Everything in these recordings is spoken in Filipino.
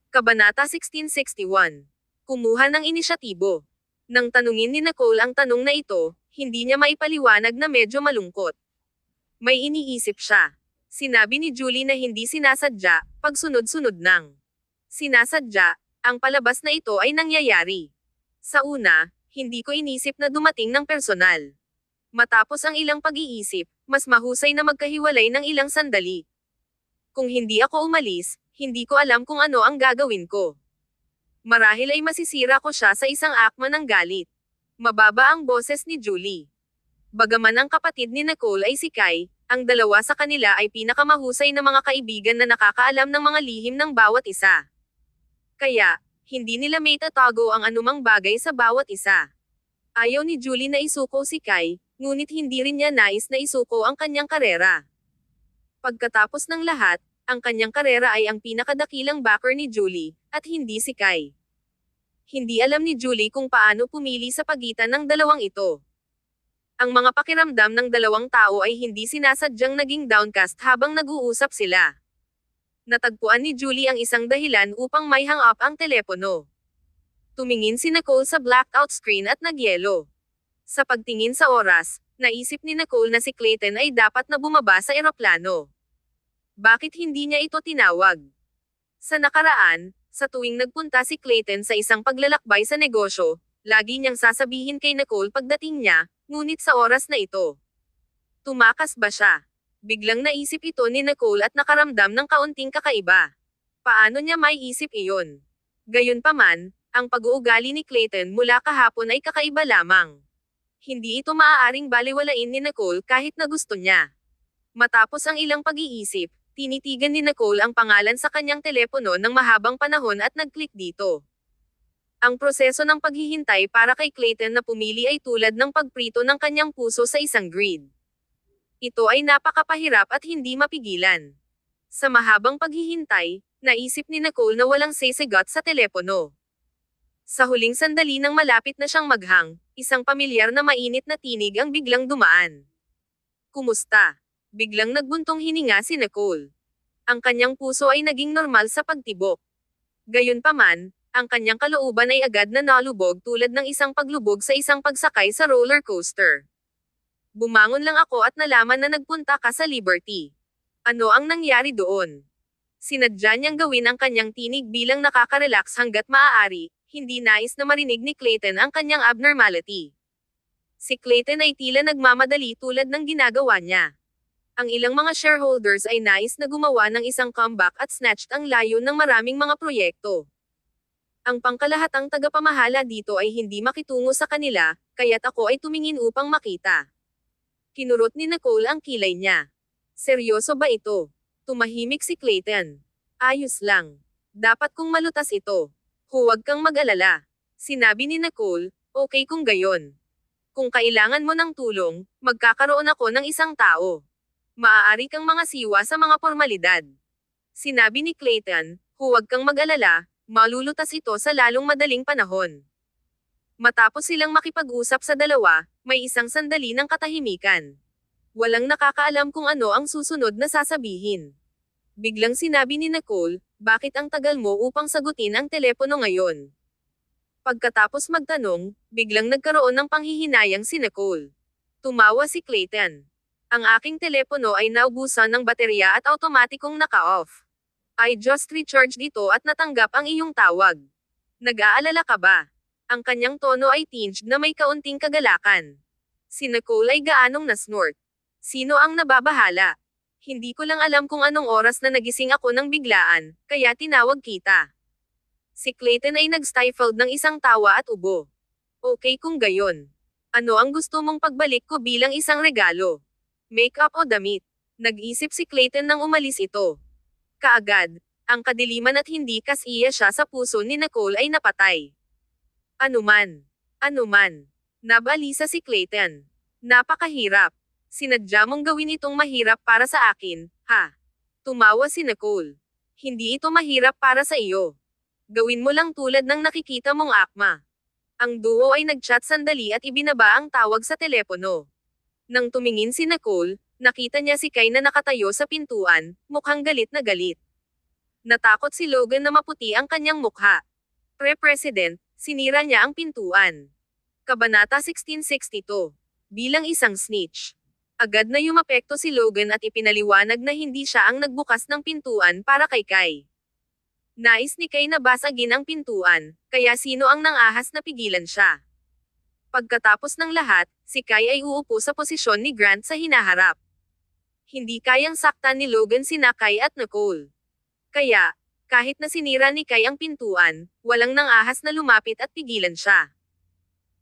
Kabanata 1661. Kumuha ng inisyatibo. Nang tanungin ni Nicole ang tanong na ito, hindi niya maipaliwanag na medyo malungkot. May iniisip siya. Sinabi ni Julie na hindi sinasadya, pagsunod-sunod ng sinasadya, ang palabas na ito ay nangyayari. Sa una, hindi ko inisip na dumating ng personal. Matapos ang ilang pag-iisip, mas mahusay na magkahiwalay ng ilang sandali. Kung hindi ako umalis, hindi ko alam kung ano ang gagawin ko. Marahil ay masisira ko siya sa isang akma ng galit. Mababa ang boses ni Julie. Bagaman ang kapatid ni Nicole ay si Kai, ang dalawa sa kanila ay pinakamahusay na mga kaibigan na nakakaalam ng mga lihim ng bawat isa. Kaya, hindi nila may tatago ang anumang bagay sa bawat isa. Ayaw ni Julie na isuko si Kai, ngunit hindi rin niya nais na isuko ang kanyang karera. Pagkatapos ng lahat, ang kanyang karera ay ang pinakadakilang backer ni Julie, at hindi si Kai. Hindi alam ni Julie kung paano pumili sa pagitan ng dalawang ito. Ang mga pakiramdam ng dalawang tao ay hindi sinasadyang naging downcast habang nag-uusap sila. Natagpuan ni Julie ang isang dahilan upang may hang up ang telepono. Tumingin si Nicole sa blackout screen at nagyelo. Sa pagtingin sa oras, naisip ni Nicole na si Clayton ay dapat na bumaba sa eroplano. Bakit hindi niya ito tinawag? Sa nakaraan, sa tuwing nagpunta si Clayton sa isang paglalakbay sa negosyo, lagi niyang sasabihin kay Nicole pagdating niya, ngunit sa oras na ito. Tumakas ba siya? Biglang naisip ito ni Nicole at nakaramdam ng kaunting kakaiba. Paano niya may isip iyon? Gayunpaman, ang pag-uugali ni Clayton mula kahapon ay kakaiba lamang. Hindi ito maaaring baliwalain ni Nicole kahit na gusto niya. Matapos ang ilang pag-iisip, tinitigan ni Nicole ang pangalan sa kanyang telepono ng mahabang panahon at nag-click dito. Ang proseso ng paghihintay para kay Clayton na pumili ay tulad ng pagprito ng kanyang puso sa isang grid. Ito ay napakapahirap at hindi mapigilan. Sa mahabang paghihintay, naisip ni Nicole na walang sisigot sa telepono. Sa huling sandali nang malapit na siyang maghang, isang pamilyar na mainit na tinig ang biglang dumaan. Kumusta? Biglang nagbuntong hininga si Nicole. Ang kanyang puso ay naging normal sa pagtibok. Gayunpaman, ang kanyang kalooban ay agad na nalubog tulad ng isang paglubog sa isang pagsakay sa roller coaster. Bumangon lang ako at nalaman na nagpunta ka sa Liberty. Ano ang nangyari doon? Sinadya niyang gawin ang kanyang tinig bilang nakaka-relax hanggat maaari, hindi nais na marinig ni Clayton ang kanyang abnormality. Si Clayton ay tila nagmamadali tulad ng ginagawa niya. Ang ilang mga shareholders ay nais na gumawa ng isang comeback at snatched ang layo ng maraming mga proyekto. Ang pangkalahatang tagapamahala dito ay hindi makitungo sa kanila, kaya't ako ay tumingin upang makita. Kinurot ni Nicole ang kilay niya. Seryoso ba ito? Tumahimik si Clayton. Ayos lang. Dapat kong malutas ito. Huwag kang mag-alala. Sinabi ni Nicole, okay kung gayon. Kung kailangan mo ng tulong, magkakaroon ako ng isang tao. Maaari kang mga siwa sa mga formalidad. Sinabi ni Clayton, huwag kang mag-alala, malulutas ito sa lalong madaling panahon. Matapos silang makipag-usap sa dalawa, may isang sandali ng katahimikan. Walang nakakaalam kung ano ang susunod na sasabihin. Biglang sinabi ni Nicole, bakit ang tagal mo upang sagutin ang telepono ngayon? Pagkatapos magtanong, biglang nagkaroon ng panghihinayang si Nicole. Tumawa si Clayton. Ang aking telepono ay naubusan ng baterya at automatikong naka-off. I just recharged ito at natanggap ang iyong tawag. Nag-aalala ka ba? Ang kanyang tono ay tinged na may kaunting kagalakan. Si Nicole ay gaanong nasnort. Sino ang nababahala? Hindi ko lang alam kung anong oras na nagising ako ng biglaan, kaya tinawag kita. Si Clayton ay nag-stifled ng isang tawa at ubo. Okay kung gayon. Ano ang gusto mong pagbalik ko bilang isang regalo? Makeup o damit? Nag-isip si Clayton nang umalis ito. Kaagad, ang kadiliman at hindi kasiya siya sa puso ni Nicole ay napatay. Anuman. Nabalisa si Clayton. Napakahirap. Sinadya mong gawin itong mahirap para sa akin, ha? Tumawa si Nicole. Hindi ito mahirap para sa iyo. Gawin mo lang tulad ng nakikita mong akma. Ang duo ay nag-chat sandali at ibinaba ang tawag sa telepono. Nang tumingin si Nicole, nakita niya si Kai na nakatayo sa pintuan, mukhang galit na galit. Natakot si Logan na maputi ang kanyang mukha. Pre-President, sinira niya ang pintuan. Kabanata 1662. Bilang isang snitch. Agad na yumapekto si Logan at ipinaliwanag na hindi siya ang nagbukas ng pintuan para kay Kai. Nais ni Kai na basagin ang pintuan, kaya sino ang nangahas na pigilan siya. Pagkatapos ng lahat, si Kai ay uupo sa posisyon ni Grant sa hinaharap. Hindi kayang saktan ni Logan sina Kai at Nicole. Kaya, kahit na sinira ni Kai ang pintuan, walang nangahas na lumapit at pigilan siya.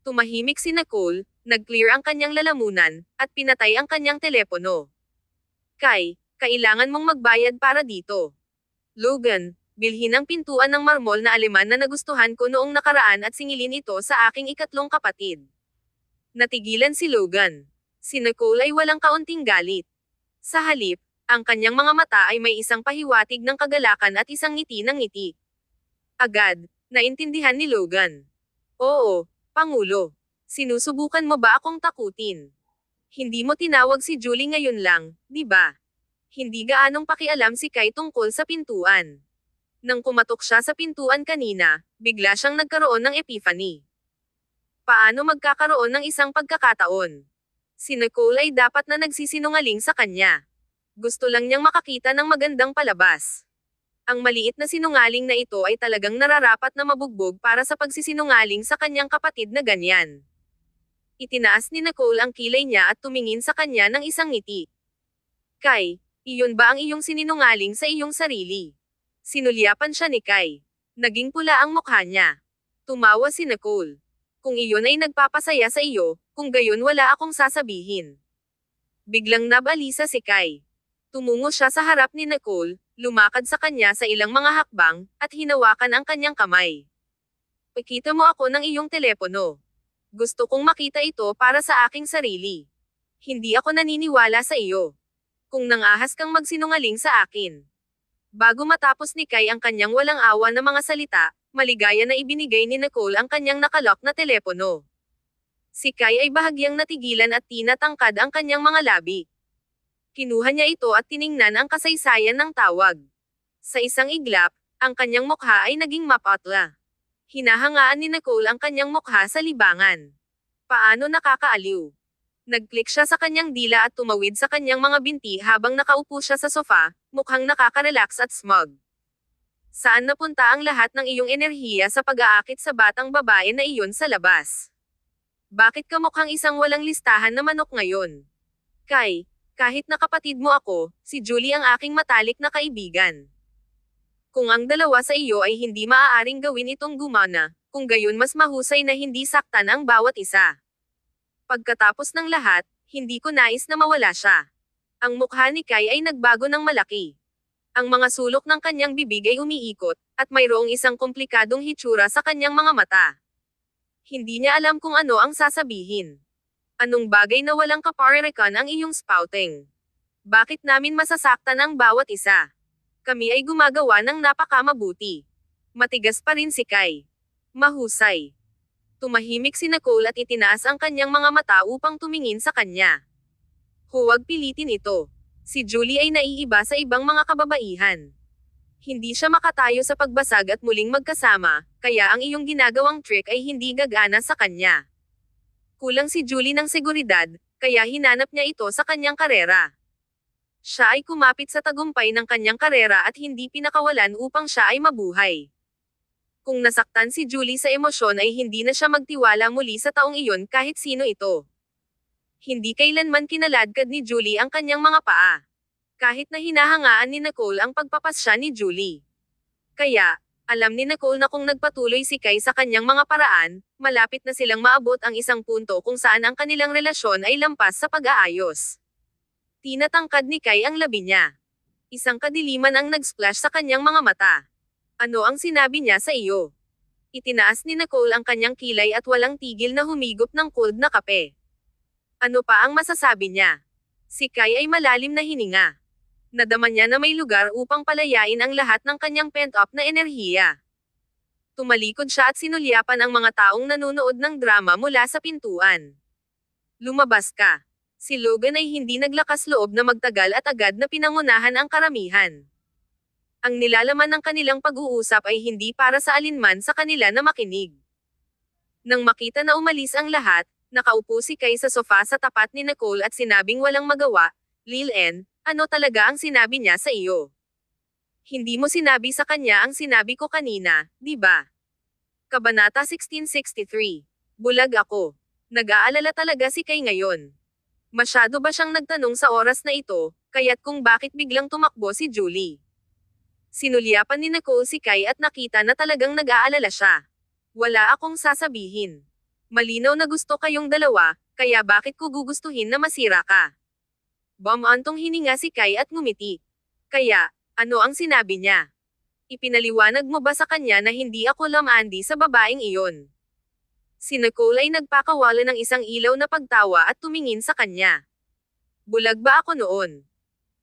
Tumahimik si Nicole, nag-clear ang kanyang lalamunan, at pinatay ang kanyang telepono. Kai, kailangan mong magbayad para dito. Logan, bilhin ang pintuan ng marmol na aleman na nagustuhan ko noong nakaraan at singilin ito sa aking ikatlong kapatid. Natigilan si Logan. Si Nicole ay walang kaunting galit. Sa halip, ang kanyang mga mata ay may isang pahiwatig ng kagalakan at isang ngiti ng ngiti. Agad, naintindihan ni Logan. Oo, Pangulo. Sinusubukan mo ba akong takutin? Hindi mo tinawag si Julie ngayon lang, di ba? Hindi gaanong pakialam si Kai tungkol sa pintuan. Nang kumatok siya sa pintuan kanina, bigla siyang nagkaroon ng epiphany. Paano magkakaroon ng isang pagkakataon? Si Nicole ay dapat na nagsisinungaling sa kanya. Gusto lang niyang makakita ng magandang palabas. Ang maliit na sinungaling na ito ay talagang nararapat na mabugbog para sa pagsisinungaling sa kanyang kapatid na ganyan. Itinaas ni Nicole ang kilay niya at tumingin sa kanya ng isang ngiti. Kai, iyon ba ang iyong sininungaling sa iyong sarili? Sinulyapan siya ni Kai. Naging pula ang mukha niya. Tumawa si Nicole. Kung iyon ay nagpapasaya sa iyo, kung gayon wala akong sasabihin. Biglang nabalisa si Kai. Tumungo siya sa harap ni Nicole, lumakad sa kanya sa ilang mga hakbang, at hinawakan ang kanyang kamay. Pakita mo ako ng iyong telepono. Gusto kong makita ito para sa aking sarili. Hindi ako naniniwala sa iyo. Kung nangahas kang magsinungaling sa akin. Bago matapos ni Kai ang kanyang walang awa na mga salita, maligaya na ibinigay ni Nicole ang kanyang nakalock na telepono. Si Kai ay bahagyang natigilan at tinatangkad ang kanyang mga labi. Kinuha niya ito at tiningnan ang kasaysayan ng tawag. Sa isang iglap, ang kanyang mukha ay naging mapatla. Hinahangaan ni Nicole ang kanyang mukha sa libangan. Paano nakakaaliw? Nag-click siya sa kanyang dila at tumawid sa kanyang mga binti habang nakaupo siya sa sofa, mukhang nakaka-relax at smug. Saan napunta ang lahat ng iyong enerhiya sa pag-aakit sa batang babae na iyon sa labas? Bakit ka mukhang isang walang listahan na manok ngayon? Kai, kahit na kapatid mo ako, si Julie ang aking matalik na kaibigan. Kung ang dalawa sa iyo ay hindi maaaring gawin itong gumana, kung gayon mas mahusay na hindi saktan ang bawat isa. Pagkatapos ng lahat, hindi ko nais na mawala siya. Ang mukha ni Kai ay nagbago ng malaki. Ang mga sulok ng kanyang bibig ay umiikot, at mayroong isang komplikadong hitsura sa kanyang mga mata. Hindi niya alam kung ano ang sasabihin. Anong bagay na walang kaparirikan ang iyong spouting? Bakit namin masasaktan ang bawat isa? Kami ay gumagawa ng napakamabuti. Matigas pa rin si Kai. Mahusay. Tumahimik si Nicole at itinaas ang kanyang mga mata upang tumingin sa kanya. Huwag pilitin ito. Si Julie ay naiiba sa ibang mga kababaihan. Hindi siya makatayo sa pagbasag at muling magkasama, kaya ang iyong ginagawang trick ay hindi gagana sa kanya. Kulang si Julie ng seguridad, kaya hinanap niya ito sa kanyang karera. Siya ay kumapit sa tagumpay ng kanyang karera at hindi pinakawalan upang siya ay mabuhay. Kung nasaktan si Julie sa emosyon ay hindi na siya magtiwala muli sa taong iyon kahit sino ito. Hindi kailanman kinaladkad ni Julie ang kanyang mga paa. Kahit na hinahangaan ni Nicole ang pagpapasya ni Julie. Kaya, alam ni Nicole na kung nagpatuloy si Kai sa kanyang mga paraan, malapit na silang maabot ang isang punto kung saan ang kanilang relasyon ay lampas sa pag-aayos. Tinatangkad ni Kai ang labi niya. Isang kadiliman ang nag-splash sa kanyang mga mata. Ano ang sinabi niya sa iyo? Itinaas ni Nicole ang kanyang kilay at walang tigil na humigop ng cold na kape. Ano pa ang masasabi niya? Si Kai ay malalim na hininga. Nadama niya na may lugar upang palayain ang lahat ng kanyang pent-up na enerhiya. Tumalikod siya at sinulyapan ang mga taong nanonood ng drama mula sa pintuan. Lumabas ka. Si Logan ay hindi naglakas loob na magtagal at agad na pinangunahan ang karamihan. Ang nilalaman ng kanilang pag-uusap ay hindi para sa alinman sa kanila na makinig. Nang makita na umalis ang lahat, nakaupo si Kai sa sofa sa tapat ni Nicole at sinabing walang magawa, Lil-en, ano talaga ang sinabi niya sa iyo? Hindi mo sinabi sa kanya ang sinabi ko kanina, di ba? Kabanata 1663. Bulag ako. Nag-aalala talaga si Kai ngayon. Masyado ba siyang nagtanong sa oras na ito, kaya't kung bakit biglang tumakbo si Julie? Sinulyapan ni Nicole si Kai at nakita na talagang nag-aalala siya. Wala akong sasabihin. Malinaw na gusto kayong dalawa, kaya bakit ko gugustuhin na masira ka? Bumantong hininga si Kai at ngumiti. Kaya, ano ang sinabi niya? Ipinaliwanag mo ba sa kanya na hindi ako lamandi sa babaeng iyon? Si Nicole ay nagpakawala ng isang ilaw na pagtawa at tumingin sa kanya. Bulag ba ako noon?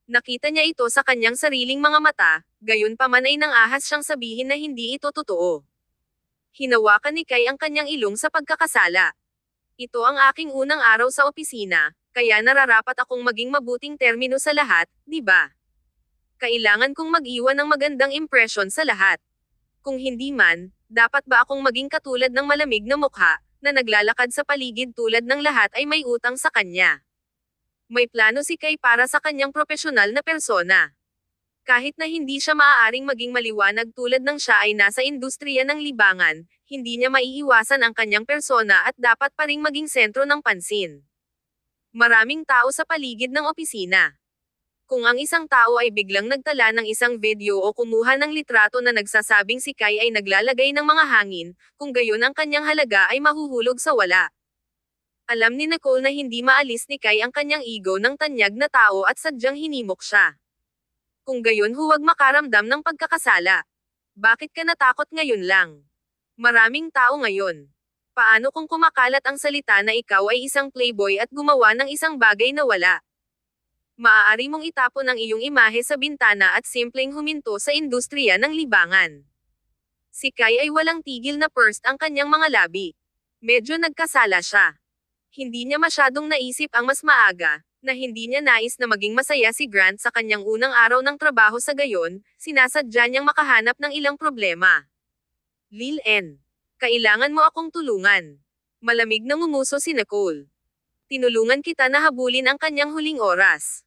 Nakita niya ito sa kanyang sariling mga mata, gayon pa man ay nangahas siyang sabihin na hindi ito totoo. Hinawakan ni Kai ang kanyang ilong sa pagkakasala. Ito ang aking unang araw sa opisina, kaya nararapat akong maging mabuting termino sa lahat, di ba? Kailangan kong mag-iwan ng magandang impresyon sa lahat. Kung hindi man, dapat ba akong maging katulad ng malamig na mukha, na naglalakad sa paligid tulad ng lahat ay may utang sa kanya? May plano si Kai para sa kanyang propesyonal na persona. Kahit na hindi siya maaaring maging maliwanag tulad ng siya ay nasa industriya ng libangan, hindi niya maiiwasan ang kanyang persona at dapat pa ring maging sentro ng pansin. Maraming tao sa paligid ng opisina. Kung ang isang tao ay biglang nagtala ng isang video o kumuha ng litrato na nagsasabing si Kai ay naglalagay ng mga hangin, kung gayon ang kanyang halaga ay mahuhulog sa wala. Alam ni Nicole na hindi maalis ni Kai ang kanyang ego ng tanyag na tao at sadyang hinimok siya. Kung gayon huwag makaramdam ng pagkakasala. Bakit ka natakot ngayon lang? Maraming tao ngayon. Paano kung kumakalat ang salita na ikaw ay isang playboy at gumawa ng isang bagay na wala? Maaari mong itapon ang iyong imahe sa bintana at simpleng huminto sa industriya ng libangan. Si Kai ay walang tigil na pursed ang kanyang mga labi. Medyo nagkasala siya. Hindi niya masyadong naisip ang mas maaga, na hindi niya nais na maging masaya si Grant sa kanyang unang araw ng trabaho sa gayon, sinasadya niyang makahanap ng ilang problema. Lil-en, kailangan mo akong tulungan. Malamig na ngumuso si Nicole. Tinulungan kita na habulin ang kanyang huling oras.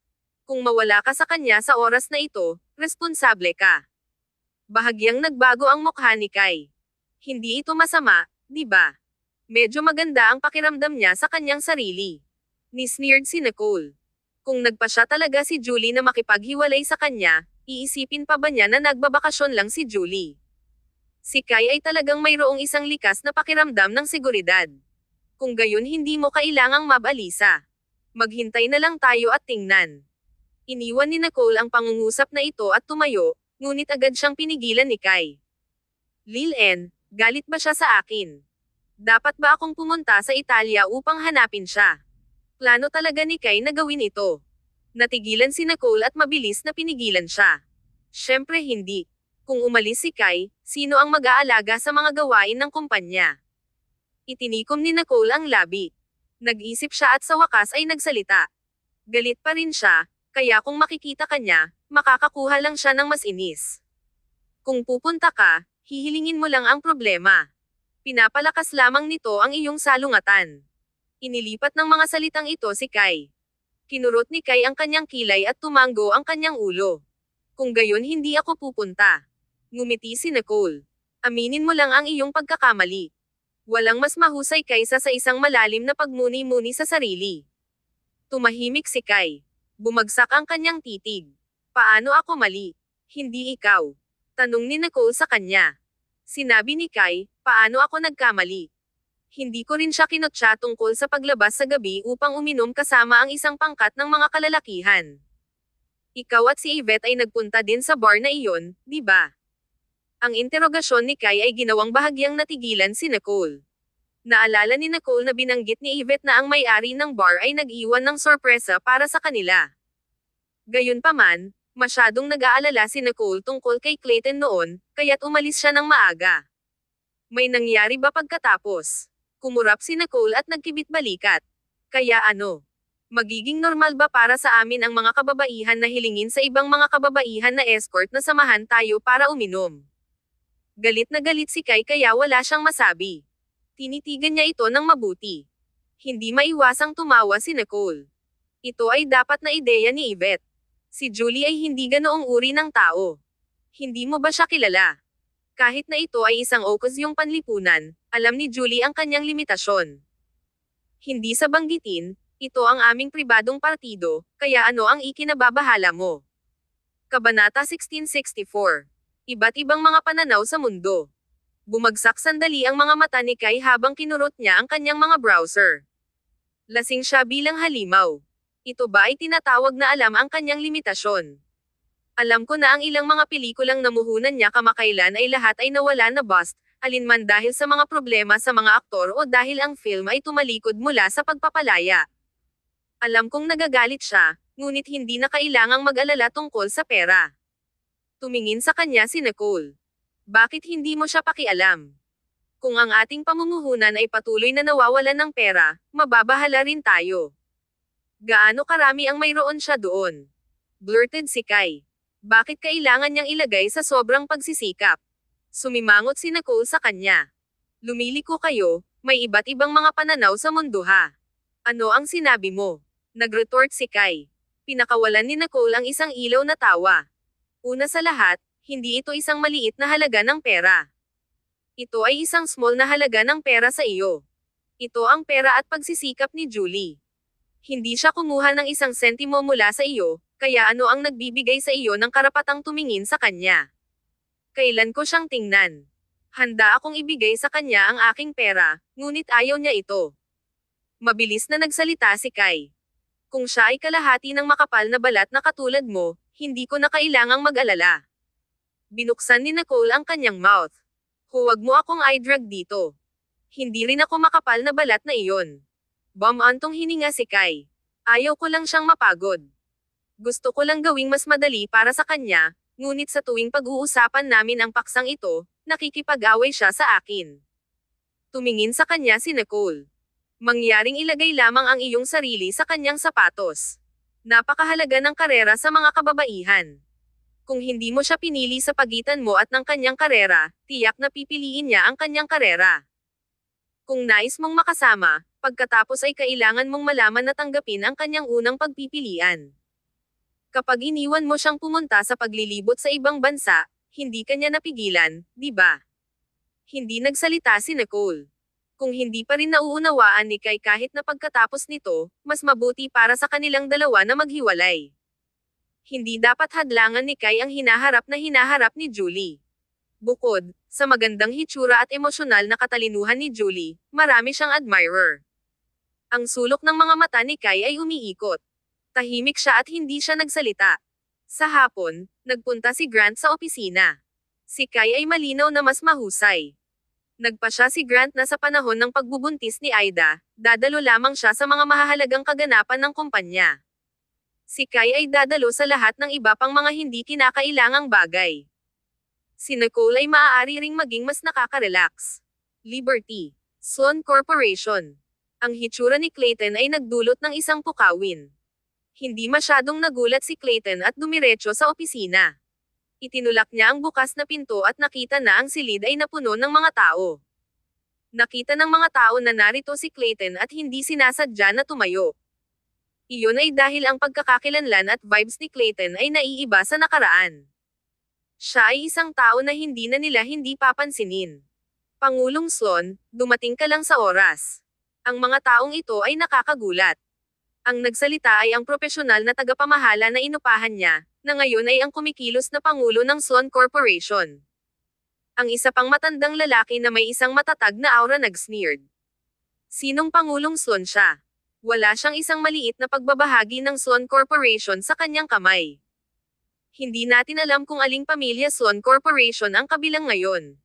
Kung mawala ka sa kanya sa oras na ito, responsable ka. Bahagyang nagbago ang mukha ni Kai. Hindi ito masama, di ba? Medyo maganda ang pakiramdam niya sa kanyang sarili. Nisneered si Nicole. Kung nagpa siya talaga si Julie na makipaghiwalay sa kanya, iisipin pa ba niya na nagbabakasyon lang si Julie? Si Kai ay talagang mayroong isang likas na pakiramdam ng seguridad. Kung gayon hindi mo kailangang mabalisa. Maghintay na lang tayo at tingnan. Iniwan ni Nicole ang pangungusap na ito at tumayo, ngunit agad siyang pinigilan ni Kai. Lil-en, galit ba siya sa akin? Dapat ba akong pumunta sa Italia upang hanapin siya? Plano talaga ni Kai na gawin ito. Natigilan si Nicole at mabilis na pinigilan siya. Siyempre hindi. Kung umalis si Kai, sino ang mag-aalaga sa mga gawain ng kumpanya? Itinikom ni Nicole ang labi. Nag-isip siya at sa wakas ay nagsalita. Galit pa rin siya, kaya kung makikita ka niya, makakakuha lang siya ng mas inis. Kung pupunta ka, hihilingin mo lang ang problema. Pinapalakas lamang nito ang iyong salungatan. Inilipat ng mga salitang ito si Kai. Kinurot ni Kai ang kanyang kilay at tumanggo ang kanyang ulo. Kung gayon hindi ako pupunta. Ngumiti si Nicole. Aminin mo lang ang iyong pagkakamali. Walang mas mahusay kaysa sa isang malalim na pagmuni-muni sa sarili. Tumahimik si Kai. Bumagsak ang kanyang titig. Paano ako mali? Hindi ikaw. Tanong ni Nicole sa kanya. Sinabi ni Kai, paano ako nagkamali? Hindi ko rin siya kinutya tungkol sa paglabas sa gabi upang uminom kasama ang isang pangkat ng mga kalalakihan. Ikaw at si Yvette ay nagpunta din sa bar na iyon, di ba? Ang interogasyon ni Kai ay ginawang bahagyang natigilan si Nicole. Naalala ni Nicole na binanggit ni Yvette na ang may-ari ng bar ay nag-iwan ng sorpresa para sa kanila. Gayunpaman, masyadong nag-aalala si Nicole tungkol kay Clayton noon, kaya't umalis siya ng maaga. May nangyari ba pagkatapos? Kumurap si Nicole at nagkibit balikat. Kaya ano? Magiging normal ba para sa amin ang mga kababaihan na hilingin sa ibang mga kababaihan na escort na samahan tayo para uminom? Galit na galit si Kai kaya wala siyang masabi. Tinitigan niya ito ng mabuti. Hindi maiwasang tumawa si Nicole. Ito ay dapat na ideya ni Yvette. Si Julie ay hindi ganoong uri ng tao. Hindi mo ba siya kilala? Kahit na ito ay isang okusyong panlipunan, alam ni Julie ang kanyang limitasyon. Hindi sa banggitin, ito ang aming pribadong partido, kaya ano ang ikinababahala mo? Kabanata 1664. Iba't ibang mga pananaw sa mundo. Bumagsak sandali ang mga mata ni Kai habang kinurot niya ang kanyang mga browser. Lasing siya bilang halimaw. Ito ba ay tinatawag na alam ang kanyang limitasyon? Alam ko na ang ilang mga pelikulang namuhunan niya kamakailan ay lahat ay nawala na bust, alinman dahil sa mga problema sa mga aktor o dahil ang film ay tumalikod mula sa pagpapalaya. Alam kong nagagalit siya, ngunit hindi na kailangang mag-alala tungkol sa pera. Tumingin sa kanya si Nicole. Bakit hindi mo siya pakialam? Kung ang ating pamumuhunan ay patuloy na nawawalan ng pera, mababahala rin tayo. Gaano karami ang mayroon siya doon? Blurted si Kai. Bakit kailangan niyang ilagay sa sobrang pagsisikap? Sumimangot si Nicole sa kanya. Lumiliko kayo, may iba't ibang mga pananaw sa mundo ha. Ano ang sinabi mo? Nagretort si Kai. Pinakawalan ni Nicole ang isang ilaw na tawa. Una sa lahat, hindi ito isang maliit na halaga ng pera. Ito ay isang small na halaga ng pera sa iyo. Ito ang pera at pagsisikap ni Julie. Hindi siya kumuha ng isang sentimo mula sa iyo, kaya ano ang nagbibigay sa iyo ng karapatang tumingin sa kanya? Kailan ko siyang tingnan? Handa akong ibigay sa kanya ang aking pera, ngunit ayaw niya ito. Mabilis na nagsalita si Kai. Kung siya ay kalahati ng makapal na balat na katulad mo, hindi ko na kailangang mag-alala. Binuksan ni Nicole ang kanyang mouth. Huwag mo akong i-drag dito. Hindi rin ako makapal na balat na iyon. Bumantong hininga si Kai. Ayaw ko lang siyang mapagod. Gusto ko lang gawing mas madali para sa kanya, ngunit sa tuwing pag-uusapan namin ang paksang ito, nakikipag-away siya sa akin. Tumingin sa kanya si Nicole. Mangyaring ilagay lamang ang iyong sarili sa kanyang sapatos. Napakahalaga ng karera sa mga kababaihan. Kung hindi mo siya pinili sa pagitan mo at ng kanyang karera, tiyak na pipiliin niya ang kanyang karera. Kung nais mong makasama, pagkatapos ay kailangan mong malaman na tanggapin ang kanyang unang pagpipilian. Kapag iniwan mo siyang pumunta sa paglilibot sa ibang bansa, hindi kanya napigilan, di ba? Hindi nagsalita si Nicole. Kung hindi pa rin nauunawaan ni Kai kahit na pagkatapos nito, mas mabuti para sa kanilang dalawa na maghiwalay. Hindi dapat hadlangan ni Kai ang hinaharap ni Julie. Bukod sa magandang hitsura at emosyonal na katalinuhan ni Julie, marami siyang admirer. Ang sulok ng mga mata ni Kai ay umiikot. Tahimik siya at hindi siya nagsalita. Sa hapon, nagpunta si Grant sa opisina. Si Kai ay malinaw na mas mahusay. Nagpa siya si Grant na sa panahon ng pagbubuntis ni Ida, dadalo lamang siya sa mga mahahalagang kaganapan ng kumpanya. Si Kai ay dadalo sa lahat ng iba pang mga hindi kinakailangang bagay. Si Nicole ay maaari ring maging mas nakaka-relax. Liberty. Sloan Corporation. Ang hitsura ni Clayton ay nagdulot ng isang pukawin. Hindi masyadong nagulat si Clayton at dumiretso sa opisina. Itinulak niya ang bukas na pinto at nakita na ang silid ay napuno ng mga tao. Nakita ng mga tao na narito si Clayton at hindi sinasadya na tumayo. Iyon ay dahil ang pagkakakilanlan at vibes ni Clayton ay naiiba sa nakaraan. Siya ay isang tao na hindi na nila hindi papansinin. Pangulong Sloan, dumating ka lang sa oras. Ang mga taong ito ay nakakagulat. Ang nagsalita ay ang propesyonal na tagapamahala na inupahan niya, na ngayon ay ang kumikilos na pangulo ng Sloan Corporation. Ang isa pang matandang lalaki na may isang matatag na aura nag-sneered. Sinong Pangulong Sloan siya? Wala siyang isang maliit na pagbabahagi ng Sloan Corporation sa kanyang kamay. Hindi natin alam kung aling pamilya Sloan Corporation ang kabilang ngayon.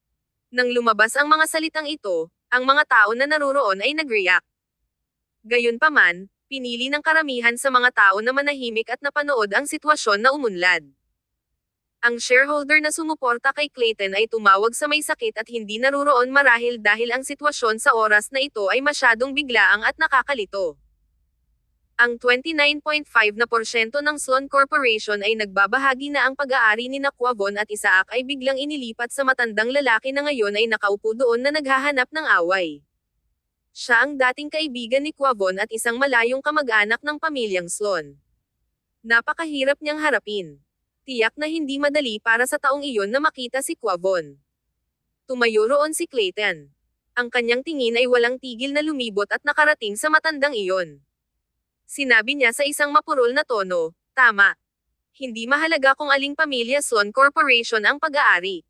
Nang lumabas ang mga salitang ito, ang mga tao na naruroon ay nag-react. Gayunpaman, pinili ng karamihan sa mga tao na manahimik at napanood ang sitwasyon na umunlad. Ang shareholder na sumuporta kay Clayton ay tumawag sa may sakit at hindi naruroon marahil dahil ang sitwasyon sa oras na ito ay masyadong biglaang at nakakalito. Ang 29.5% ng Sloan Corporation ay nagbabahagi na ang pag-aari ni Quavon at Isaac ay biglang inilipat sa matandang lalaki na ngayon ay nakaupo doon na naghahanap ng away. Siya ang dating kaibigan ni Quavon at isang malayong kamag-anak ng pamilyang Sloan. Napakahirap niyang harapin. Tiyak na hindi madali para sa taong iyon na makita si Quavon. Tumayo roon si Clayton. Ang kanyang tingin ay walang tigil na lumibot at nakarating sa matandang iyon. Sinabi niya sa isang mapurol na tono, "Tama. Hindi mahalaga kung aling pamilya Sloan Corporation ang pag-aari.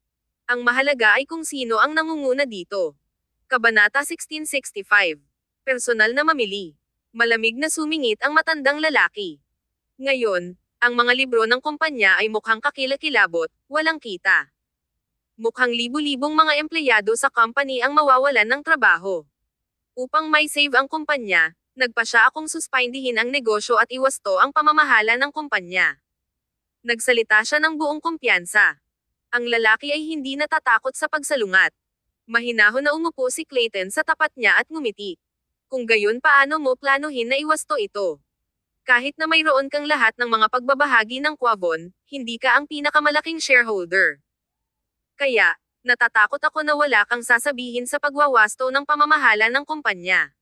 Ang mahalaga ay kung sino ang nangunguna dito." Kabanata 1665. Personal na mamili. Malamig na sumingit ang matandang lalaki. Ngayon, ang mga libro ng kumpanya ay mukhang kakilakilabot, walang kita. Mukhang libu-libong mga empleyado sa company ang mawawalan ng trabaho. Upang may save ang kumpanya, nagpasya akong suspindihin ang negosyo at iwasto ang pamamahala ng kumpanya. Nagsalita siya ng buong kumpiyansa. Ang lalaki ay hindi natatakot sa pagsalungat. Mahinahon na umupo si Clayton sa tapat niya at ngumiti. Kung gayon, paano mo planuhin na iwasto ito? Kahit na mayroon kang lahat ng mga pagbabahagi ng Quavon, hindi ka ang pinakamalaking shareholder. Kaya, natatakot ako na wala kang sasabihin sa pagwawasto ng pamamahala ng kumpanya.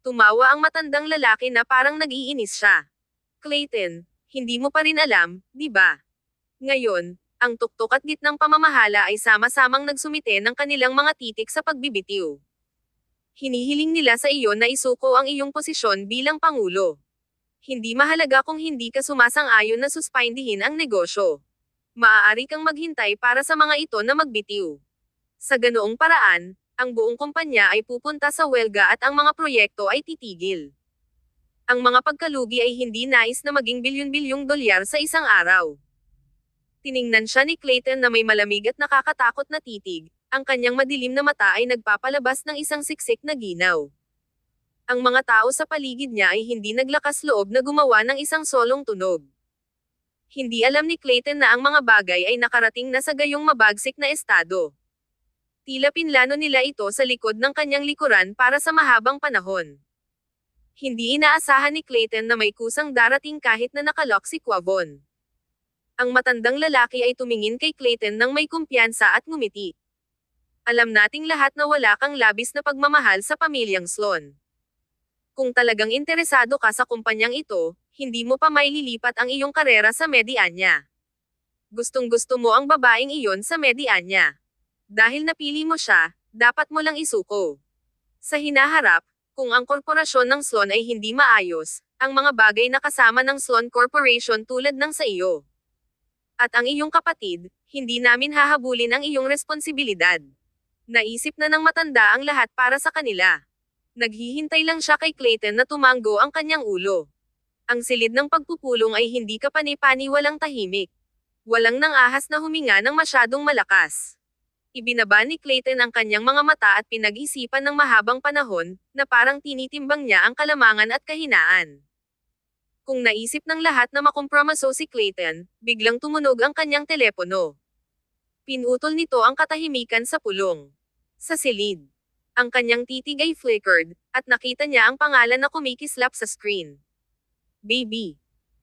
Tumawa ang matandang lalaki na parang nag-iinis siya. Clayton, hindi mo pa rin alam, di ba? Ngayon, ang tuktok at gitnang pamamahala ay sama-samang nagsumite ng kanilang mga titik sa pagbibitiw. Hinihiling nila sa iyo na isuko ang iyong posisyon bilang pangulo. Hindi mahalaga kung hindi ka sumasang-ayon na suspindihin ang negosyo. Maaari kang maghintay para sa mga ito na magbitiw. Sa ganoong paraan, ang buong kumpanya ay pupunta sa welga at ang mga proyekto ay titigil. Ang mga pagkalugi ay hindi nais na maging bilyon-bilyong dolyar sa isang araw. Tiningnan siya ni Clayton na may malamig at nakakatakot na titig, ang kanyang madilim na mata ay nagpapalabas ng isang siksik na ginaw. Ang mga tao sa paligid niya ay hindi naglakas loob na gumawa ng isang solong tunog. Hindi alam ni Clayton na ang mga bagay ay nakarating na sa gayong mabagsik na estado. Tila pinlano nila ito sa likod ng kanyang likuran para sa mahabang panahon. Hindi inaasahan ni Clayton na may kusang darating kahit na nakalock si Quavon. Ang matandang lalaki ay tumingin kay Clayton ng may kumpiyansa at ngumiti. Alam nating lahat na wala kang labis na pagmamahal sa pamilyang Sloan. Kung talagang interesado ka sa kumpanyang ito, hindi mo pa maililipat ang iyong karera sa Medianya. Gustong-gusto mo ang babaeng iyon sa Medianya. Dahil napili mo siya, dapat mo lang isuko. Sa hinaharap, kung ang korporasyon ng Sloan ay hindi maayos, ang mga bagay na kasama ng Sloan Corporation tulad ng sa iyo. At ang iyong kapatid, hindi namin hahabulin ang iyong responsibilidad. Naisip na ng matanda ang lahat para sa kanila. Naghihintay lang siya kay Clayton na tumanggo ang kanyang ulo. Ang silid ng pagpupulong ay hindi kapani-pani, walang tahimik. Walang nang ahas na huminga ng masyadong malakas. Ibinaba ni Clayton ang kanyang mga mata at pinag-isipan ng mahabang panahon, na parang tinitimbang niya ang kalamangan at kahinaan. Kung naisip ng lahat na makompromiso si Clayton, biglang tumunog ang kanyang telepono. Pinutol nito ang katahimikan sa pulong. Sa silid. Ang kanyang titig ay flickered, at nakita niya ang pangalan na kumikislap sa screen. Baby.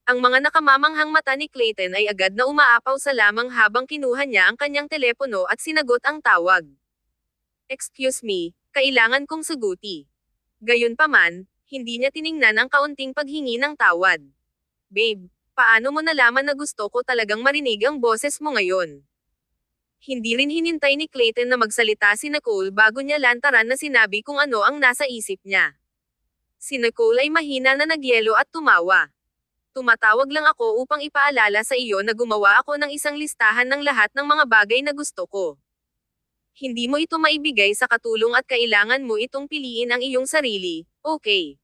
Ang mga nakamamanghang mata ni Clayton ay agad na umaapaw sa lamang habang kinuha niya ang kanyang telepono at sinagot ang tawag. "Excuse me, kailangan kong saguti." Gayunpaman, hindi niya tiningnan ang kaunting paghingi ng tawad. "Babe, paano mo nalaman na gusto ko talagang marinig ang boses mo ngayon?" Hindi rin hinintay ni Clayton na magsalita si Nicole bago niya lantaran na sinabi kung ano ang nasa isip niya. Si Nicole ay mahina na nagyelo at tumawa. "Tumatawag lang ako upang ipaalala sa iyo na gumawa ako ng isang listahan ng lahat ng mga bagay na gusto ko. Hindi mo ito maibigay sa katulong at kailangan mo itong piliin ang iyong sarili, okay?"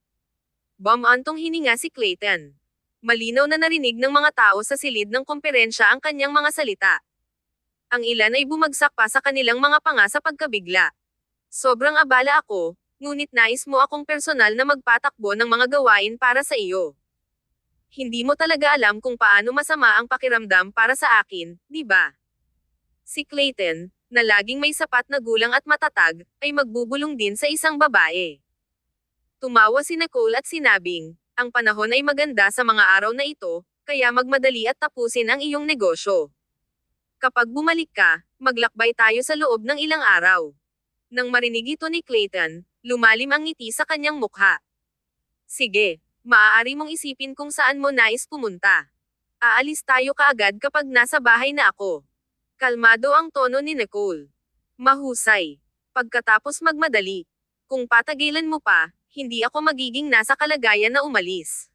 Bumantong hininga si Clayton. Malinaw na narinig ng mga tao sa silid ng komperensya ang kanyang mga salita. Ang ilan ay bumagsak pa sa kanilang mga panga sa pagkabigla. "Sobrang abala ako, ngunit nais mo akong personal na magpatakbo ng mga gawain para sa iyo. Hindi mo talaga alam kung paano masama ang pakiramdam para sa akin, di ba?" Si Clayton, na laging may sapat na gulang at matatag, ay magbubulong din sa isang babae. Tumawa si Nicole at sinabing, Ang panahon ay maganda sa mga araw na ito, kaya magmadali at tapusin ang iyong negosyo. Kapag bumalik ka, maglakbay tayo sa loob ng ilang araw. Nang marinig ito ni Clayton, lumalim ang ngiti sa kanyang mukha. Sige, maaari mong isipin kung saan mo nais pumunta. Aalis tayo kaagad kapag nasa bahay na ako. Kalmado ang tono ni Nicole. Mahusay. Pagkatapos magmadali. Kung patagilan mo pa, hindi ako magiging nasa kalagayan na umalis.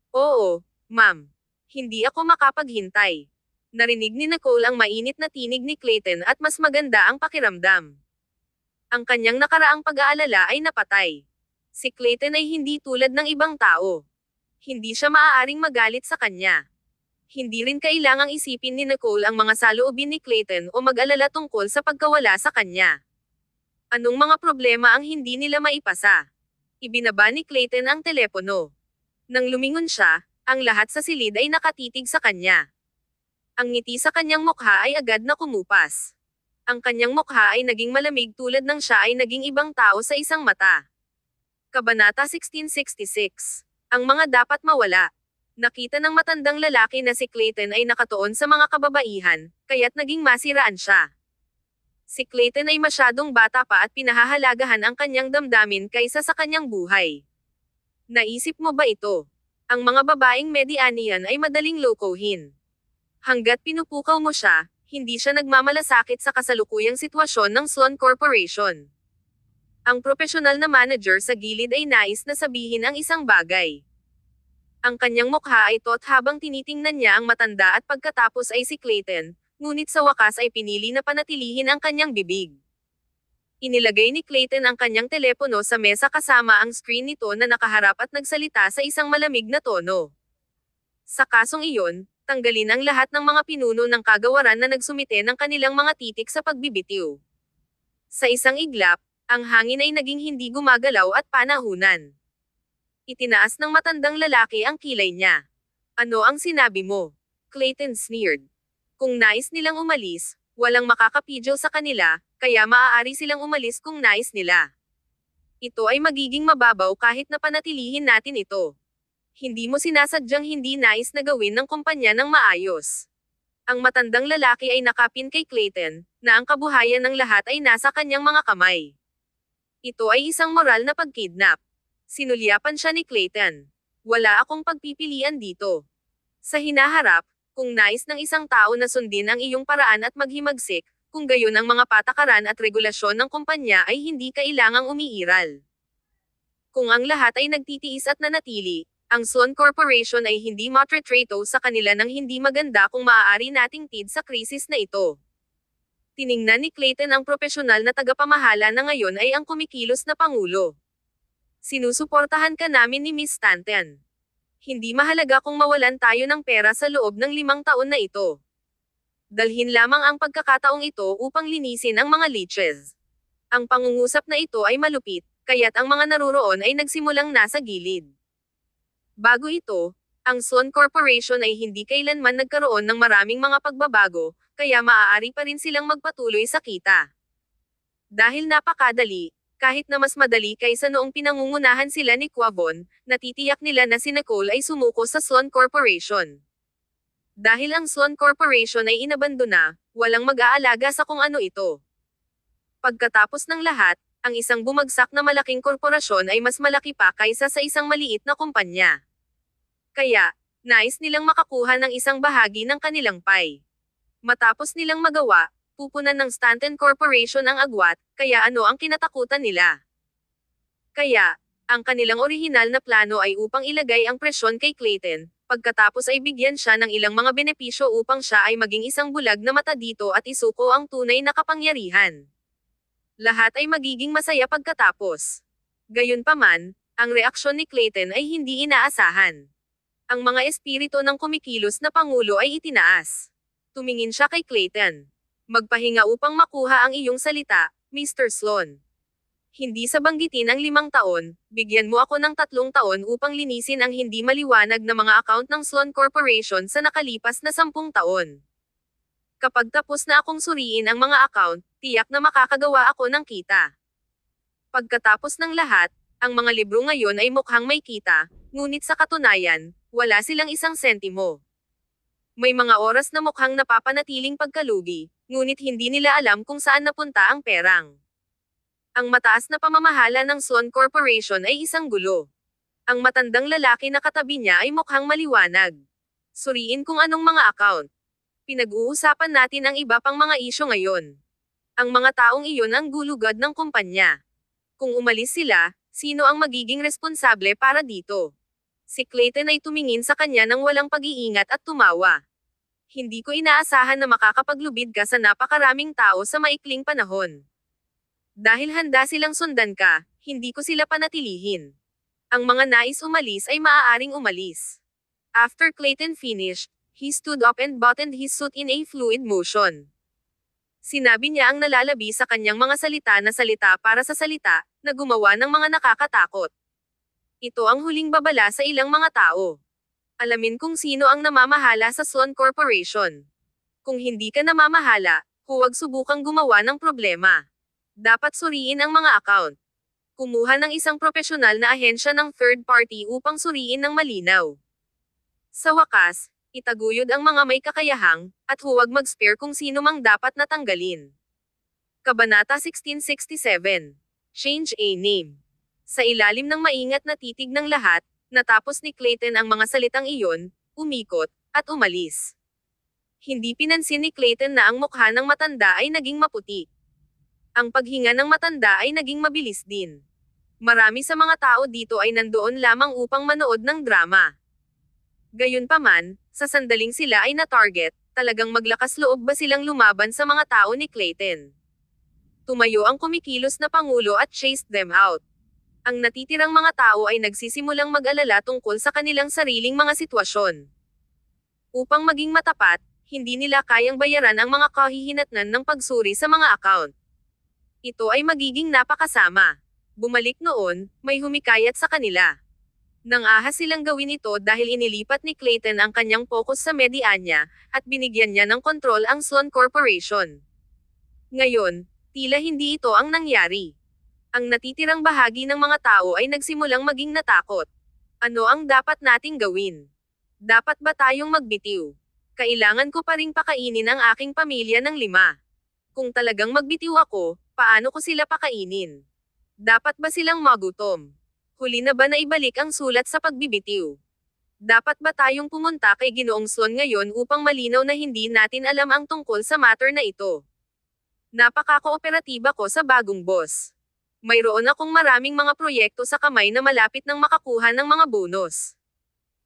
Oo, ma'am. Hindi ako makapaghintay. Narinig ni Nicole ang mainit na tinig ni Clayton at mas maganda ang pakiramdam. Ang kanyang nakaraang pag-aalala ay napatay. Si Clayton ay hindi tulad ng ibang tao. Hindi siya maaaring magalit sa kanya. Hindi rin kailangang isipin ni Nicole ang mga saloobin ni Clayton o mag-alala tungkol sa pagkawala sa kanya. Anong mga problema ang hindi nila maipasa? Ibinaba ni Clayton ang telepono. Nang lumingon siya, ang lahat sa silid ay nakatitig sa kanya. Ang ngiti sa kanyang mukha ay agad na kumupas. Ang kanyang mukha ay naging malamig tulad ng siya ay naging ibang tao sa isang mata. Kabanata 1666. Ang mga dapat mawala. Nakita ng matandang lalaki na si Clayton ay nakatuon sa mga kababaihan, kaya't naging masiraan siya. Si Clayton ay masyadong bata pa at pinahahalagahan ang kanyang damdamin kaysa sa kanyang buhay. Naisip mo ba ito? Ang mga babaeng medianian ay madaling lokohin. Hanggat pinupukaw mo siya, hindi siya nagmamalasakit sa kasalukuyang sitwasyon ng Sloan Corporation. Ang profesional na manager sa gilid ay nais na sabihin ang isang bagay. Ang kanyang mukha ay taut habang tinitingnan niya ang matanda at pagkatapos ay si Clayton, ngunit sa wakas ay pinili na panatilihin ang kanyang bibig. Inilagay ni Clayton ang kanyang telepono sa mesa kasama ang screen nito na nakaharap at nagsalita sa isang malamig na tono. Sa kasong iyon, tanggalin ang lahat ng mga pinuno ng kagawaran na nagsumite ng kanilang mga titik sa pagbibitiw. Sa isang iglap, ang hangin ay naging hindi gumagalaw at panahunan. Itinaas ng matandang lalaki ang kilay niya. Ano ang sinabi mo? Clayton sneered. Kung nais nilang umalis, walang makakapidyo sa kanila, kaya maaari silang umalis kung nais nila. Ito ay magiging mababaw kahit na panatilihin natin ito. Hindi mo sinasadyang hindi nais na gawin ng kumpanya ng maayos. Ang matandang lalaki ay nakapin kay Clayton, na ang kabuhayan ng lahat ay nasa kanyang mga kamay. Ito ay isang moral na pagkidnap. Sinulyapan siya ni Clayton. Wala akong pagpipilian dito. Sa hinaharap, kung nais ng isang tao na sundin ang iyong paraan at maghimagsik, kung gayon ang mga patakaran at regulasyon ng kumpanya ay hindi kailangang umiiral. Kung ang lahat ay nagtitiis at nanatili, ang Sloan Corporation ay hindi matretrato sa kanila ng hindi maganda kung maaari nating tid sa krisis na ito. Tiningnan ni Clayton ang profesional na tagapamahala na ngayon ay ang kumikilos na pangulo. Sinusuportahan ka namin ni Miss Stanton. Hindi mahalaga kung mawalan tayo ng pera sa loob ng 5 taon na ito. Dalhin lamang ang pagkakataong ito upang linisin ang mga leeches. Ang pangungusap na ito ay malupit, kaya't ang mga naruroon ay nagsimulang nasa gilid. Bago ito, ang Sloan Corporation ay hindi kailanman nagkaroon ng maraming mga pagbabago, kaya maaari pa rin silang magpatuloy sa kita. Dahil napakadali, kahit na mas madali kaysa noong pinangungunahan sila ni Quavon, natitiyak nila na si Nicole ay sumuko sa Sloan Corporation. Dahil ang Sloan Corporation ay inabandona, walang mag-aalaga sa kung ano ito. Pagkatapos ng lahat, ang isang bumagsak na malaking korporasyon ay mas malaki pa kaysa sa isang maliit na kumpanya. Kaya, nais nilang makakuha ng isang bahagi ng kanilang pie. Matapos nilang magawa, pupunan ng Stanton Corporation ang agwat, kaya ano ang kinatakutan nila? Kaya, ang kanilang orihinal na plano ay upang ilagay ang presyon kay Clayton, pagkatapos ay bigyan siya ng ilang mga benepisyo upang siya ay maging isang bulag na mata dito at isuko ang tunay na kapangyarihan. Lahat ay magiging masaya pagkatapos. Gayunpaman, ang reaksyon ni Clayton ay hindi inaasahan. Ang mga espiritu ng kumikilos na pangulo ay itinaas. Tumingin siya kay Clayton. Magpahinga upang makuha ang iyong salita, Mr. Sloan. Hindi sa banggitin ang 5 taon, bigyan mo ako ng 3 taon upang linisin ang hindi maliwanag na mga account ng Sloan Corporation sa nakalipas na 10 taon. Kapag tapos na akong suriin ang mga account, tiyak na makakagawa ako ng kita. Pagkatapos ng lahat, ang mga libro ngayon ay mukhang may kita, Ngunit sa katunayan, wala silang isang sentimo. May mga oras na mukhang napapanatiling pagkalugi, ngunit hindi nila alam kung saan napunta ang perang. Ang mataas na pamamahala ng Sloan Corporation ay isang gulo. Ang matandang lalaki na katabi niya ay mukhang maliwanag. Suriin kung anong mga account. Pinag-uusapan natin ang iba pang mga isyu ngayon. Ang mga taong iyon ang gulugad ng kumpanya. Kung umalis sila, sino ang magiging responsable para dito? Si Clayton ay tumingin sa kanya ng walang pag-iingat at tumawa. Hindi ko inaasahan na makakapaglubid ka sa napakaraming tao sa maikling panahon. Dahil handa silang sundan ka, hindi ko sila panatilihin. Ang mga nais umalis ay maaaring umalis. After Clayton finished, he stood up and buttoned his suit in a fluid motion. Sinabi niya ang nalalabi sa kanyang mga salita na salita para sa salita, na gumawa ng mga nakakatakot. Ito ang huling babala sa ilang mga tao. Alamin kung sino ang namamahala sa Sloan Corporation. Kung hindi ka namamahala, huwag subukang gumawa ng problema. Dapat suriin ang mga account. Kumuha ng isang profesional na ahensya ng third party upang suriin ng malinaw. Sa wakas, itaguyod ang mga may kakayahang, at huwag mag-spare kung sino mang dapat natanggalin. Kabanata 1667. Change a name. Sa ilalim ng maingat na titig ng lahat, natapos ni Clayton ang mga salitang iyon, umikot, at umalis. Hindi pinansin ni Clayton na ang mukha ng matanda ay naging maputi. Ang paghinga ng matanda ay naging mabilis din. Marami sa mga tao dito ay nandoon lamang upang manood ng drama. Gayunpaman, sa sandaling sila ay na-target, talagang maglakas loob ba silang lumaban sa mga tao ni Clayton? Tumayo ang kumikilos na pangulo at chased them out. Ang natitirang mga tao ay nagsisimulang mag-alala tungkol sa kanilang sariling mga sitwasyon. Upang maging matapat, hindi nila kayang bayaran ang mga kahihinatnan ng pagsuri sa mga account. Ito ay magiging napakasama. Bumalik noon, may humikayat sa kanila. Nang ahas silang gawin ito dahil inilipat ni Clayton ang kanyang focus sa media niya, at binigyan niya ng kontrol ang Sloan Corporation. Ngayon, tila hindi ito ang nangyari. Ang natitirang bahagi ng mga tao ay nagsimulang maging natakot. Ano ang dapat nating gawin? Dapat ba tayong magbitiw? Kailangan ko pa ring pakainin ang aking pamilya ng 5. Kung talagang magbitiw ako, paano ko sila pakainin? Dapat ba silang magutom? Huli na ba na ibalik ang sulat sa pagbibitiw? Dapat ba tayong pumunta kay Ginoong Sloan ngayon upang malinaw na hindi natin alam ang tungkol sa matter na ito? Napaka-kooperatiba ko sa bagong boss. Mayroon akong maraming mga proyekto sa kamay na malapit nang makakuha ng mga bonus.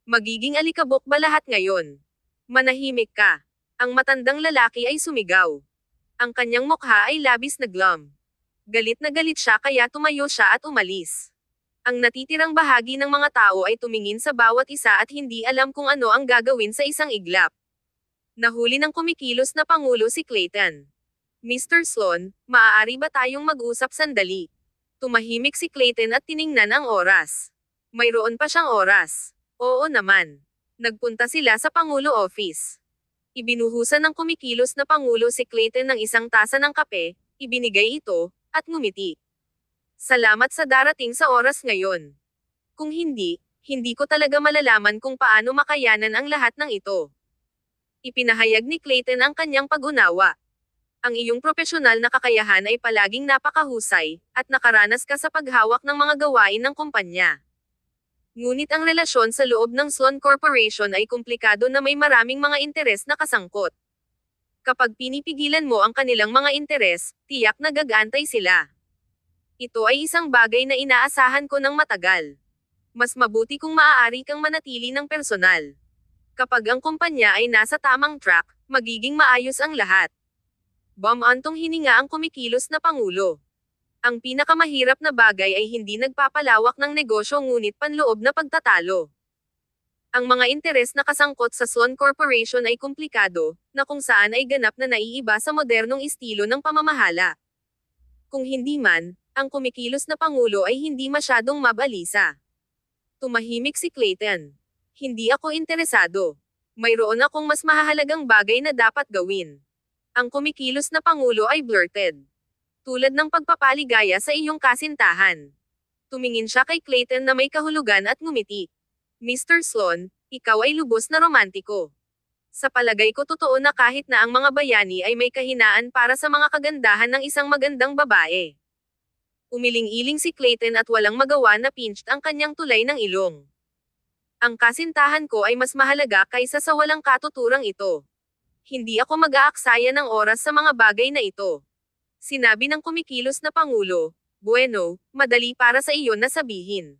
Magiging alikabok ba lahat ngayon? Manahimik ka. Ang matandang lalaki ay sumigaw. Ang kanyang mukha ay labis na glum. Galit na galit siya kaya tumayo siya at umalis. Ang natitirang bahagi ng mga tao ay tumingin sa bawat isa at hindi alam kung ano ang gagawin sa isang iglap. Nahuli ng kumikilos na pangulo si Clayton. Mr. Sloan, maaari ba tayong mag-usap sandali? Tumahimik si Clayton at tiningnan ang oras. Mayroon pa siyang oras. Oo naman. Nagpunta sila sa Pangulo Office. Ibinuhusan ng kumikilos na Pangulo si Clayton ng isang tasa ng kape, ibinigay ito, at ngumiti. Salamat sa darating sa oras ngayon. Kung hindi, hindi ko talaga malalaman kung paano makayanan ang lahat ng ito. Ipinahayag ni Clayton ang kanyang pag-unawa. Ang iyong profesional na kakayahan ay palaging napakahusay, at nakaranas ka sa paghawak ng mga gawain ng kumpanya. Ngunit ang relasyon sa loob ng Sloan Corporation ay komplikado na may maraming mga interes na kasangkot. Kapag pinipigilan mo ang kanilang mga interes, tiyak na gagantay sila. Ito ay isang bagay na inaasahan ko ng matagal. Mas mabuti kung maaari kang manatili ng personal. Kapag ang kumpanya ay nasa tamang track, magiging maayos ang lahat. Bumantong hininga ang kumikilos na pangulo. Ang pinakamahirap na bagay ay hindi nagpapalawak ng negosyo ngunit panloob na pagtatalo. Ang mga interes na kasangkot sa Sloan Corporation ay komplikado, na kung saan ay ganap na naiiba sa modernong estilo ng pamamahala. Kung hindi man, ang kumikilos na pangulo ay hindi masyadong mabalisa. Tumahimik si Clayton. Hindi ako interesado. Mayroon akong mas mahahalagang bagay na dapat gawin. Ang kumikilos na pangulo ay blurted. Tulad ng pagpapaligaya sa iyong kasintahan. Tumingin siya kay Clayton na may kahulugan at ngumiti. Mr. Sloan, ikaw ay lubos na romantiko. Sa palagay ko totoo na kahit na ang mga bayani ay may kahinaan para sa mga kagandahan ng isang magandang babae. Umiling-iling si Clayton at walang magawa na pinched ang kanyang tulay ng ilong. Ang kasintahan ko ay mas mahalaga kaysa sa walang katuturang ito. Hindi ako mag-aaksaya ng oras sa mga bagay na ito. Sinabi ng kumikilos na Pangulo, bueno, madali para sa iyo na sabihin.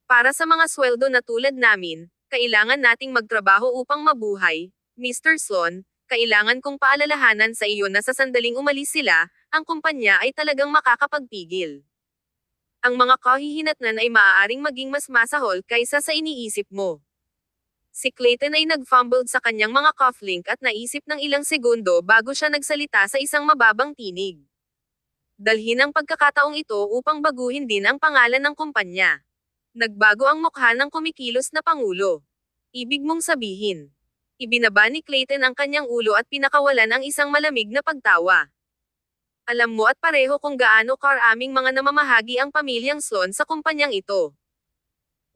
Para sa mga sweldo na tulad namin, kailangan nating magtrabaho upang mabuhay, Mr. Sloan, kailangan kong paalalahanan sa iyo na sa sandaling umalis sila, ang kumpanya ay talagang makakapagpigil. Ang mga kahihinatnan ay maaaring maging mas masahol kaysa sa iniisip mo. Si Clayton ay nag-fumbled sa kanyang mga cufflink at naisip ng ilang segundo bago siya nagsalita sa isang mababang tinig. Dalhin ang pagkakataong ito upang baguhin din ang pangalan ng kumpanya. Nagbago ang mukha ng kumikilos na Pangulo. Ibig mong sabihin. Ibinaba ni Clayton ang kanyang ulo at pinakawalan ang isang malamig na pagtawa. Alam mo at pareho kung gaano karaming mga namamahagi ang pamilyang Sloan sa kumpanyang ito.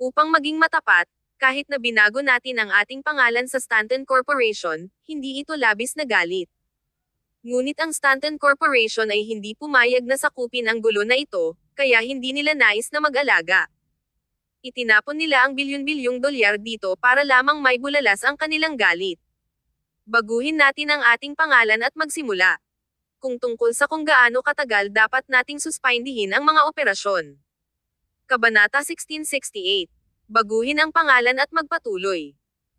Upang maging matapat, kahit na binago natin ang ating pangalan sa Stanton Corporation, hindi ito labis na galit. Ngunit ang Stanton Corporation ay hindi pumayag na sakupin ang gulo na ito, kaya hindi nila nais na mag-alaga. Itinapon nila ang bilyon-bilyong dolyar dito para lamang may bulalas ang kanilang galit. Baguhin natin ang ating pangalan at magsimula. Kung tungkol sa kung gaano katagal dapat nating suspindihin ang mga operasyon. Kabanata 1668. Baguhin ang pangalan at magpatuloy.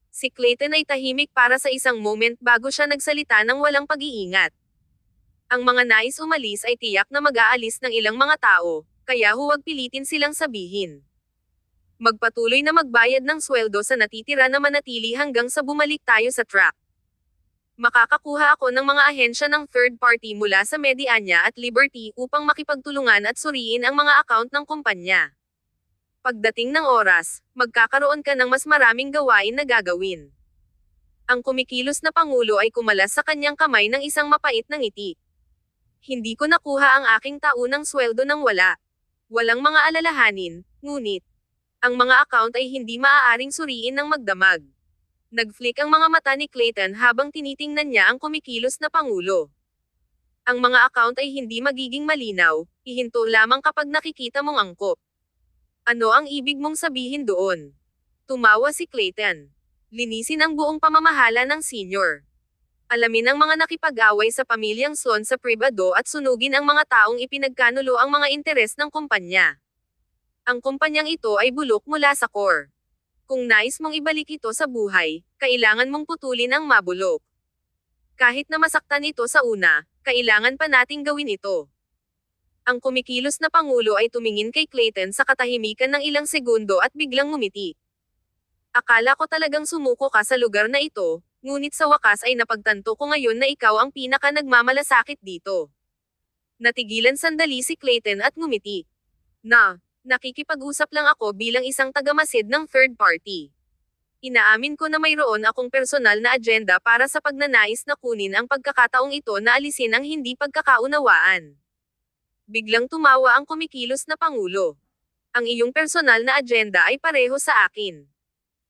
Si Clayton ay tahimik para sa isang moment bago siya nagsalita ng walang pag-iingat. Ang mga nais umalis ay tiyak na mag-aalis ng ilang mga tao, kaya huwag pilitin silang sabihin. Magpatuloy na magbayad ng sweldo sa natitira na manatili hanggang sa bumalik tayo sa track. Makakakuha ako ng mga ahensya ng third party mula sa Medianya at Liberty upang makipagtulungan at suriin ang mga account ng kumpanya. Pagdating ng oras, magkakaroon ka ng mas maraming gawain na gagawin. Ang kumikilos na Pangulo ay kumalas sa kanyang kamay ng isang mapait na ngiti. Hindi ko nakuha ang aking taunang sweldo nang wala. Walang mga alalahanin, ngunit, ang mga account ay hindi maaaring suriin ng magdamag. Nag-flick ang mga mata ni Clayton habang tinitingnan niya ang kumikilos na Pangulo. Ang mga account ay hindi magiging malinaw, ihinto lamang kapag nakikita mong angkop. Ano ang ibig mong sabihin doon? Tumawa si Clayton. Linisin ang buong pamamahala ng senior. Alamin ang mga nakipag-away sa pamilyang Sloan sa pribado at sunugin ang mga taong ipinagkanulo ang mga interes ng kumpanya. Ang kumpanyang ito ay bulok mula sa core. Kung nais mong ibalik ito sa buhay, kailangan mong putulin ang mabulok. Kahit na masaktan ito sa una, kailangan pa nating gawin ito. Ang kumikilos na Pangulo ay tumingin kay Clayton sa katahimikan ng ilang segundo at biglang ngumiti. Akala ko talagang sumuko ka sa lugar na ito, ngunit sa wakas ay napagtanto ko ngayon na ikaw ang pinaka nagmamalasakit dito. Natigilan sandali si Clayton at ngumiti. Nakikipag-usap lang ako bilang isang tagamasid ng third party. Inaamin ko na mayroon akong personal na agenda para sa pagnanais na kunin ang pagkakataong ito na alisin ang hindi pagkakaunawaan. Biglang tumawa ang kumikilos na Pangulo. Ang iyong personal na agenda ay pareho sa akin.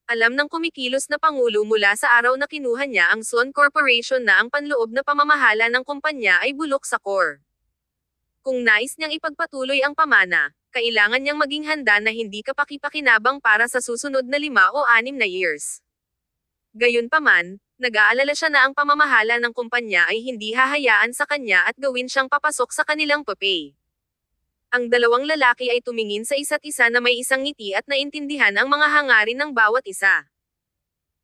Alam ng kumikilos na Pangulo mula sa araw na kinuha niya ang Sloan Corporation na ang panloob na pamamahala ng kumpanya ay bulok sa core. Kung nais niyang ipagpatuloy ang pamana, kailangan niyang maging handa na hindi kapakipakinabang para sa susunod na 5 o 6 na years. Gayunpaman, nag-aalala siya na ang pamamahala ng kumpanya ay hindi hahayaan sa kanya at gawin siyang papasok sa kanilang papay. Ang dalawang lalaki ay tumingin sa isa't isa na may isang ngiti at naintindihan ang mga hangarin ng bawat isa.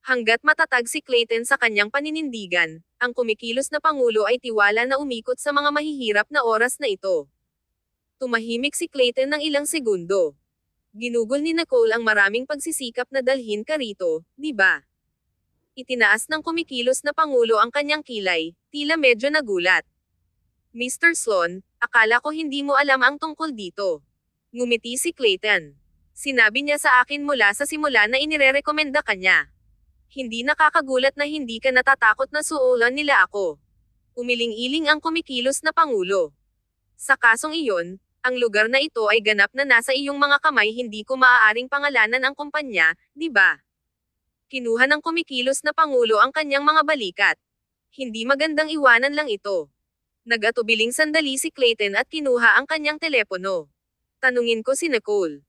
Hanggat matatag si Clayton sa kanyang paninindigan, ang kumikilos na Pangulo ay tiwala na umikot sa mga mahihirap na oras na ito. Tumahimik si Clayton ng ilang segundo. Ginugol ni Nicole ang maraming pagsisikap na dalhin ka rito, di ba? Itinaas ng kumikilos na Pangulo ang kanyang kilay, tila medyo nagulat. Mr. Sloan, akala ko hindi mo alam ang tungkol dito. Ngumiti si Clayton. Sinabi niya sa akin mula sa simula na inirerekomenda ka niya. Hindi nakakagulat na hindi ka natatakot na suulan nila ako. Umiling-iling ang kumikilos na Pangulo. Sa kasong iyon, Ang lugar na ito ay ganap na nasa iyong mga kamay, hindi ko maaaring pangalanan ang kumpanya, di ba? Kinuha ng kumikilos na pangulo ang kanyang mga balikat. Hindi magandang iwanan lang ito. Nag-atubiling sandali si Clayton at kinuha ang kanyang telepono. Tanungin ko si Nicole.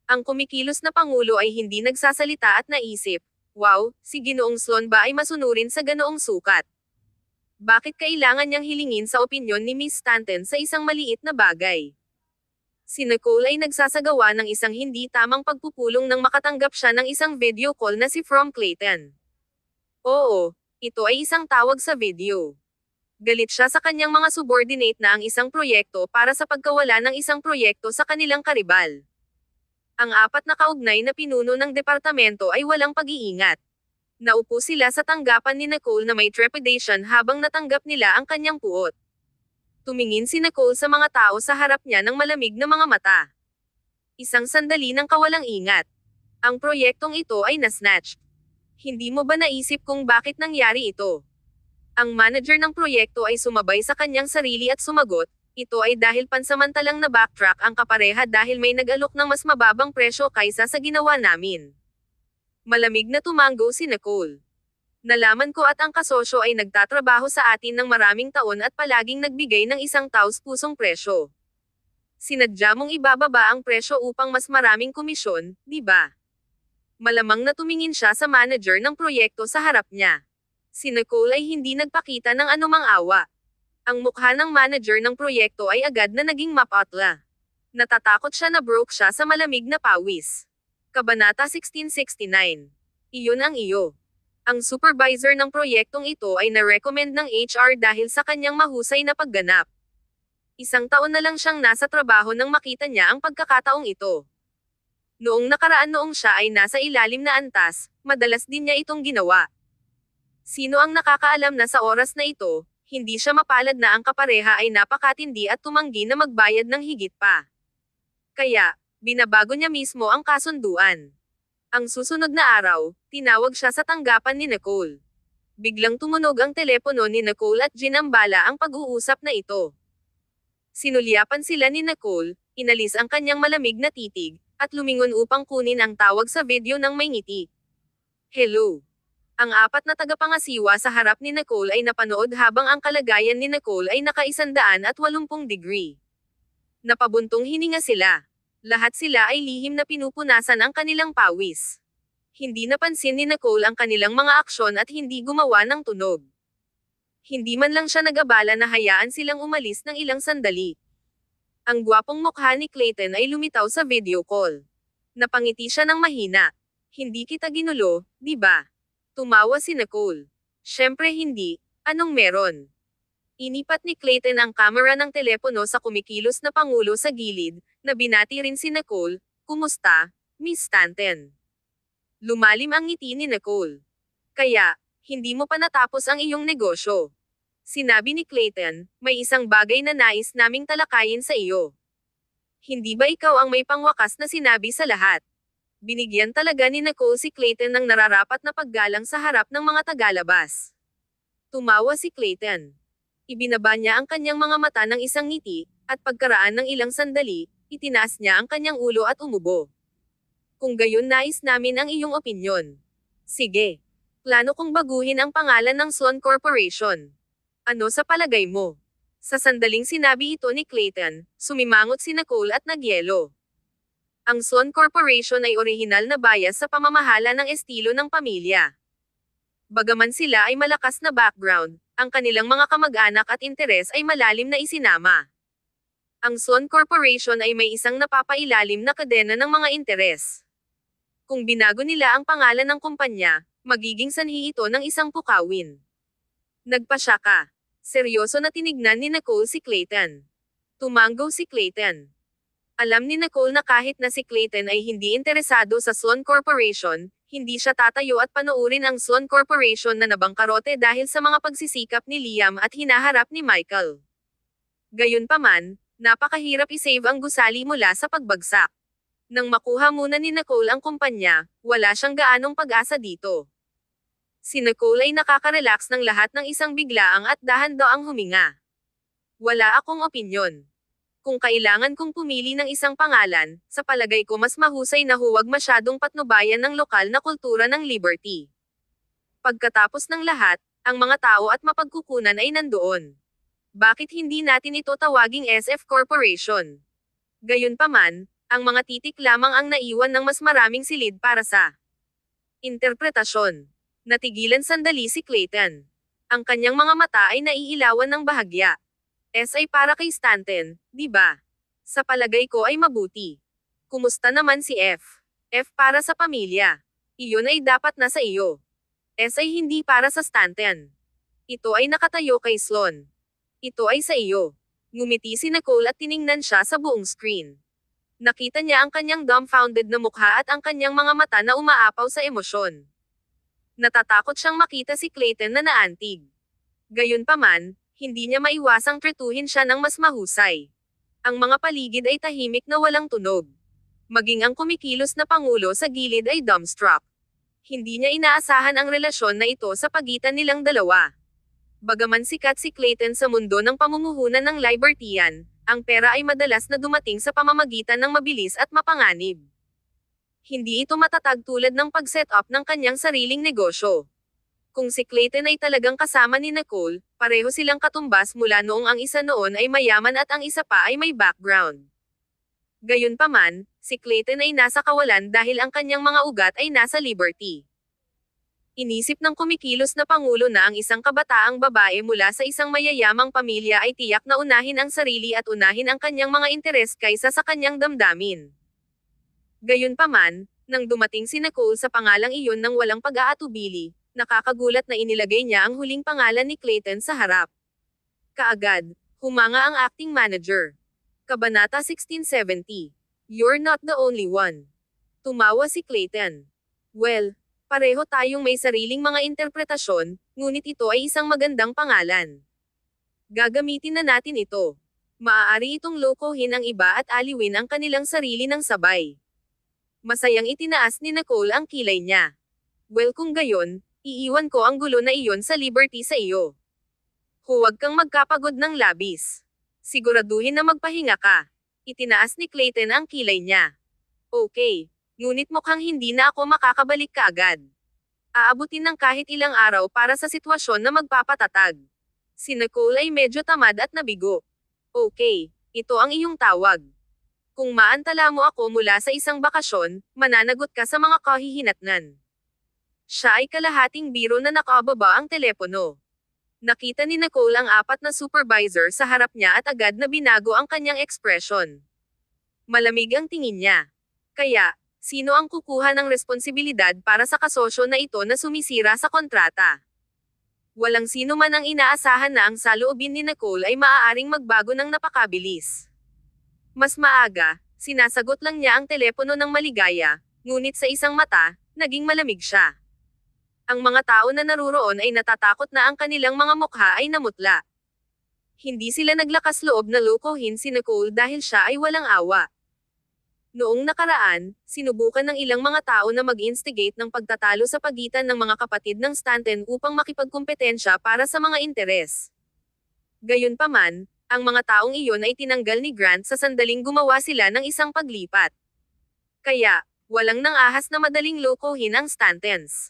Ang kumikilos na pangulo ay hindi nagsasalita at naisip, wow, si Ginoong Sloan ba ay masunurin sa ganoong sukat? Bakit kailangan niyang hilingin sa opinyon ni Miss Stanton sa isang maliit na bagay? Si Nicole ay nagsasagawa ng isang hindi tamang pagpupulong nang makatanggap siya ng isang video call na si From Clayton. Oo, ito ay isang tawag sa video. Galit siya sa kanyang mga subordinate na ang isang proyekto para sa pagkawala ng isang proyekto sa kanilang karibal. Ang apat na kaugnay na pinuno ng departamento ay walang pag-iingat. Naupo sila sa tanggapan ni Nicole na may trepidation habang natanggap nila ang kanyang puot. Tumingin si Nicole sa mga tao sa harap niya ng malamig na mga mata. Isang sandali ng kawalang ingat. Ang proyektong ito ay na-snatch. Hindi mo ba naisip kung bakit nangyari ito? Ang manager ng proyekto ay sumabay sa kanyang sarili at sumagot, ito ay dahil pansamantalang na-backtrack ang kapareha dahil may nag-alok ng mas mababang presyo kaysa sa ginawa namin. Malamig na tumango si Nicole. Nalaman ko at ang kasosyo ay nagtatrabaho sa atin ng maraming taon at palaging nagbigay ng isang taus-pusong presyo. Sinadya mong ibababa ang presyo upang mas maraming komisyon, di ba? Malamang na tumingin siya sa manager ng proyekto sa harap niya. Si Nicole ay hindi nagpakita ng anumang awa. Ang mukha ng manager ng proyekto ay agad na naging mapatla. Natatakot siya na broke siya sa malamig na pawis. Kabanata 1669. Iyon ang iyo. Ang supervisor ng proyektong ito ay na-recommend ng HR dahil sa kanyang mahusay na pagganap. Isang taon na lang siyang nasa trabaho nang makita niya ang pagkakataong ito. Noong nakaraan noong siya ay nasa ilalim na antas, madalas din niya itong ginawa. Sino ang nakakaalam na sa oras na ito, hindi siya mapalad na ang kapareha ay napakatindi at tumanggi na magbayad ng higit pa. Kaya, binabago niya mismo ang kasunduan. Ang susunod na araw, tinawag siya sa tanggapan ni Nicole. Biglang tumunog ang telepono ni Nicole at ginambala ang pag-uusap na ito. Sinulyapan sila ni Nicole, inalis ang kanyang malamig na titig, at lumingon upang kunin ang tawag sa video ng may ngiti. Hello. Ang apat na tagapangasiwa sa harap ni Nicole ay napanood habang ang kalagayan ni Nicole ay naka-180 degree. Napabuntong hininga sila. Lahat sila ay lihim na pinupunasan ang kanilang pawis. Hindi napansin ni Nicole ang kanilang mga aksyon at hindi gumawa ng tunog. Hindi man lang siya nag-abala na hayaan silang umalis ng ilang sandali. Ang gwapong mukha ni Clayton ay lumitaw sa video call. Napangiti siya ng mahina. Hindi kita ginulo, di ba? Tumawa si Nicole. Syempre hindi, anong meron? Inipat ni Clayton ang kamera ng telepono sa kumikilos na pangulo sa gilid, na binati rin si Nicole, kumusta, Miss Stanton? Lumalim ang ngiti ni Nicole. Kaya, hindi mo pa natapos ang iyong negosyo. Sinabi ni Clayton, may isang bagay na nais naming talakayin sa iyo. Hindi ba ikaw ang may pangwakas na sinabi sa lahat? Binigyan talaga ni Nicole si Clayton ng nararapat na paggalang sa harap ng mga tagalabas. Tumawa si Clayton. Ibinaba niya ang kanyang mga mata ng isang ngiti, at pagkaraan ng ilang sandali, itinaas niya ang kanyang ulo at umubo. Kung gayon nais namin ang iyong opinyon. Sige. Plano kong baguhin ang pangalan ng Sloan Corporation. Ano sa palagay mo? Sa sandaling sinabi ito ni Clayton, sumimangot si Nicole at nagyelo. Ang Sloan Corporation ay orihinal na bias sa pamamahala ng estilo ng pamilya. Bagaman sila ay malakas na background, ang kanilang mga kamag-anak at interes ay malalim na isinama. Ang Sloan Corporation ay may isang napapailalim na kadena ng mga interes. Kung binago nila ang pangalan ng kumpanya, magiging sanhi ito ng isang pukawin. Nagpasya ka. Seryoso na tinignan ni Nicole si Clayton. Tumango si Clayton. Alam ni Nicole na kahit na si Clayton ay hindi interesado sa Sloan Corporation, hindi siya tatayo at panuurin ang Sloan Corporation na nabangkarote dahil sa mga pagsisikap ni Liam at hinaharap ni Michael. Gayunpaman, napakahirap isave ang gusali mula sa pagbagsak. Nang makuha muna ni Nicole ang kumpanya, wala siyang gaanong pag-asa dito. Si Nicole ay nakaka-relax ng lahat ng isang biglaang at dahan-daang huminga. Wala akong opinyon. Kung kailangan kong pumili ng isang pangalan, sa palagay ko mas mahusay na huwag masyadong patnubayan ng lokal na kultura ng Liberty. Pagkatapos ng lahat, ang mga tao at mapagkukunan ay nandoon. Bakit hindi natin ito tawaging SF Corporation? Gayunpaman, ang mga titik lamang ang naiwan ng mas maraming silid para sa interpretasyon. Natigilan sandali si Clayton. Ang kanyang mga mata ay naiilawan ng bahagya. S ay para kay Stanton, di ba? Sa palagay ko ay mabuti. Kumusta naman si F? F para sa pamilya. Iyon ay dapat na sa iyo. S ay hindi para sa Stanton. Ito ay nakatayo kay Sloan. Ito ay sa iyo. Ngumiti si Nicole at tiningnan siya sa buong screen. Nakita niya ang kanyang dumbfounded na mukha at ang kanyang mga mata na umaapaw sa emosyon. Natatakot siyang makita si Clayton na naantig. Gayunpaman, hindi niya maiwasang tretuhin siya ng mas mahusay. Ang mga paligid ay tahimik na walang tunog. Maging ang kumikilos na pangulo sa gilid ay dumbstruck. Hindi niya inaasahan ang relasyon na ito sa pagitan nilang dalawa. Bagaman sikat si Clayton sa mundo ng pamumuhunan ng Libertyan, ang pera ay madalas na dumating sa pamamagitan ng mabilis at mapanganib. Hindi ito matatag tulad ng pag-set up ng kanyang sariling negosyo. Kung si Clayton ay talagang kasama ni Nicole, pareho silang katumbas mula noong ang isa noon ay mayaman at ang isa pa ay may background. Gayunpaman, si Clayton ay nasa kawalan dahil ang kanyang mga ugat ay nasa Liberty. Inisip ng kumikilos na pangulo na ang isang kabataang babae mula sa isang mayayamang pamilya ay tiyak na unahin ang sarili at unahin ang kanyang mga interes kaysa sa kanyang damdamin. Gayunpaman, nang dumating si Nicole sa pangalang iyon ng walang pag-aatubili, nakakagulat na inilagay niya ang huling pangalan ni Clayton sa harap. Kaagad, humanga ang acting manager. Kabanata 1670. You're not the only one. Tumawa si Clayton. Well, pareho tayong may sariling mga interpretasyon, ngunit ito ay isang magandang pangalan. Gagamitin na natin ito. Maaari itong lokohin ang iba at aliwin ang kanilang sarili ng sabay. Masayang itinaas ni Nicole ang kilay niya. Well kung gayon, iiwan ko ang gulo na iyon sa Liberty sa iyo. Huwag kang magkapagod ng labis. Siguraduhin na magpahinga ka. Itinaas ni Clayton ang kilay niya. Okay, ngunit mukhang hindi na ako makakabalik kaagad. Aabutin ng kahit ilang araw para sa sitwasyon na magpapatatag. Si Nicole ay medyo tamad at nabigo. Okay, ito ang iyong tawag. Kung maantala mo ako mula sa isang bakasyon, mananagot ka sa mga kahihinatnan. Siya ay kalahating biro na nakababa ang telepono. Nakita ni Nicole ang apat na supervisor sa harap niya at agad na binago ang kanyang ekspresyon. Malamig ang tingin niya. Kaya, sino ang kukuha ng responsibilidad para sa kasosyo na ito na sumisira sa kontrata? Walang sino man ang inaasahan na ang saloobin ni Nicole ay maaaring magbago ng napakabilis. Mas maaga, sinasagot lang niya ang telepono ng maligaya, ngunit sa isang mata, naging malamig siya. Ang mga tao na naruroon ay natatakot na ang kanilang mga mukha ay namutla. Hindi sila naglakas loob na lokohin si Nicole dahil siya ay walang awa. Noong nakaraan, sinubukan ng ilang mga tao na mag-instigate ng pagtatalo sa pagitan ng mga kapatid ng Stanton upang makipagkumpetensya para sa mga interes. Gayunpaman, ang mga taong iyon ay tinanggal ni Grant sa sandaling gumawa sila ng isang paglipat. Kaya, walang nangahas na madaling lokohin ang Stantons.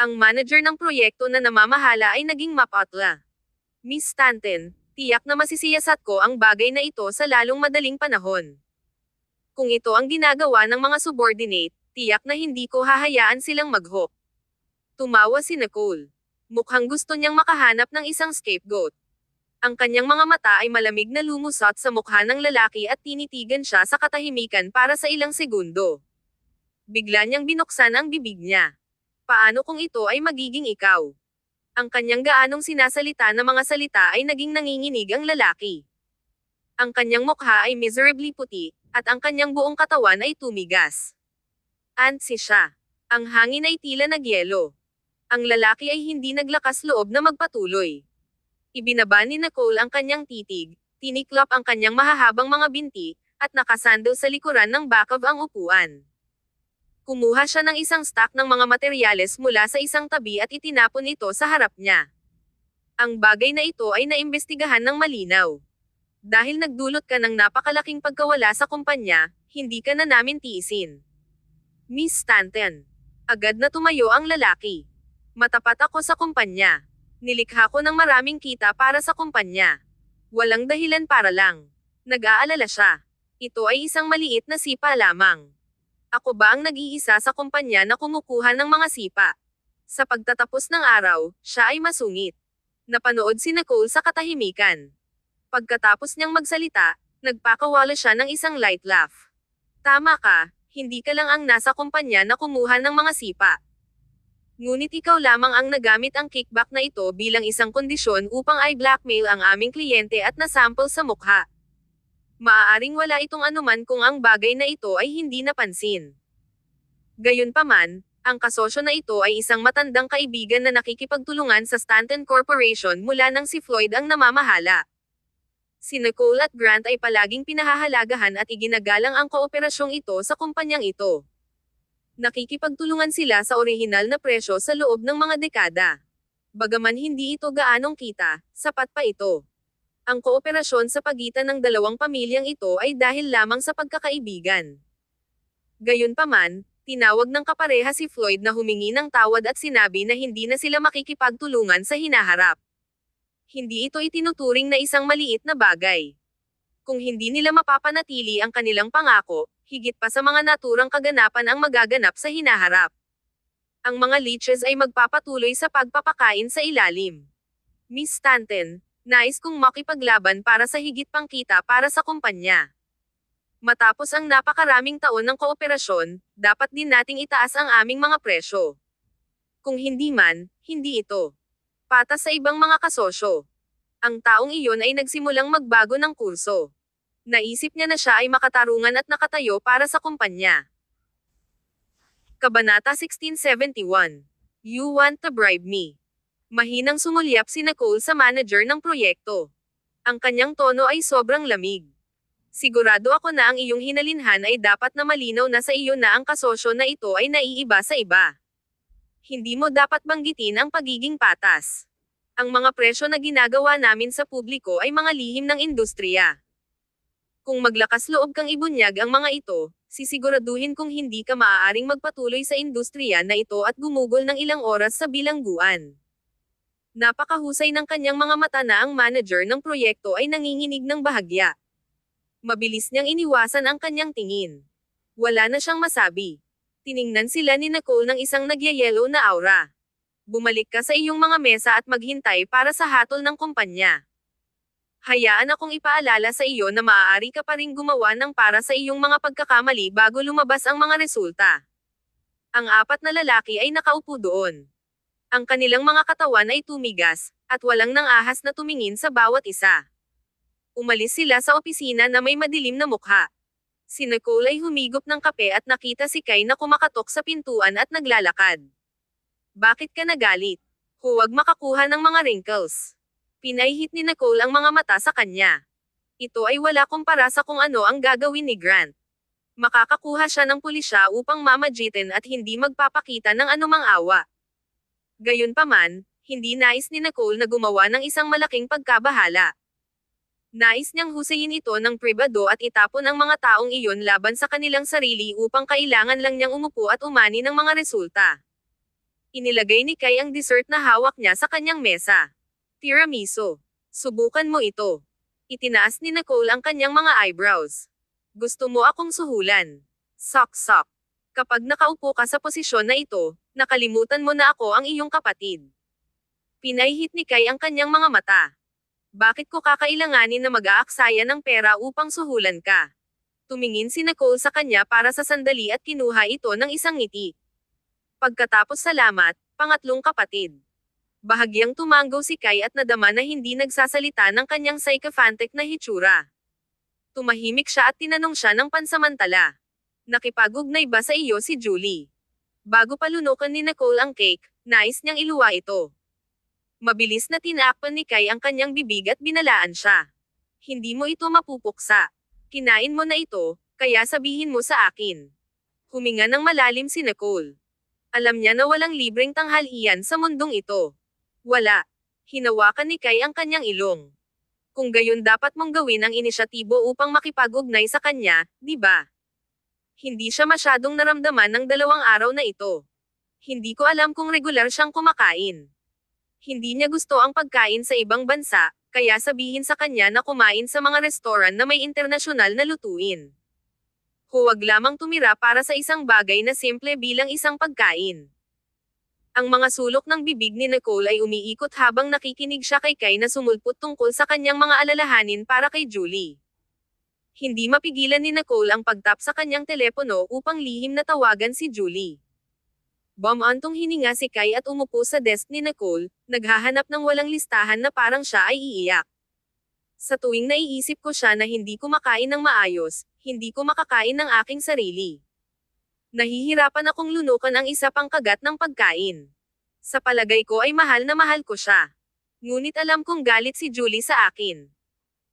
Ang manager ng proyekto na namamahala ay naging mapatla. Miss Stanton, tiyak na masisiyasat ko ang bagay na ito sa lalong madaling panahon. Kung ito ang ginagawa ng mga subordinate, tiyak na hindi ko hahayaan silang mag-hook. Tumawa si Nicole. Mukhang gusto niyang makahanap ng isang scapegoat. Ang kanyang mga mata ay malamig na lumusot sa mukha ng lalaki at tinitigan siya sa katahimikan para sa ilang segundo. Bigla niyang binuksan ang bibig niya. Paano kung ito ay magiging ikaw? Ang kanyang gaanong sinasalita na mga salita ay naging nanginginig ang lalaki. Ang kanyang mukha ay miserably puti, at ang kanyang buong katawan ay tumigas. Antsy siya. Ang hangin ay tila nagyelo. Ang lalaki ay hindi naglakas loob na magpatuloy. Ibinaba ni Nicole ang kanyang titig, tiniklop ang kanyang mahahabang mga binti, at nakasandal sa likuran ng backup ang upuan. Kumuha siya ng isang stack ng mga materyales mula sa isang tabi at itinapon ito sa harap niya. Ang bagay na ito ay naimbestigahan ng malinaw. Dahil nagdulot ka ng napakalaking pagkawala sa kumpanya, hindi ka na namin tiisin. Miss Stanton. Agad na tumayo ang lalaki. Matapat ako sa kumpanya. Nilikha ko ng maraming kita para sa kumpanya. Walang dahilan para lang. Nag-aalala siya. Ito ay isang maliit na sipa lamang. Ako ba ang nag-iisa sa kumpanya na kumukuha ng mga sipa? Sa pagtatapos ng araw, siya ay masungit. Napanood si Nicole sa katahimikan. Pagkatapos niyang magsalita, nagpakawala siya ng isang light laugh. Tama ka, hindi ka lang ang nasa kumpanya na kumuha ng mga sipa. Ngunit ikaw lamang ang nagamit ang kickback na ito bilang isang kondisyon upang i-blackmail ang aming kliyente at nasample sa mukha. Maaaring wala itong anuman kung ang bagay na ito ay hindi napansin. Gayunpaman, ang kasosyo na ito ay isang matandang kaibigan na nakikipagtulungan sa Stanton Corporation mula nang si Floyd ang namamahala. Si Nicole at Grant ay palaging pinahahalagahan at iginagalang ang kooperasyong ito sa kumpanyang ito. Nakikipagtulungan sila sa orihinal na presyo sa loob ng mga dekada. Bagaman hindi ito gaanong kita, sapat pa ito. Ang kooperasyon sa pagitan ng dalawang pamilyang ito ay dahil lamang sa pagkakaibigan. Gayunpaman, tinawag ng kapareha si Floyd na humingi ng tawad at sinabi na hindi na sila makikipagtulungan sa hinaharap. Hindi ito itinuturing na isang maliit na bagay. Kung hindi nila mapapanatili ang kanilang pangako, higit pa sa mga naturang kaganapan ang magaganap sa hinaharap. Ang mga leeches ay magpapatuloy sa pagpapakain sa ilalim. Miss Stanton, nais kong makipaglaban para sa higit pang kita para sa kumpanya. Matapos ang napakaraming taon ng kooperasyon, dapat din nating itaas ang aming mga presyo. Kung hindi man, hindi ito patas sa ibang mga kasosyo. Ang taong iyon ay nagsimulang magbago ng kurso. Naisip niya na siya ay makatarungan at nakatayo para sa kumpanya. Kabanata 1671. You want to bribe me. Mahinang sumulyap si Nicole sa manager ng proyekto. Ang kanyang tono ay sobrang lamig. Sigurado ako na ang iyong hinalinhan ay dapat na malinaw na sa iyo na ang kasosyo na ito ay naiiba sa iba. Hindi mo dapat banggitin ang pagiging patas. Ang mga presyo na ginagawa namin sa publiko ay mga lihim ng industriya. Kung maglakas loob kang ibunyag ang mga ito, sisiguraduhin kung hindi ka maaaring magpatuloy sa industriya na ito at gumugol ng ilang oras sa bilangguan. Napakahusay ng kanyang mga mata na ang manager ng proyekto ay nanginginig ng bahagya. Mabilis niyang iniwasan ang kanyang tingin. Wala na siyang masabi. Tiningnan sila ni Nicole ng isang nagyayelo na aura. Bumalik ka sa iyong mga mesa at maghintay para sa hatol ng kumpanya. Hayaan akong ipaalala sa iyo na maaari ka pa ring gumawa ng para sa iyong mga pagkakamali bago lumabas ang mga resulta. Ang apat na lalaki ay nakaupo doon. Ang kanilang mga katawan ay tumigas, at walang nang ahas na tumingin sa bawat isa. Umalis sila sa opisina na may madilim na mukha. Si Nicole ay humigop ng kape at nakita si Kai na kumakatok sa pintuan at naglalakad. Bakit ka nagalit? Huwag makakuha ng mga wrinkles. Pinahihit ni Nicole ang mga mata sa kanya. Ito ay wala kumpara sa kung ano ang gagawin ni Grant. Makakakuha siya ng pulisya upang mamagitin at hindi magpapakita ng anumang awa. Gayunpaman, hindi nais ni Nicole na gumawa ng isang malaking pagkabahala. Nais niyang husayin ito ng pribado at itapon ang mga taong iyon laban sa kanilang sarili upang kailangan lang niyang umupo at umani ng mga resulta. Inilagay ni Kai ang dessert na hawak niya sa kanyang mesa. Tiramisu. Subukan mo ito. Itinaas ni Nicole ang kanyang mga eyebrows. Gusto mo akong suhulan? Sok-sok. Kapag nakaupo ka sa posisyon na ito, nakalimutan mo na ako ang iyong kapatid. Pinahihit ni Kai ang kanyang mga mata. Bakit ko kakailanganin na mag-aaksaya ng pera upang suhulan ka? Tumingin si Nicole sa kanya para sa sandali at kinuha ito ng isang ngiti. Pagkatapos salamat, pangatlong kapatid. Bahagyang tumanggo si Kai at nadama na hindi nagsasalita ng kanyang sycophantic na hitsura. Tumahimik siya at tinanong siya ng pansamantala. Nakipag-ugnay ba sa iyo si Julie? Bago palunukan ni Nicole ang cake, nais niyang iluwa ito. Mabilis na tinakpan ni Kai ang kanyang bibig at binalaan siya. Hindi mo ito mapupuksa. Kinain mo na ito, kaya sabihin mo sa akin. Huminga ng malalim si Nicole. Alam niya na walang libreng tanghalian sa mundong ito. Wala. Hinawakan ni Kai ang kanyang ilong. Kung gayon dapat mong gawin ang inisyatibo upang makipag-ugnay sa kanya, di ba? Hindi siya masyadong naramdaman ng 2 araw na ito. Hindi ko alam kung regular siyang kumakain. Hindi niya gusto ang pagkain sa ibang bansa, kaya sabihin sa kanya na kumain sa mga restoran na may internasyonal na lutuin. Huwag lamang tumira para sa isang bagay na simple bilang isang pagkain. Ang mga sulok ng bibig ni Nicole ay umiikot habang nakikinig siya kay Kai na sumulpot tungkol sa kanyang mga alalahanin para kay Julie. Hindi mapigilan ni Nicole ang pagtap sa kanyang telepono upang lihim na tawagan si Julie. Bumantong hininga si Kai at umupo sa desk ni Nicole, naghahanap ng walang listahan na parang siya ay iiyak. Sa tuwing naiisip ko siya na hindi kumakain ng maayos, hindi ko makakain ng aking sarili. Nahihirapan akong lunukan ang isa pang kagat ng pagkain. Sa palagay ko ay mahal na mahal ko siya. Ngunit alam kong galit si Julie sa akin.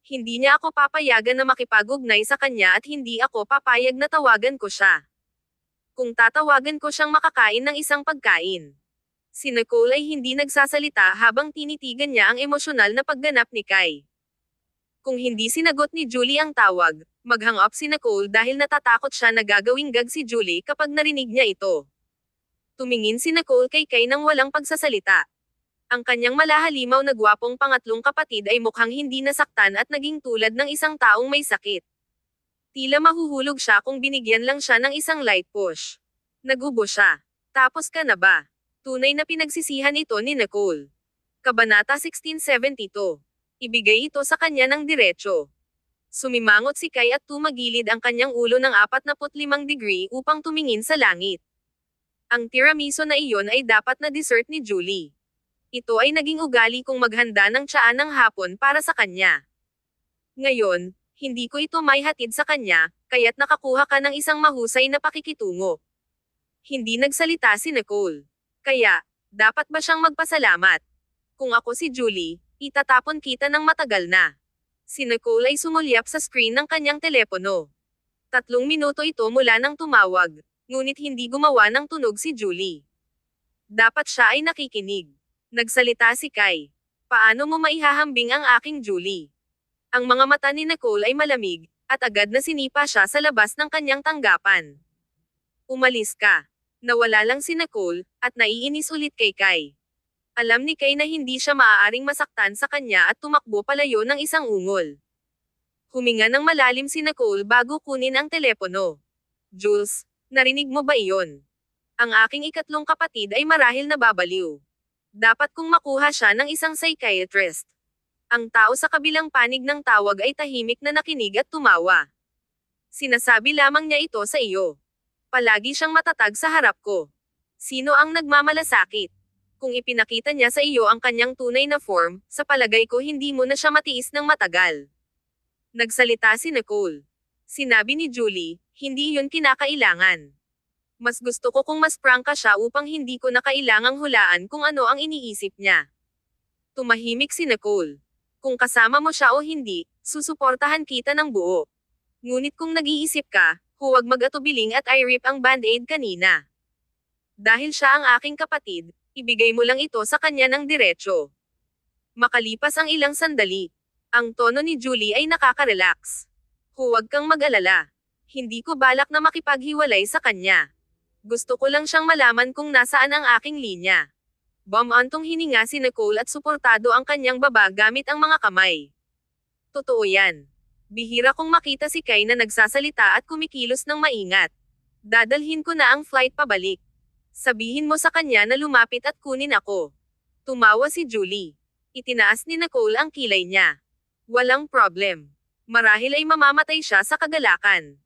Hindi niya ako papayagan na makipag-ugnay sa kanya at hindi ako papayag na tawagan ko siya. Kung tatawagan ko siyang makakain ng isang pagkain. Si Nicole ay hindi nagsasalita habang tinitigan niya ang emosyonal na pagganap ni Kai. Kung hindi sinagot ni Julie ang tawag, mag-hang up si Nicole dahil natatakot siya na gagawing gag si Julie kapag narinig niya ito. Tumingin si Nicole kay Kai nang walang pagsasalita. Ang kanyang malahalimaw na gwapong pangatlong kapatid ay mukhang hindi nasaktan at naging tulad ng isang taong may sakit. Tila mahuhulog siya kung binigyan lang siya ng isang light push. Nagubo siya. Tapos ka na ba? Tunay na pinagsisihan ito ni Nicole. Kabanata 1672. Ibigay ito sa kanya ng diretso. Sumimangot si Kai at tumagilid ang kanyang ulo ng 45 degree upang tumingin sa langit. Ang tiramisu na iyon ay dapat na dessert ni Julie. Ito ay naging ugali kong maghanda ng tsaa ng hapon para sa kanya. Ngayon, hindi ko ito may hatid sa kanya, kaya't nakakuha ka ng isang mahusay na pakikitungo. Hindi nagsalita si Nicole. Kaya, dapat ba siyang magpasalamat? Kung ako si Julie, itatapon kita ng matagal na. Si Nicole ay sumulyap sa screen ng kanyang telepono. 3 minuto ito mula nang tumawag, ngunit hindi gumawa ng tunog si Julie. Dapat siya ay nakikinig. Nagsalita si Kai. Paano mo maihahambing ang aking Julie? Ang mga mata ni Nicole ay malamig, at agad na sinipa siya sa labas ng kanyang tanggapan. Umalis ka. Nawala lang si Nicole, at naiinis ulit kay Kai. Alam ni Kai na hindi siya maaaring masaktan sa kanya at tumakbo palayo ng isang ungol. Huminga ng malalim si Nicole bago kunin ang telepono. Jules, narinig mo ba iyon? Ang aking ikatlong kapatid ay marahil nababaliw. Dapat kong makuha siya ng isang psychiatrist. Ang tao sa kabilang panig ng tawag ay tahimik na nakinig at tumawa. Sinasabi lamang niya ito sa iyo. Palagi siyang matatag sa harap ko. Sino ang nagmamalasakit? Kung ipinakita niya sa iyo ang kanyang tunay na form, sa palagay ko hindi mo na siya matiis ng matagal. Nagsalita si Nicole. Sinabi ni Julie, hindi yun kinakailangan. Mas gusto ko kung mas prangka siya upang hindi ko na kailangang hulaan kung ano ang iniisip niya. Tumahimik si Nicole. Kung kasama mo siya o hindi, susuportahan kita ng buo. Ngunit kung nag-iisip ka, huwag mag-atubiling at i-rip ang band-aid kanina. Dahil siya ang aking kapatid, ibigay mo lang ito sa kanya ng diretso. Makalipas ang ilang sandali, ang tono ni Julie ay nakaka-relax. Huwag kang mag-alala. Hindi ko balak na makipaghiwalay sa kanya. Gusto ko lang siyang malaman kung nasaan ang aking linya. Bumantong hininga si Nicole at suportado ang kanyang baba gamit ang mga kamay. Totoo yan. Bihira kong makita si Kai na nagsasalita at kumikilos ng maingat. Dadalhin ko na ang flight pabalik. Sabihin mo sa kanya na lumapit at kunin ako. Tumawa si Julie. Itinaas ni Nicole ang kilay niya. Walang problem. Marahil ay mamamatay siya sa kagalakan.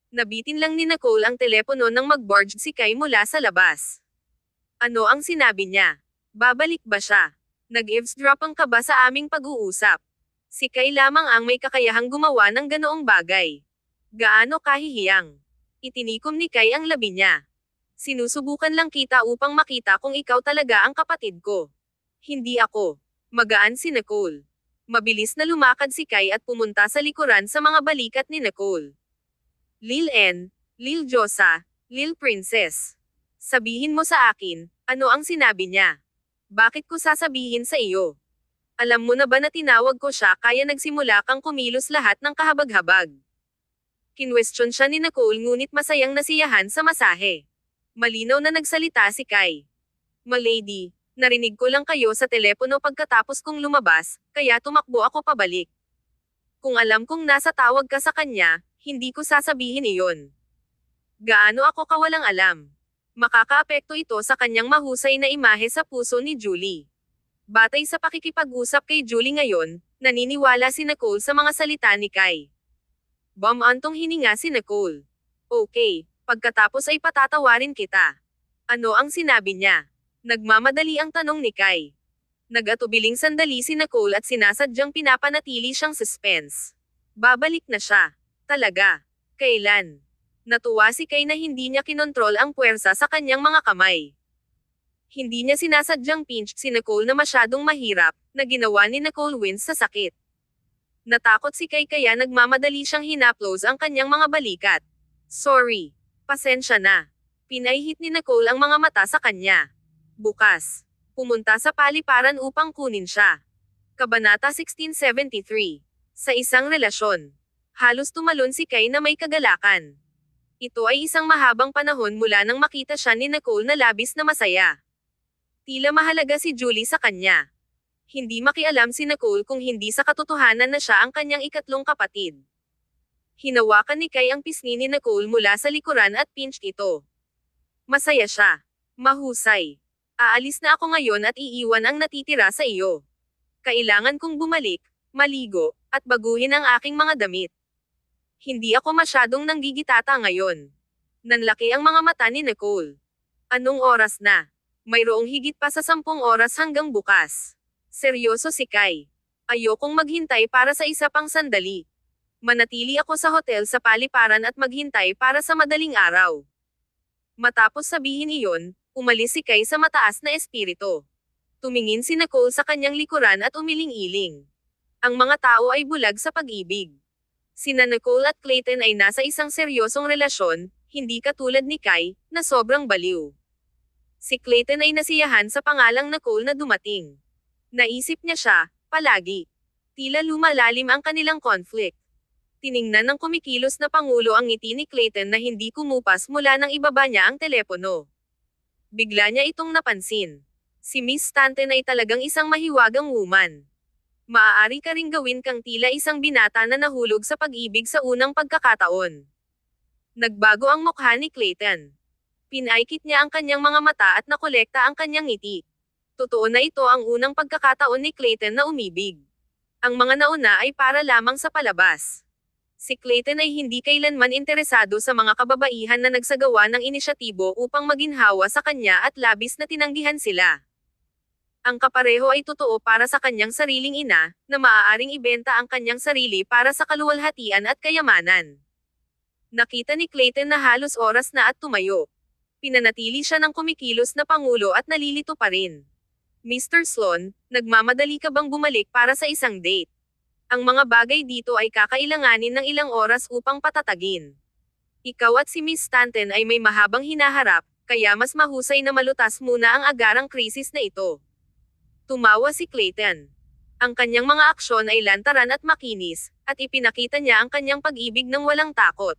Nabitin lang ni Nicole ang telepono nang mag-barge si Kai mula sa labas. Ano ang sinabi niya? Babalik ba siya? Nag-eavesdrop ang kaba sa aming pag-uusap. Si Kai lamang ang may kakayahang gumawa ng ganoong bagay. Gaano kahihiyang. Itinikom ni Kai ang labi niya. Sinusubukan lang kita upang makita kung ikaw talaga ang kapatid ko. Hindi ako. Magaan si Nicole. Mabilis na lumakad si Kai at pumunta sa likuran sa mga balikat ni Nicole. Lil N, Lil Josa, Lil Princess. Sabihin mo sa akin, ano ang sinabi niya? Bakit ko sasabihin sa iyo? Alam mo na ba na tinawag ko siya kaya nagsimula kang kumilos lahat ng kahabag-habag? Kinwestiyon siya ni Nicole ngunit masayang nasiyahan sa masahe. Malinaw na nagsalita si Kai. "Malady, narinig ko lang kayo sa telepono pagkatapos kong lumabas, kaya tumakbo ako pabalik. Kung alam kong nasa tawag ka sa kanya, hindi ko sasabihin iyon. Gaano ako kawalang alam. Makakaapekto ito sa kanyang mahusay na imahe sa puso ni Julie." Batay sa pakikipag-usap kay Julie ngayon, naniniwala si Nicole sa mga salita ni Kai. Bumantong hininga si Nicole. "Okay, pagkatapos ay patatawarin kita." Ano ang sinabi niya? Nagmamadali ang tanong ni Kai. Nag-atubiling sandali si Nicole at sinasadyang pinapanatili siyang suspense. Babalik na siya. Talaga? Kailan? Natuwa si Kai na hindi niya kinontrol ang puwersa sa kanyang mga kamay. Hindi niya sinasadyang pinch si Nicole na masyadong mahirap, na ginawa ni Nicole Wins sa sakit. Natakot si Kai kaya nagmamadali siyang hinaplos ang kanyang mga balikat. "Sorry. Pasensya na." Pinahihit ni Nicole ang mga mata sa kanya. Bukas. Pumunta sa paliparan upang kunin siya. Kabanata 1673. Sa isang relasyon. Halos tumalon si Kai na may kagalakan. Ito ay isang mahabang panahon mula nang makita siya ni Nicole na labis na masaya. Tila mahalaga si Julie sa kanya. Hindi makialam si Nicole kung hindi sa katotohanan na siya ang kanyang ikatlong kapatid. Hinawakan ni Kai ang pisngi ni Nicole mula sa likuran at pinch ito. Masaya siya. "Mahusay. Aalis na ako ngayon at iiwan ang natitira sa iyo. Kailangan kong bumalik, maligo, at baguhin ang aking mga damit. Hindi ako masyadong nanggigitata ngayon." Nanlaki ang mga mata ni Nicole. "Anong oras na?" "Mayroong higit pa sa 10 oras hanggang bukas." Seryoso si Kai. "Ayokong maghintay para sa isa pang sandali. Manatili ako sa hotel sa paliparan at maghintay para sa madaling araw." Matapos sabihin iyon, umalis si Kai sa mataas na espiritu. Tumingin si Nicole sa kanyang likuran at umiling-iling. Ang mga tao ay bulag sa pag-ibig. Sina Nicole at Clayton ay nasa isang seryosong relasyon, hindi katulad ni Kai, na sobrang baliw. Si Clayton ay nasiyahan sa pangalang Nicole na dumating. Naisip niya siya, palagi. Tila lumalalim ang kanilang conflict. Tiningnan ng kumikilos na pangulo ang ngiti ni Clayton na hindi kumupas mula nang ibaba niya ang telepono. Bigla niya itong napansin. Si Miss Stanton ay talagang isang mahiwagang woman. Maaari ka ring gawin kang tila isang binata na nahulog sa pag-ibig sa unang pagkakataon. Nagbago ang mukha ni Clayton. Pinaikit niya ang kanyang mga mata at nakolekta ang kanyang ngiti. Totoo na ito ang unang pagkakataon ni Clayton na umibig. Ang mga nauna ay para lamang sa palabas. Si Clayton ay hindi kailanman interesado sa mga kababaihan na nagsagawa ng inisyatibo upang maginhawa sa kanya at labis na tinanggihan sila. Ang kapareho ay totoo para sa kanyang sariling ina, na maaaring ibenta ang kanyang sarili para sa kaluwalhatian at kayamanan. Nakita ni Clayton na halos oras na at tumayo. Pinanatili siya ng kumikilos na pangulo at nalilito pa rin. "Mr. Sloan, nagmamadali ka bang bumalik para sa isang date? Ang mga bagay dito ay kakailanganin ng ilang oras upang patatagin. Ikaw at si Miss Stanton ay may mahabang hinaharap, kaya mas mahusay na malutas muna ang agarang krisis na ito." Tumawa si Clayton. Ang kanyang mga aksyon ay lantaran at makinis, at ipinakita niya ang kanyang pag-ibig ng walang takot.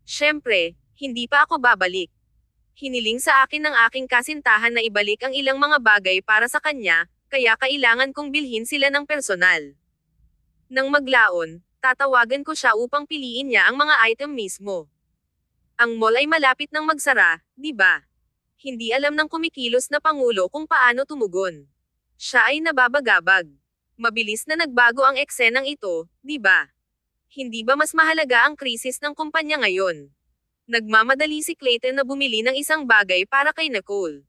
"Siyempre, hindi pa ako babalik. Hiniling sa akin ng aking kasintahan na ibalik ang ilang mga bagay para sa kanya, kaya kailangan kong bilhin sila ng personal. Nang maglaon, tatawagan ko siya upang piliin niya ang mga item mismo. Ang mall ay malapit nang magsara, di ba?" Hindi alam ng kumikilos na pangulo kung paano tumugon. Siya ay nababagabag. Mabilis na nagbago ang eksenang ito, di ba? Hindi ba mas mahalaga ang krisis ng kumpanya ngayon? Nagmamadali si Clayton na bumili ng isang bagay para kay Nicole.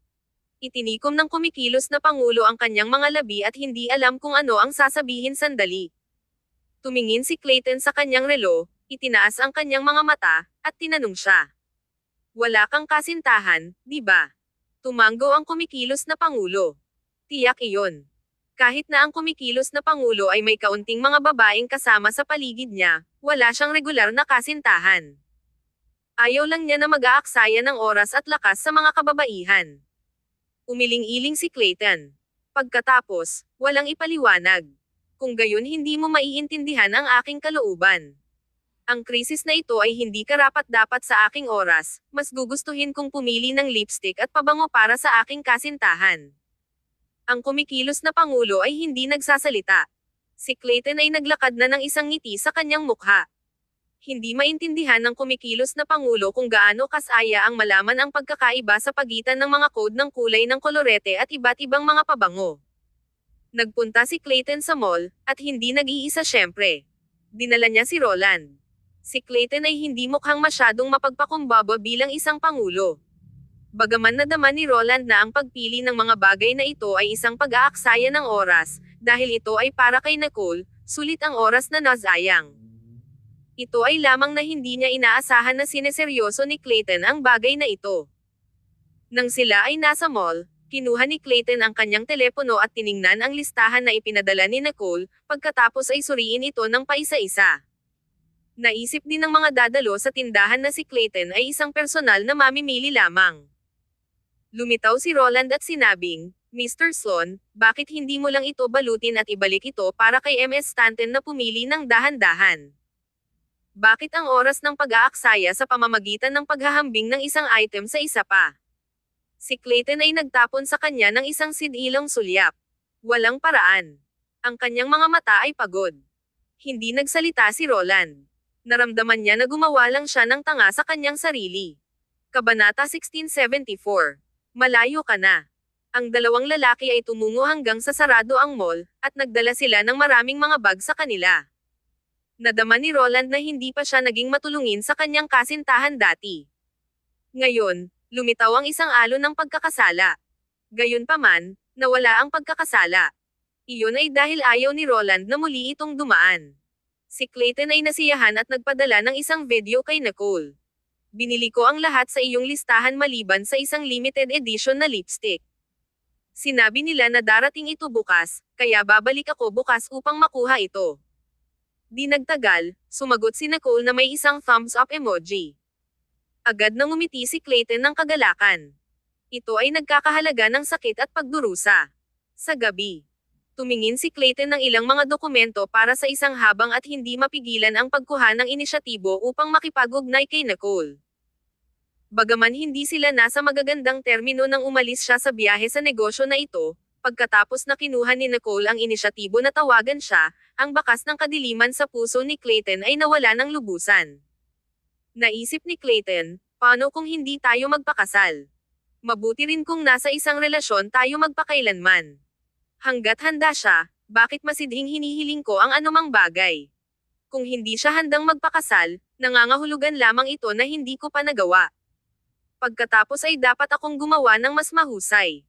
Itinikom ng kumikilos na pangulo ang kanyang mga labi at hindi alam kung ano ang sasabihin sandali. Tumingin si Clayton sa kanyang relo, itinaas ang kanyang mga mata, at tinanong siya. "Wala kang kasintahan, di ba?" Tumanggo ang kumikilos na pangulo. Tiyak iyon. Kahit na ang kumikilos na pangulo ay may kaunting mga babaeng kasama sa paligid niya, wala siyang regular na kasintahan. Ayaw lang niya na mag-aaksaya ng oras at lakas sa mga kababaihan. Umiling-iling si Clayton. Pagkatapos, walang ipaliwanag. Kung gayon hindi mo maiintindihan ang aking kalooban. Ang krisis na ito ay hindi karapat-dapat sa aking oras, mas gugustuhin kong pumili ng lipstick at pabango para sa aking kasintahan. Ang kumikilos na pangulo ay hindi nagsasalita. Si Clayton ay naglakad na ng isang ngiti sa kanyang mukha. Hindi maintindihan ng kumikilos na pangulo kung gaano kasaya ang malaman ang pagkakaiba sa pagitan ng mga code ng kulay ng kolorete at iba't ibang mga pabango. Nagpunta si Clayton sa mall, at hindi nag-iisa syempre. Dinala niya si Roland. Si Clayton ay hindi mukhang masyadong mapagpakumbaba bilang isang pangulo. Bagaman nadama ni Roland na ang pagpili ng mga bagay na ito ay isang pag-aaksaya ng oras, dahil ito ay para kay Nicole, sulit ang oras na nasayang. Ito ay lamang na hindi niya inaasahan na sineseryoso ni Clayton ang bagay na ito. Nang sila ay nasa mall, kinuha ni Clayton ang kanyang telepono at tiningnan ang listahan na ipinadala ni Nicole, pagkatapos ay suriin ito ng paisa-isa. Naisip din ng mga dadalo sa tindahan na si Clayton ay isang personal na mamimili lamang. Lumitaw si Roland at sinabing, Mr. Sloan, bakit hindi mo lang ito balutin at ibalik ito para kay Ms. Stanton na pumili ng dahan-dahan? Bakit ang oras ng pag-aaksaya sa pamamagitan ng paghahambing ng isang item sa isa pa? Si Clayton ay nagtapon sa kanya ng isang sidilong sulyap. Walang paraan. Ang kanyang mga mata ay pagod. Hindi nagsalita si Roland. Naramdaman niya na gumawa lang siya ng tanga sa kanyang sarili. Kabanata 1674. Malayo ka na. Ang dalawang lalaki ay tumungo hanggang sa sarado ang mall, at nagdala sila ng maraming mga bag sa kanila. Nadama ni Roland na hindi pa siya naging matulungin sa kanyang kasintahan dati. Ngayon, lumitaw ang isang alon ng pagkakasala. Gayunpaman, nawala ang pagkakasala. Iyon ay dahil ayaw ni Roland na muli itong dumaan. Si Clayton ay nasiyahan at nagpadala ng isang video kay Nicole. Binili ko ang lahat sa iyong listahan maliban sa isang limited edition na lipstick. Sinabi nila na darating ito bukas, kaya babalik ako bukas upang makuha ito. Di nagtagal, sumagot si Nicole na may isang thumbs up emoji. Agad nang ngumiti si Clayton ng kagalakan. Ito ay nagkakahalaga ng sakit at pagdurusa. Sa gabi, tumingin si Clayton ng ilang mga dokumento para sa isang habang at hindi mapigilan ang pagkuha ng inisyatibo upang makipag-ugnay kay Nicole. Bagaman hindi sila nasa magagandang termino nang umalis siya sa biyahe sa negosyo na ito, pagkatapos na kinuha ni Nicole ang inisyatibo na tawagan siya, ang bakas ng kadiliman sa puso ni Clayton ay nawala ng lubusan. Naisip ni Clayton, paano kung hindi tayo magpakasal? Mabuti rin kung nasa isang relasyon tayo magpakailanman. Hanggat handa siya, bakit masidhing hinihiling ko ang anumang bagay? Kung hindi siya handang magpakasal, nangangahulugan lamang ito na hindi ko pa nagawa. Pagkatapos ay dapat akong gumawa ng mas mahusay.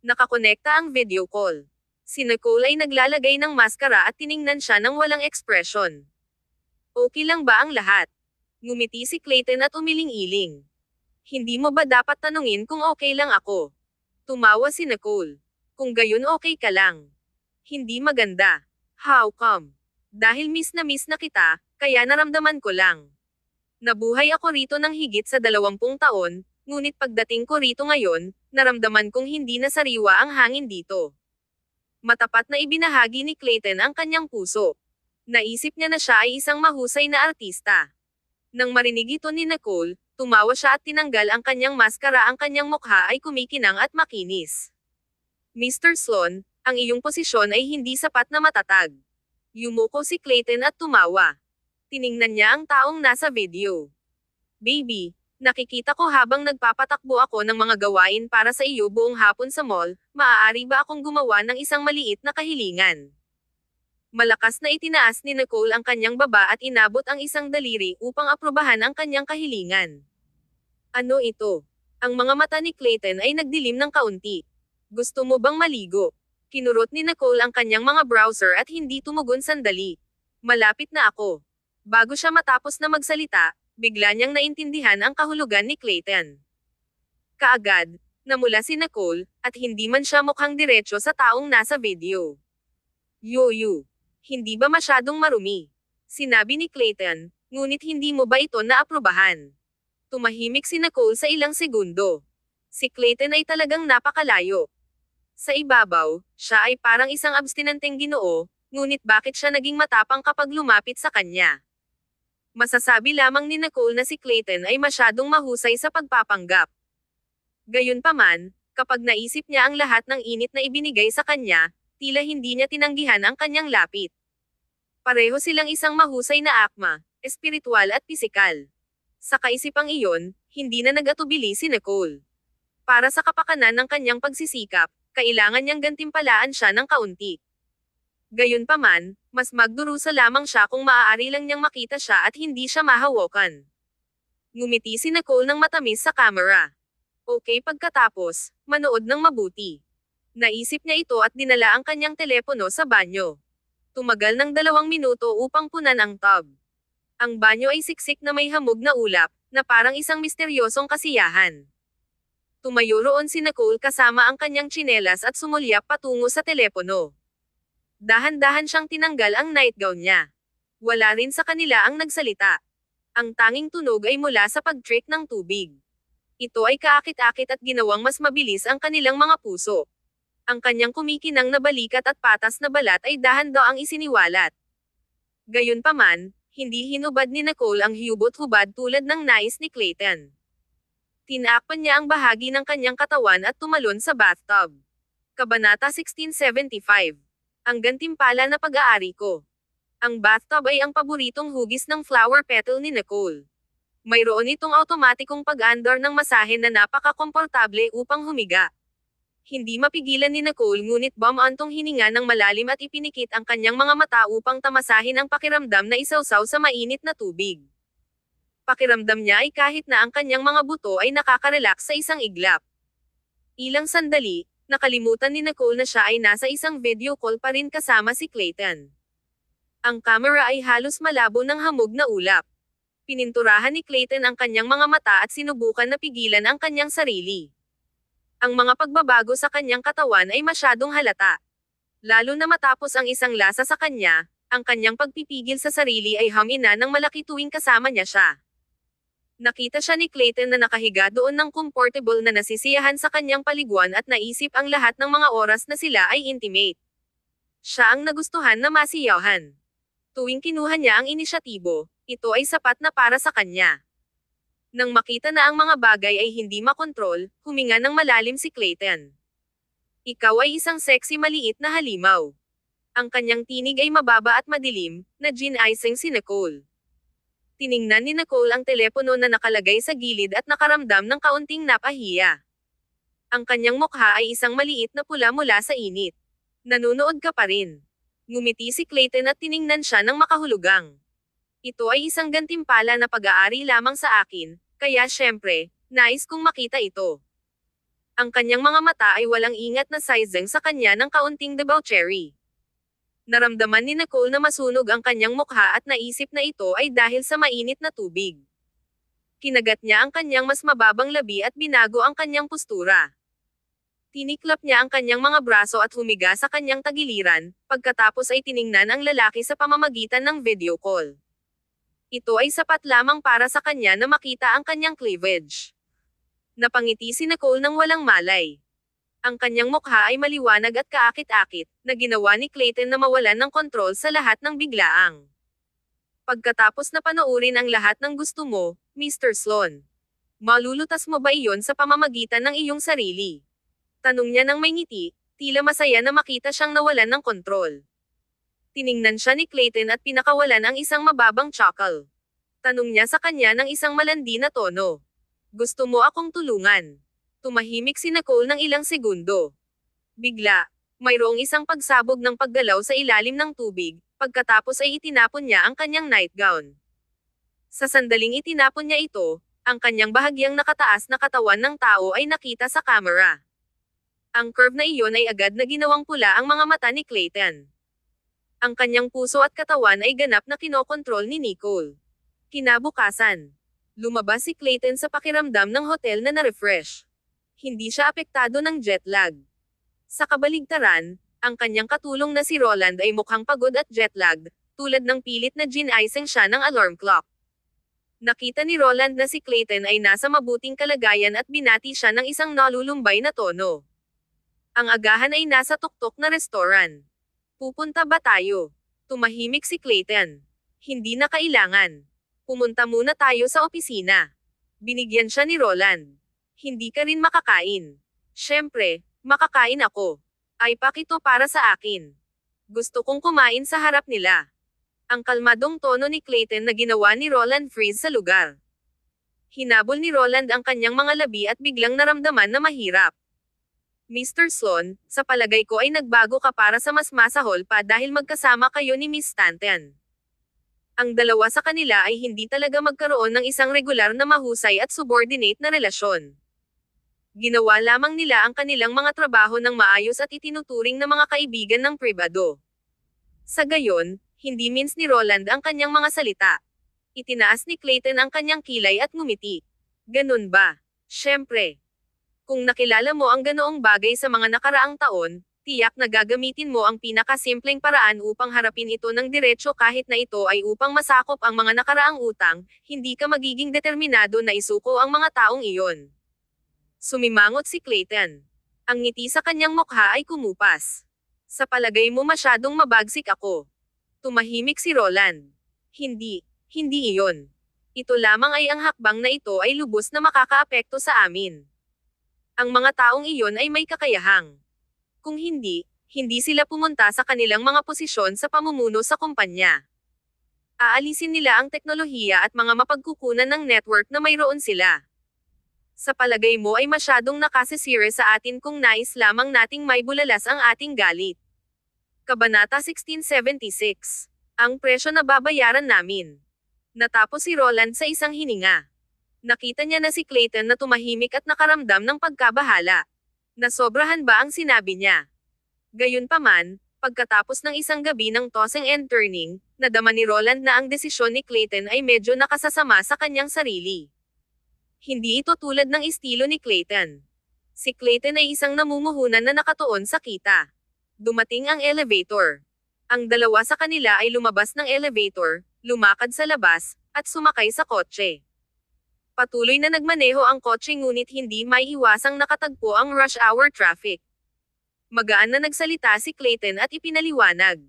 Nakakonekta ang video call. Si Nicole ay naglalagay ng maskara at tiningnan siya ng walang ekspresyon. Okay lang ba ang lahat? Ngumiti si Clayton at umiling-iling. Hindi mo ba dapat tanungin kung okay lang ako? Tumawa si Nicole. Kung gayon okay ka lang. Hindi maganda. How come? Dahil miss na kita, kaya naramdaman ko lang. Nabuhay ako rito ng higit sa 20 taon, ngunit pagdating ko rito ngayon, naramdaman kong hindi na sariwa ang hangin dito. Matapat na ibinahagi ni Clayton ang kanyang puso. Naisip niya na siya ay isang mahusay na artista. Nang marinig ito ni Nicole, tumawa siya at tinanggal ang kanyang maskara. Ang kanyang mukha ay kumikinang at makinis. Mr. Sloan, ang iyong posisyon ay hindi sapat na matatag. Yumuko si Clayton at tumawa. Tiningnan niya ang taong nasa video. Baby, nakikita ko habang nagpapatakbo ako ng mga gawain para sa iyo buong hapon sa mall, maaari ba akong gumawa ng isang maliit na kahilingan? Malakas na itinaas ni Nicole ang kanyang baba at inabot ang isang daliri upang aprubahan ang kanyang kahilingan. Ano ito? Ang mga mata ni Clayton ay nagdilim ng kaunti. Gusto mo bang maligo? Kinurot ni Nicole ang kanyang mga browser at hindi tumugon sandali. Malapit na ako. Bago siya matapos na magsalita, bigla niyang naintindihan ang kahulugan ni Clayton. Kaagad, namula si Nicole, at hindi man siya mukhang diretso sa taong nasa video. Yoyo. Hindi ba masyadong marumi? Sinabi ni Clayton, ngunit hindi mo ba ito naaprubahan? Tumahimik si Nicole sa ilang segundo. Si Clayton ay talagang napakalayo. Sa ibabaw, siya ay parang isang abstinenteng Ginoo, ngunit bakit siya naging matapang kapag lumapit sa kanya? Masasabi lamang ni Nicole na si Clayton ay masyadong mahusay sa pagpapanggap. Gayunpaman, kapag naisip niya ang lahat ng init na ibinigay sa kanya, tila hindi niya tinanggihan ang kanyang lapit. Pareho silang isang mahusay na akma, espiritual at pisikal. Sa kaisipang iyon, hindi na nag-atubili si Nicole. Para sa kapakanan ng kanyang pagsisikap, kailangan niyang gantimpalaan siya ng kaunti. Gayunpaman, mas magdurusa lamang siya kung maaari lang niyang makita siya at hindi siya mahawakan. Ngumiti si Nicole ng matamis sa camera. Okay, pagkatapos, manood ng mabuti. Naisip niya ito at dinala ang kanyang telepono sa banyo. Tumagal ng 2 minuto upang punan ang tub. Ang banyo ay siksik na may hamog na ulap, na parang isang misteryosong kasiyahan. Tumayo roon si Nicole kasama ang kanyang tsinelas at sumulyap patungo sa telepono. Dahan-dahan siyang tinanggal ang nightgown niya. Wala rin sa kanila ang nagsalita. Ang tanging tunog ay mula sa pag-trick ng tubig. Ito ay kaakit-akit at ginawang mas mabilis ang kanilang mga puso. Ang kanyang kumikinang na balikat at patas na balat ay dahan-daang isiniwalat. Gayunpaman, hindi hinubad ni Nicole ang hubot-hubad tulad ng nais ni Clayton. Tinakpan niya ang bahagi ng kanyang katawan at tumalon sa bathtub. Kabanata 1675. Ang gantimpala na pag-aari ko. Ang bathtub ay ang paboritong hugis ng flower petal ni Nicole. Mayroon itong automatikong pag-andar ng masahe na napaka-komportable upang humiga. Hindi mapigilan ni Nicole ngunit bumantong hininga ng malalim at ipinikit ang kanyang mga mata upang tamasahin ang pakiramdam na isawsaw sa mainit na tubig. Pakiramdam niya ay kahit na ang kanyang mga buto ay nakaka-relax sa isang iglap. Ilang sandali, nakalimutan ni Nicole na siya ay nasa isang video call pa rin kasama si Clayton. Ang camera ay halos malabo ng hamog na ulap. Pininturahan ni Clayton ang kanyang mga mata at sinubukan na pigilan ang kanyang sarili. Ang mga pagbabago sa kanyang katawan ay masyadong halata. Lalo na matapos ang isang lasa sa kanya, ang kanyang pagpipigil sa sarili ay hamina ng malaki tuwing kasama niya siya. Nakita siya ni Clayton na nakahiga doon ng comfortable na nasisiyahan sa kanyang paliguan at naisip ang lahat ng mga oras na sila ay intimate. Siya ang nagustuhan na masiyahan. Tuwing kinuha niya ang inisyatibo, ito ay sapat na para sa kanya. Nang makita na ang mga bagay ay hindi makontrol, huminga ng malalim si Clayton. Ikaw ay isang sexy maliit na halimaw. Ang kanyang tinig ay mababa at madilim, na gin-icing si Nicole. Tiningnan ni Nicole ang telepono na nakalagay sa gilid at nakaramdam ng kaunting napahiya. Ang kanyang mukha ay isang maliit na pula mula sa init. Nanunood ka pa rin. Ngumiti si Clayton at tiningnan siya ng makahulugang. Ito ay isang gantimpala na pag-aari lamang sa akin, kaya syempre, nais kong makita ito. Ang kanyang mga mata ay walang ingat na sizing sa kanya ng kaunting debauchery. Naramdaman ni Nicole na masunog ang kanyang mukha at naisip na ito ay dahil sa mainit na tubig. Kinagat niya ang kanyang mas mababang labi at binago ang kanyang postura. Tiniklap niya ang kanyang mga braso at humiga sa kanyang tagiliran, pagkatapos ay tiningnan ang lalaki sa pamamagitan ng video call. Ito ay sapat lamang para sa kanya na makita ang kanyang cleavage. Napangiti si Nicole ng walang malay. Ang kanyang mukha ay maliwanag at kaakit-akit, na ginawa ni Clayton na mawalan ng kontrol sa lahat ng biglaang. Pagkatapos na panoorin ang lahat ng gusto mo, Mr. Sloan. Malulutas mo ba iyon sa pamamagitan ng iyong sarili? Tanong niya ng may ngiti, tila masaya na makita siyang nawalan ng kontrol. Tiningnan siya ni Clayton at pinakawalan ang isang mababang chuckle. Tanong niya sa kanya ng isang malandi na tono. Gusto mo akong tulungan? Tumahimik si Nicole ng ilang segundo. Bigla, mayroong isang pagsabog ng paggalaw sa ilalim ng tubig, pagkatapos ay itinapon niya ang kanyang nightgown. Sa sandaling itinapon niya ito, ang kanyang bahagyang nakataas na katawan ng tao ay nakita sa camera. Ang curve na iyon ay agad na ginawang pula ang mga mata ni Clayton. Ang kanyang puso at katawan ay ganap na kinokontrol ni Nicole. Kinabukasan, lumabas si Clayton sa pakiramdam ng hotel na na-refresh. Hindi siya apektado ng jet lag. Sa kabaligtaran, ang kanyang katulong na si Roland ay mukhang pagod at jet lagged, tulad ng pilit na gin-icing siya ng alarm clock. Nakita ni Roland na si Clayton ay nasa mabuting kalagayan at binati siya ng isang nalulumbay na tono. Ang agahan ay nasa tuktok na restaurant. Pupunta ba tayo? Tumahimik si Clayton. Hindi na kailangan. Pumunta muna tayo sa opisina. Binigyan siya ni Roland. Hindi ka rin makakain. Siyempre, makakain ako. Ipak ito para sa akin. Gusto kong kumain sa harap nila. Ang kalmadong tono ni Clayton na ginawa ni Roland freeze sa lugar. Hinabol ni Roland ang kanyang mga labi at biglang naramdaman na mahirap. Mr. Sloan, sa palagay ko ay nagbago ka para sa mas masahol pa dahil magkasama kayo ni Miss Stanton. Ang dalawa sa kanila ay hindi talaga magkaroon ng isang regular na mahusay at subordinate na relasyon. Ginawa lamang nila ang kanilang mga trabaho ng maayos at itinuturing na mga kaibigan ng pribado. Sa gayon, hindi means ni Roland ang kanyang mga salita. Itinaas ni Clayton ang kanyang kilay at ngumiti. Ganun ba? Siyempre. Kung nakilala mo ang ganoong bagay sa mga nakaraang taon, tiyak na gagamitin mo ang pinakasimpleng paraan upang harapin ito ng diretsyo kahit na ito ay upang masakop ang mga nakaraang utang, hindi ka magiging determinado na isuko ang mga taong iyon. Sumimangot si Clayton. Ang ngiti sa kanyang mukha ay kumupas. Sa palagay mo masyadong mabagsik ako. Tumahimik si Roland. Hindi iyon. Ito lamang ay ang hakbang na ito ay lubos na makakaapekto sa amin. Ang mga taong iyon ay may kakayahang. Kung hindi sila pumunta sa kanilang mga posisyon sa pamumuno sa kumpanya. Aalisin nila ang teknolohiya at mga mapagkukunan ng network na mayroon sila. Sa palagay mo ay masyadong nakasisira sa atin kung nais lamang nating may bulalas ang ating galit. Kabanata 1676. Ang presyo na babayaran namin. Natapos si Roland sa isang hininga. Nakita niya na si Clayton na tumahimik at nakaramdam ng pagkabahala. Nasobrahan ba ang sinabi niya? Gayunpaman, pagkatapos ng isang gabi ng tossing and turning, nadama ni Roland na ang desisyon ni Clayton ay medyo nakasasama sa kanyang sarili. Hindi ito tulad ng estilo ni Clayton. Si Clayton ay isang namumuhunan na nakatuon sa kita. Dumating ang elevator. Ang dalawa sa kanila ay lumabas ng elevator, lumakad sa labas, at sumakay sa kotse. Patuloy na nagmaneho ang kotse ngunit hindi may iwasang nakatagpo ang rush hour traffic. Magaan na nagsalita si Clayton at ipinaliwanag.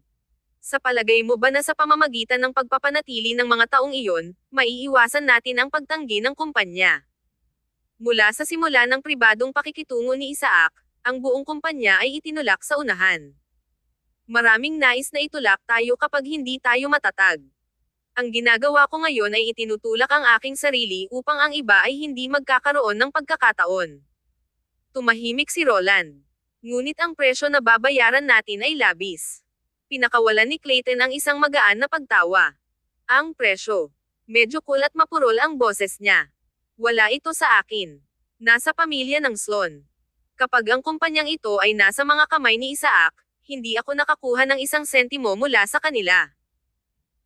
Sa palagay mo ba na sa pamamagitan ng pagpapanatili ng mga taong iyon, maiiwasan natin ang pagtanggi ng kumpanya? Mula sa simula ng pribadong pakikitungo ni Isaac, ang buong kumpanya ay itinulak sa unahan. Maraming nais na itulak tayo kapag hindi tayo matatag. Ang ginagawa ko ngayon ay itinutulak ang aking sarili upang ang iba ay hindi magkakaroon ng pagkakataon. Tumahimik si Roland. Ngunit ang presyo na babayaran natin ay labis. Pinakawalan ni Clayton ang isang magaan na pagtawa. Ang presyo. Medyo cool at mapurol ang boses niya. Wala ito sa akin. Nasa pamilya ng Sloan. Kapag ang kumpanyang ito ay nasa mga kamay ni Isaac, hindi ako nakakuha ng isang sentimo mula sa kanila.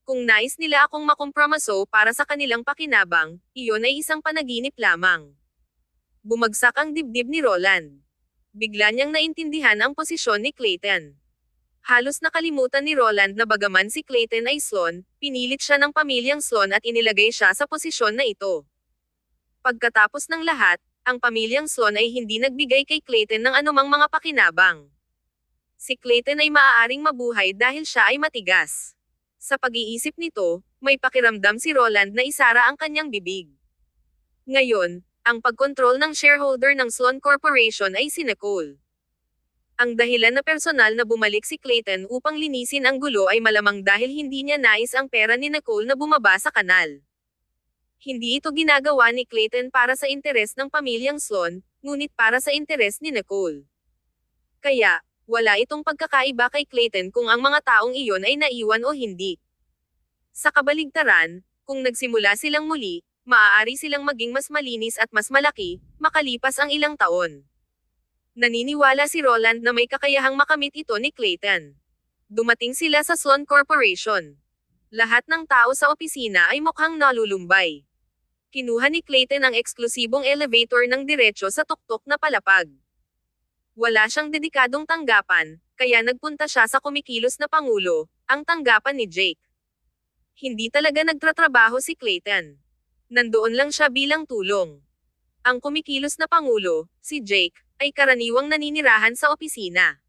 Kung nais nila akong makompromiso para sa kanilang pakinabang, iyon ay isang panaginip lamang. Bumagsak ang dibdib ni Roland. Bigla niyang naintindihan ang posisyon ni Clayton. Halos nakalimutan ni Roland na bagaman si Clayton ay Sloan, pinilit siya ng pamilyang Sloan at inilagay siya sa posisyon na ito. Pagkatapos ng lahat, ang pamilyang Sloan ay hindi nagbigay kay Clayton ng anumang mga pakinabang. Si Clayton ay maaaring mabuhay dahil siya ay matigas. Sa pag-iisip nito, may pakiramdam si Roland na isara ang kanyang bibig. Ngayon, ang pagkontrol ng shareholder ng Sloan Corporation ay si Nicole. Ang dahilan na personal na bumalik si Clayton upang linisin ang gulo ay malamang dahil hindi niya nais ang pera ni Nicole na bumaba sa kanal. Hindi ito ginagawa ni Clayton para sa interes ng pamilyang Sloan, ngunit para sa interes ni Nicole. Kaya, wala itong pagkakaiba kay Clayton kung ang mga taong iyon ay naiwan o hindi. Sa kabaligtaran, kung nagsimula silang muli, maaari silang maging mas malinis at mas malaki, makalipas ang ilang taon. Naniniwala si Roland na may kakayahang makamit ito ni Clayton. Dumating sila sa Sloan Corporation. Lahat ng tao sa opisina ay mukhang nalulumbay. Kinuha ni Clayton ang eksklusibong elevator ng diretsyo sa tuktok na palapag. Wala siyang dedikadong tanggapan, kaya nagpunta siya sa kumikilos na pangulo, ang tanggapan ni Jake. Hindi talaga nagtratrabaho si Clayton. Nandoon lang siya bilang tulong. Ang kumikilos na pangulo, si Jake, ay karaniwang naninirahan sa opisina.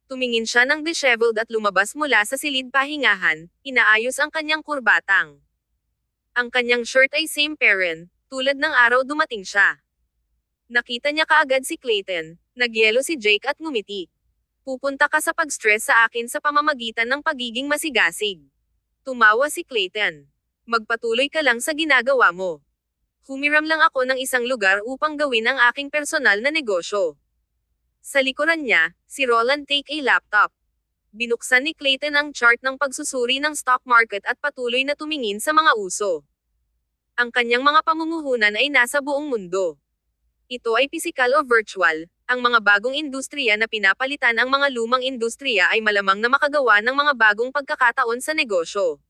Tumingin siya ng disheveled at lumabas mula sa silid pahingahan, inaayos ang kanyang kurbatang. Ang kanyang shirt ay same parent, tulad ng araw dumating siya. Nakita niya kaagad si Clayton, nagyelo si Jake at ngumiti. Pupunta ka sa pag-stress sa akin sa pamamagitan ng pagiging masigasig. Tumawa si Clayton. Magpatuloy ka lang sa ginagawa mo. Humiram lang ako ng isang lugar upang gawin ang aking personal na negosyo. Sa likuran niya, si Roland take a laptop. Binuksan ni Clayton ang chart ng pagsusuri ng stock market at patuloy na tumingin sa mga uso. Ang kanyang mga pamumuhunan ay nasa buong mundo. Ito ay pisikal o virtual, ang mga bagong industriya na pinapalitan ang mga lumang industriya ay malamang na makagawa ng mga bagong pagkakataon sa negosyo.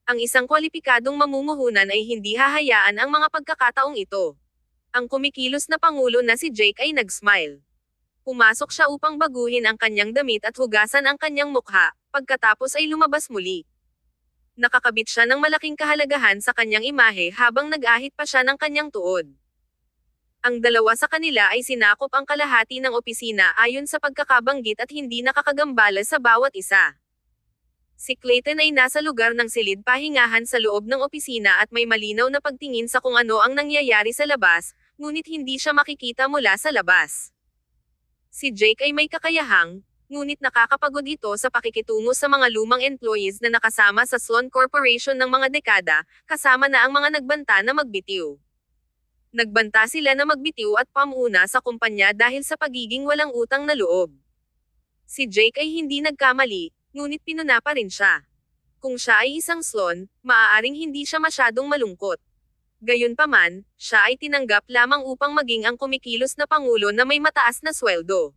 Ang isang kwalipikadong mamumuhunan ay hindi hahayaan ang mga pagkakataong ito. Ang kumikilos na pangulo na si Jake ay nag-smile. Pumasok siya upang baguhin ang kanyang damit at hugasan ang kanyang mukha, pagkatapos ay lumabas muli. Nakakabit siya ng malaking kahalagahan sa kanyang imahe habang nag-ahit pa siya ng kanyang tuod. Ang dalawa sa kanila ay sinakop ang kalahati ng opisina ayon sa pagkakabanggit at hindi nakakagambala sa bawat isa. Si Clayton ay nasa lugar ng silid pahingahan sa loob ng opisina at may malinaw na pagtingin sa kung ano ang nangyayari sa labas, ngunit hindi siya makikita mula sa labas. Si Jake ay may kakayahang, ngunit nakakapagod ito sa pakikitungo sa mga lumang employees na nakasama sa Sloan Corporation ng mga dekada, kasama na ang mga nagbanta na magbitiw. Nagbanta sila na magbitiw at pamuna sa kumpanya dahil sa pagiging walang utang na loob. Si Jake ay hindi nagkamali, ngunit pinuna pa rin siya. Kung siya ay isang Sloan, maaaring hindi siya masyadong malungkot. Gayunpaman, siya ay tinanggap lamang upang maging ang kumikilos na pangulo na may mataas na sweldo.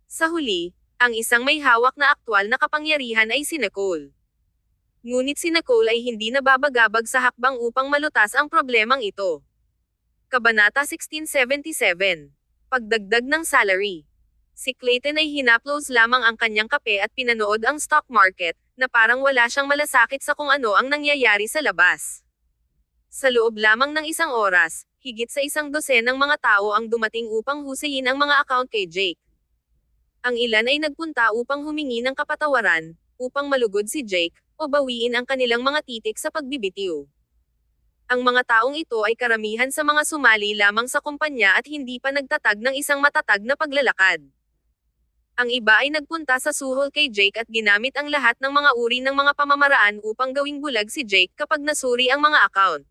Sa huli, ang isang may hawak na aktwal na kapangyarihan ay si Nicole. Ngunit si Nicole ay hindi nababagabag sa hakbang upang malutas ang problemang ito. Kabanata 1677. Pagdagdag ng salary. Si Clayton ay hinaplos lamang ang kanyang kape at pinanood ang stock market, na parang wala siyang malasakit sa kung ano ang nangyayari sa labas. Sa loob lamang ng isang oras, higit sa 100 ng mga tao ang dumating upang husayin ang mga account kay Jake. Ang ilan ay nagpunta upang humingi ng kapatawaran, upang malugod si Jake, o bawiin ang kanilang mga titik sa pagbibitiw. Ang mga taong ito ay karamihan sa mga sumali lamang sa kumpanya at hindi pa nagtatag ng isang matatag na paglalakad. Ang iba ay nagpunta sa suhol kay Jake at ginamit ang lahat ng mga uri ng mga pamamaraan upang gawing bulag si Jake kapag nasuri ang mga account.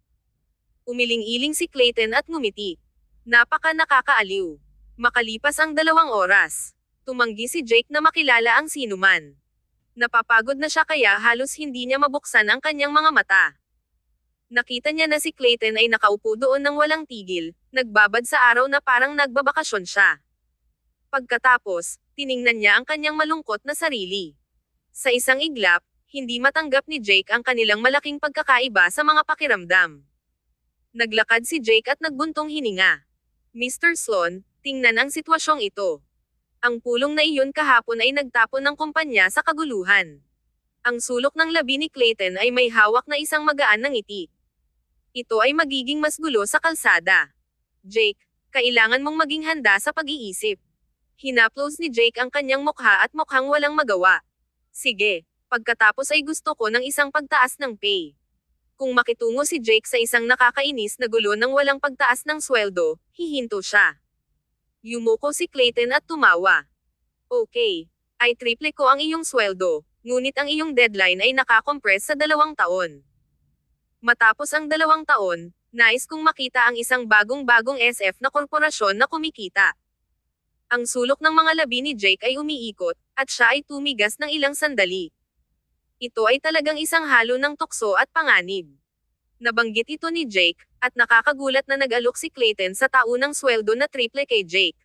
Umiling-iling si Clayton at ngumiti. Napaka nakakaaliw. Makalipas ang 2 oras. Tumanggi si Jake na makilala ang sinuman. Napapagod na siya kaya halos hindi niya mabuksan ang kanyang mga mata. Nakita niya na si Clayton ay nakaupo doon ng walang tigil, nagbabad sa araw na parang nagbabakasyon siya. Pagkatapos, tiningnan niya ang kanyang malungkot na sarili. Sa isang iglap, hindi matanggap ni Jake ang kanilang malaking pagkakaiba sa mga pakiramdam. Naglakad si Jake at nagbuntong hininga. Mr. Sloan, tingnan ang sitwasyong ito. Ang pulong na iyon kahapon ay nagtapon ng kumpanya sa kaguluhan. Ang sulok ng labi ni Clayton ay may hawak na isang magaan na ngiti. Ito ay magiging mas gulo sa kalsada. Jake, kailangan mong maging handa sa pag-iisip. Hinaplos ni Jake ang kanyang mukha at mukhang walang magawa. Sige, pagkatapos ay gusto ko ng isang pagtaas ng pay. Kung makitungo si Jake sa isang nakakainis na gulo ng walang pagtaas ng sweldo, hihinto siya. Yumuko si Clayton at tumawa. Okay, ay triple ko ang iyong sweldo, ngunit ang iyong deadline ay nakakompress sa 2 taon. Matapos ang 2 taon, nais kong makita ang isang bagong-bagong SF na korporasyon na kumikita. Ang sulok ng mga labi ni Jake ay umiikot, at siya ay tumigas ng ilang sandali. Ito ay talagang isang halo ng tukso at panganib. Nabanggit ito ni Jake, at nakakagulat na nag-alok si Clayton sa taunang sweldo na triple kay Jake.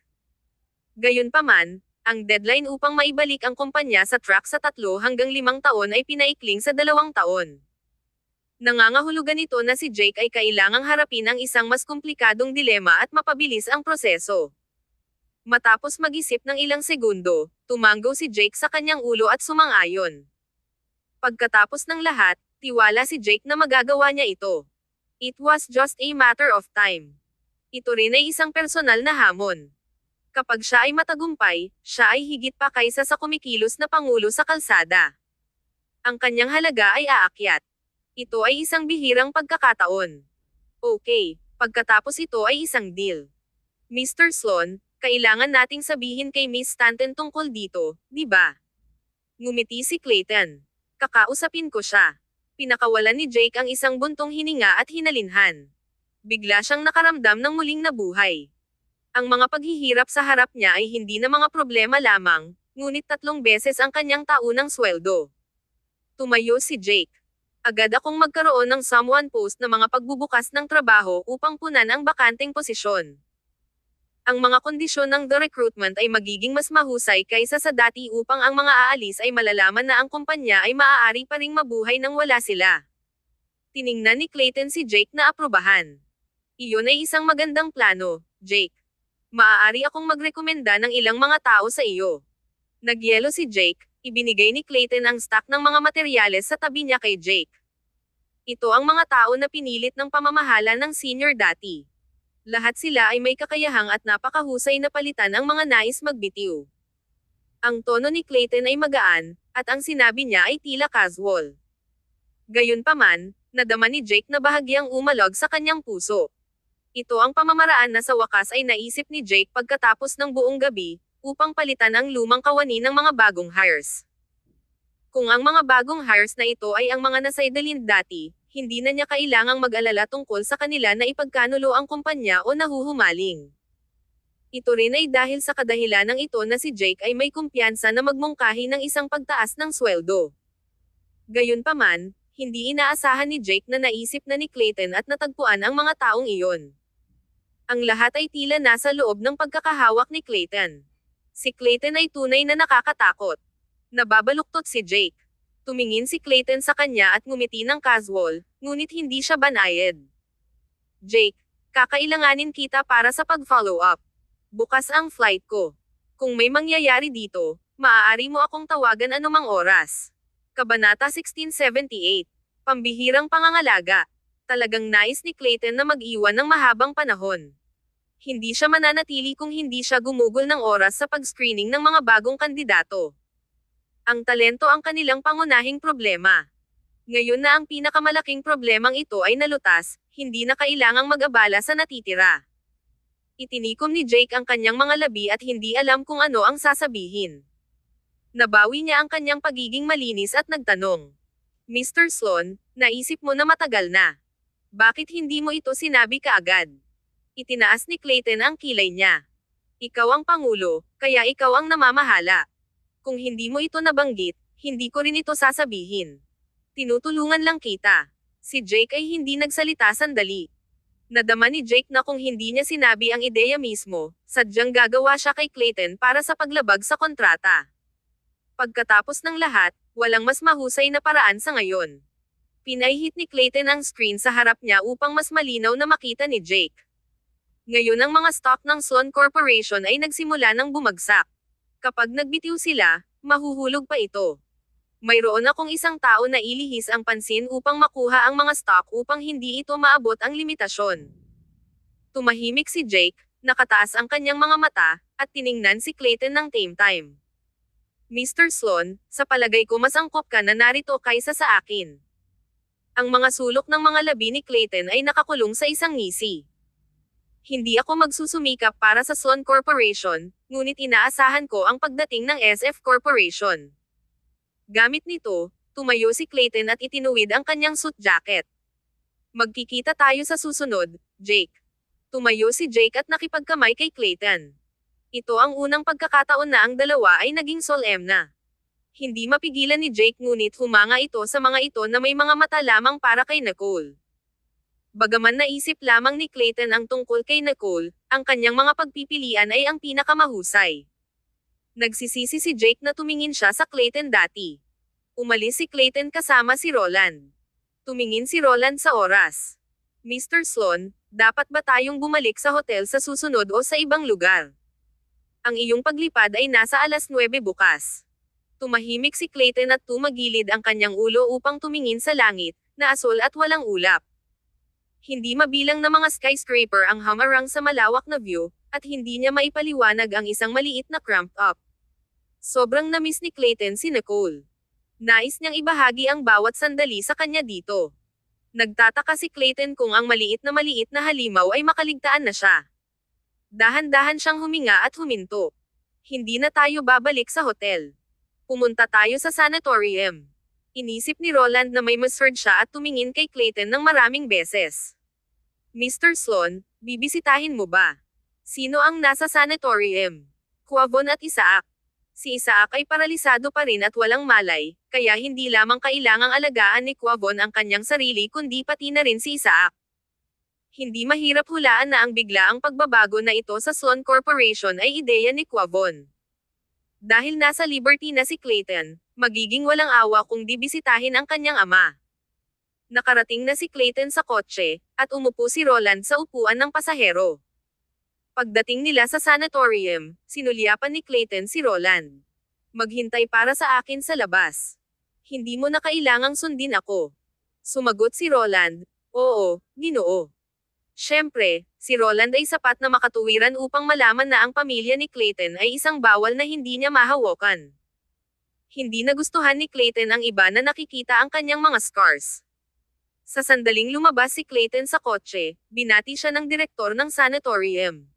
Gayunpaman, ang deadline upang maibalik ang kumpanya sa track sa 3 hanggang 5 taon ay pinaikling sa 2 taon. Nangangahulugan ito na si Jake ay kailangang harapin ang isang mas komplikadong dilema at mapabilis ang proseso. Matapos mag-isip ng ilang segundo, tumanggo si Jake sa kanyang ulo at sumang-ayon. Pagkatapos ng lahat, tiwala si Jake na magagawa niya ito. It was just a matter of time. Ito rin ay isang personal na hamon. Kapag siya ay matagumpay, siya ay higit pa kaysa sa kumikilos na pangulo sa kalsada. Ang kanyang halaga ay aakyat. Ito ay isang bihirang pagkakataon. Okay, pagkatapos ito ay isang deal. Mr. Sloan, kailangan nating sabihin kay Miss Stanton tungkol dito, di ba? Ngumiti si Clayton. Kakausapin ko siya. Pinakawalan ni Jake ang isang buntong hininga at hinalinhan. Bigla siyang nakaramdam ng muling nabuhay. Ang mga paghihirap sa harap niya ay hindi na mga problema lamang, ngunit 3 beses ang kanyang taunang sweldo. Tumayo si Jake. Agad akong magkaroon ng someone post na mga pagbubukas ng trabaho upang punan ang bakanteng posisyon. Ang mga kondisyon ng the recruitment ay magiging mas mahusay kaysa sa dati upang ang mga aalis ay malalaman na ang kumpanya ay maaari pa ring mabuhay nang wala sila. Tiningnan ni Clayton si Jake na aprobahan. Iyon ay isang magandang plano, Jake. Maaari akong magrekomenda ng ilang mga tao sa iyo. Nagyelo si Jake, ibinigay ni Clayton ang stock ng mga materyales sa tabi niya kay Jake. Ito ang mga tao na pinilit ng pamamahala ng senior dati. Lahat sila ay may kakayahang at napakahusay na palitan ang mga nais magbitiw. Ang tono ni Clayton ay magaan, at ang sinabi niya ay tila casual. Gayunpaman, nadama ni Jake na bahagyang umalog sa kanyang puso. Ito ang pamamaraan na sa wakas ay naisip ni Jake pagkatapos ng buong gabi, upang palitan ang lumang kawani ng mga bagong hires. Kung ang mga bagong hires na ito ay ang mga nasidelined dati, hindi na niya kailangang mag-alala tungkol sa kanila na ipagkanulo ang kumpanya o nahuhumaling. Ito rin ay dahil sa kadahilanang ito na si Jake ay may kumpiyansa na magmungkahi ng isang pagtaas ng sweldo. Gayunpaman, hindi inaasahan ni Jake na naisip na ni Clayton at natagpuan ang mga taong iyon. Ang lahat ay tila nasa loob ng pagkakahawak ni Clayton. Si Clayton ay tunay na nakakatakot. Nababaluktot si Jake. Tumingin si Clayton sa kanya at ngumiti ng casual, ngunit hindi siya banayad. Jake, kakailanganin kita para sa pag-follow up. Bukas ang flight ko. Kung may mangyayari dito, maaari mo akong tawagan anumang oras. Kabanata 1678. Pambihirang pangangalaga. Talagang nais ni Clayton na mag-iwan ng mahabang panahon. Hindi siya mananatili kung hindi siya gumugol ng oras sa pag-screening ng mga bagong kandidato. Ang talento ang kanilang pangunahing problema. Ngayon na ang pinakamalaking problemang ito ay nalutas, hindi na kailangang mag-abala sa natitira. Itinikom ni Jake ang kanyang mga labi at hindi alam kung ano ang sasabihin. Nabawi niya ang kanyang pagiging malinis at nagtanong. Mr. Sloan, naisip mo na matagal na. Bakit hindi mo ito sinabi kaagad? Itinaas ni Clayton ang kilay niya. Ikaw ang pangulo, kaya ikaw ang namamahala. Kung hindi mo ito nabanggit, hindi ko rin ito sasabihin. Tinutulungan lang kita. Si Jake ay hindi nagsalita sandali. Nadama ni Jake na kung hindi niya sinabi ang ideya mismo, sadyang gagawa siya kay Clayton para sa paglabag sa kontrata. Pagkatapos ng lahat, walang mas mahusay na paraan sa ngayon. Pinahit ni Clayton ang screen sa harap niya upang mas malinaw na makita ni Jake. Ngayon ang mga stock ng Sloan Corporation ay nagsimula ng bumagsak. Kapag nagbitiw sila, mahuhulog pa ito. Mayroon akong isang tao na ilihis ang pansin upang makuha ang mga stock upang hindi ito maabot ang limitasyon. Tumahimik si Jake, nakataas ang kanyang mga mata, at tiningnan si Clayton ng same time. Mr. Sloan, sa palagay ko mas angkop ka na narito kaysa sa akin. Ang mga sulok ng mga labi ni Clayton ay nakakulong sa isang ngisi. Hindi ako magsusumikap para sa Sloan Corporation, ngunit inaasahan ko ang pagdating ng SF Corporation. Gamit nito, tumayo si Clayton at itinuwid ang kanyang suit jacket. Magkikita tayo sa susunod, Jake. Tumayo si Jake at nakipagkamay kay Clayton. Ito ang unang pagkakataon na ang dalawa ay naging solemna. Hindi mapigilan ni Jake ngunit humanga ito sa mga ito na may mga mata lamang para kay Nicole. Bagaman naisip lamang ni Clayton ang tungkol kay Nicole, ang kanyang mga pagpipilian ay ang pinakamahusay. Nagsisisi si Jake na tumingin siya sa Clayton dati. Umalis si Clayton kasama si Roland. Tumingin si Roland sa oras. Mr. Sloan, dapat ba tayong bumalik sa hotel sa susunod o sa ibang lugar? Ang iyong paglipad ay nasa 9:00 bukas. Tumahimik si Clayton at tumagilid ang kanyang ulo upang tumingin sa langit, na asol at walang ulap. Hindi mabilang na mga skyscraper ang humarang sa malawak na view, at hindi niya maipaliwanag ang isang maliit na cramped up. Sobrang na-miss ni Clayton si Nicole. Nais niyang ibahagi ang bawat sandali sa kanya dito. Nagtataka si Clayton kung ang maliit na halimaw ay makaligtaan na siya. Dahan-dahan siyang huminga at huminto. Hindi na tayo babalik sa hotel. Pumunta tayo sa sanatorium. Inisip ni Roland na may misheard siya at tumingin kay Clayton ng maraming beses. Mr. Sloan, bibisitahin mo ba? Sino ang nasa sanatorium? Quavon at Isaac. Si Isaac ay paralisado pa rin at walang malay, kaya hindi lamang kailangang alagaan ni Quavon ang kanyang sarili kundi pati na rin si Isaac. Hindi mahirap hulaan na ang biglaang pagbabago na ito sa Sloan Corporation ay ideya ni Quavon. Dahil nasa Liberty na si Clayton, magiging walang awa kung dibisitahin ang kanyang ama. Nakarating na si Clayton sa kotse, at umupo si Roland sa upuan ng pasahero. Pagdating nila sa sanatorium, sinulyapan ni Clayton si Roland. Maghintay para sa akin sa labas. Hindi mo na kailangang sundin ako. Sumagot si Roland, oo, Ginoo. Siyempre, si Roland ay sapat na makatuwiran upang malaman na ang pamilya ni Clayton ay isang bawal na hindi niya mahawakan. Hindi nagustuhan ni Clayton ang iba na nakikita ang kanyang mga scars. Sa sandaling lumabas si Clayton sa kotse, binati siya ng direktor ng sanatorium.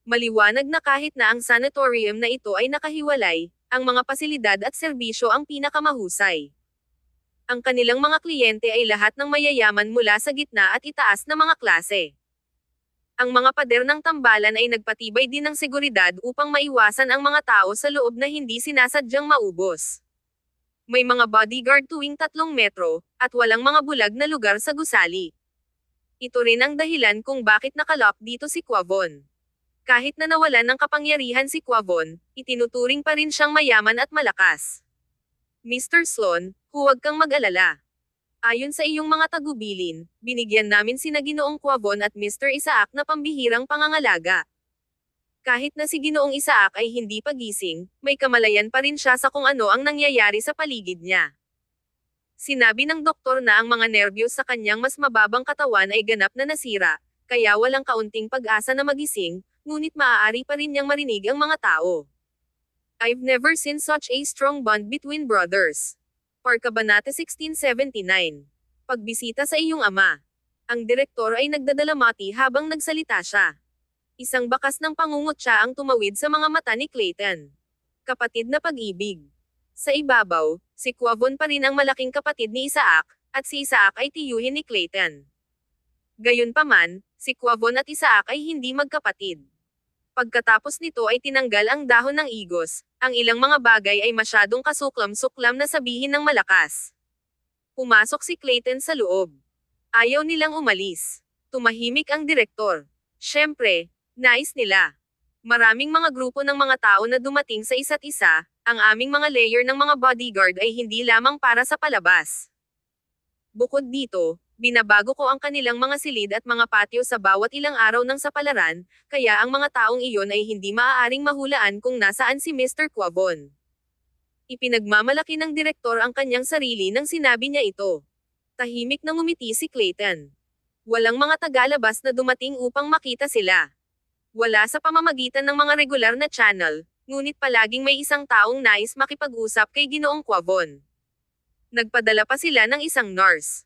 Maliwanag na kahit na ang sanatorium na ito ay nakahiwalay, ang mga pasilidad at serbisyo ang pinakamahusay. Ang kanilang mga kliyente ay lahat ng mayayaman mula sa gitna at itaas na mga klase. Ang mga pader ng tambalan ay nagpatibay din ng seguridad upang maiwasan ang mga tao sa loob na hindi sinasadyang maubos. May mga bodyguard tuwing 3 metro, at walang mga bulag na lugar sa gusali. Ito rin ang dahilan kung bakit nakalock dito si Quavon. Kahit na nawalan ng kapangyarihan si Quavon, itinuturing pa rin siyang mayaman at malakas. Mr. Sloan, huwag kang mag-alala. Ayon sa iyong mga tagubilin, binigyan namin sina Ginoong Quavon at Mr. Isaac na pambihirang pangangalaga. Kahit na si Ginoong Isaac ay hindi pagising, may kamalayan pa rin siya sa kung ano ang nangyayari sa paligid niya. Sinabi ng doktor na ang mga nerbiyos sa kanyang mas mababang katawan ay ganap na nasira, kaya walang kaunting pag-asa na magising, ngunit maaari pa rin niyang marinig ang mga tao. I've never seen such a strong bond between brothers. Parcabanate 1679. Pagbisita sa iyong ama. Ang direktor ay nagdadalamati habang nagsalita siya. Isang bakas ng pangungutya ang tumawid sa mga mata ni Clayton. Kapatid na pag-ibig. Sa ibabaw, si Quavon pa rin ang malaking kapatid ni Isaac, at si Isaac ay tiyuhin ni Clayton. Gayunpaman, si Quavon at Isaac ay hindi magkapatid. Pagkatapos nito ay tinanggal ang dahon ng igos, ang ilang mga bagay ay masyadong kasuklam-suklam na sabihin ng malakas. Pumasok si Clayton sa loob. Ayaw nilang umalis. Tumahimik ang direktor. Siyempre, nais nila. Maraming mga grupo ng mga tao na dumating sa isa't isa, ang aming mga layer ng mga bodyguard ay hindi lamang para sa palabas. Bukod dito, binabago ko ang kanilang mga silid at mga patio sa bawat ilang araw ng sapalaran, kaya ang mga taong iyon ay hindi maaaring mahulaan kung nasaan si Mr. Quavon. Ipinagmamalaki ng direktor ang kanyang sarili nang sinabi niya ito. Tahimik na ngumiti si Clayton. Walang mga tagalabas na dumating upang makita sila. Wala sa pamamagitan ng mga regular na channel, ngunit palaging may isang taong nais makipag-usap kay Ginoong Quavon. Nagpadala pa sila ng isang nurse.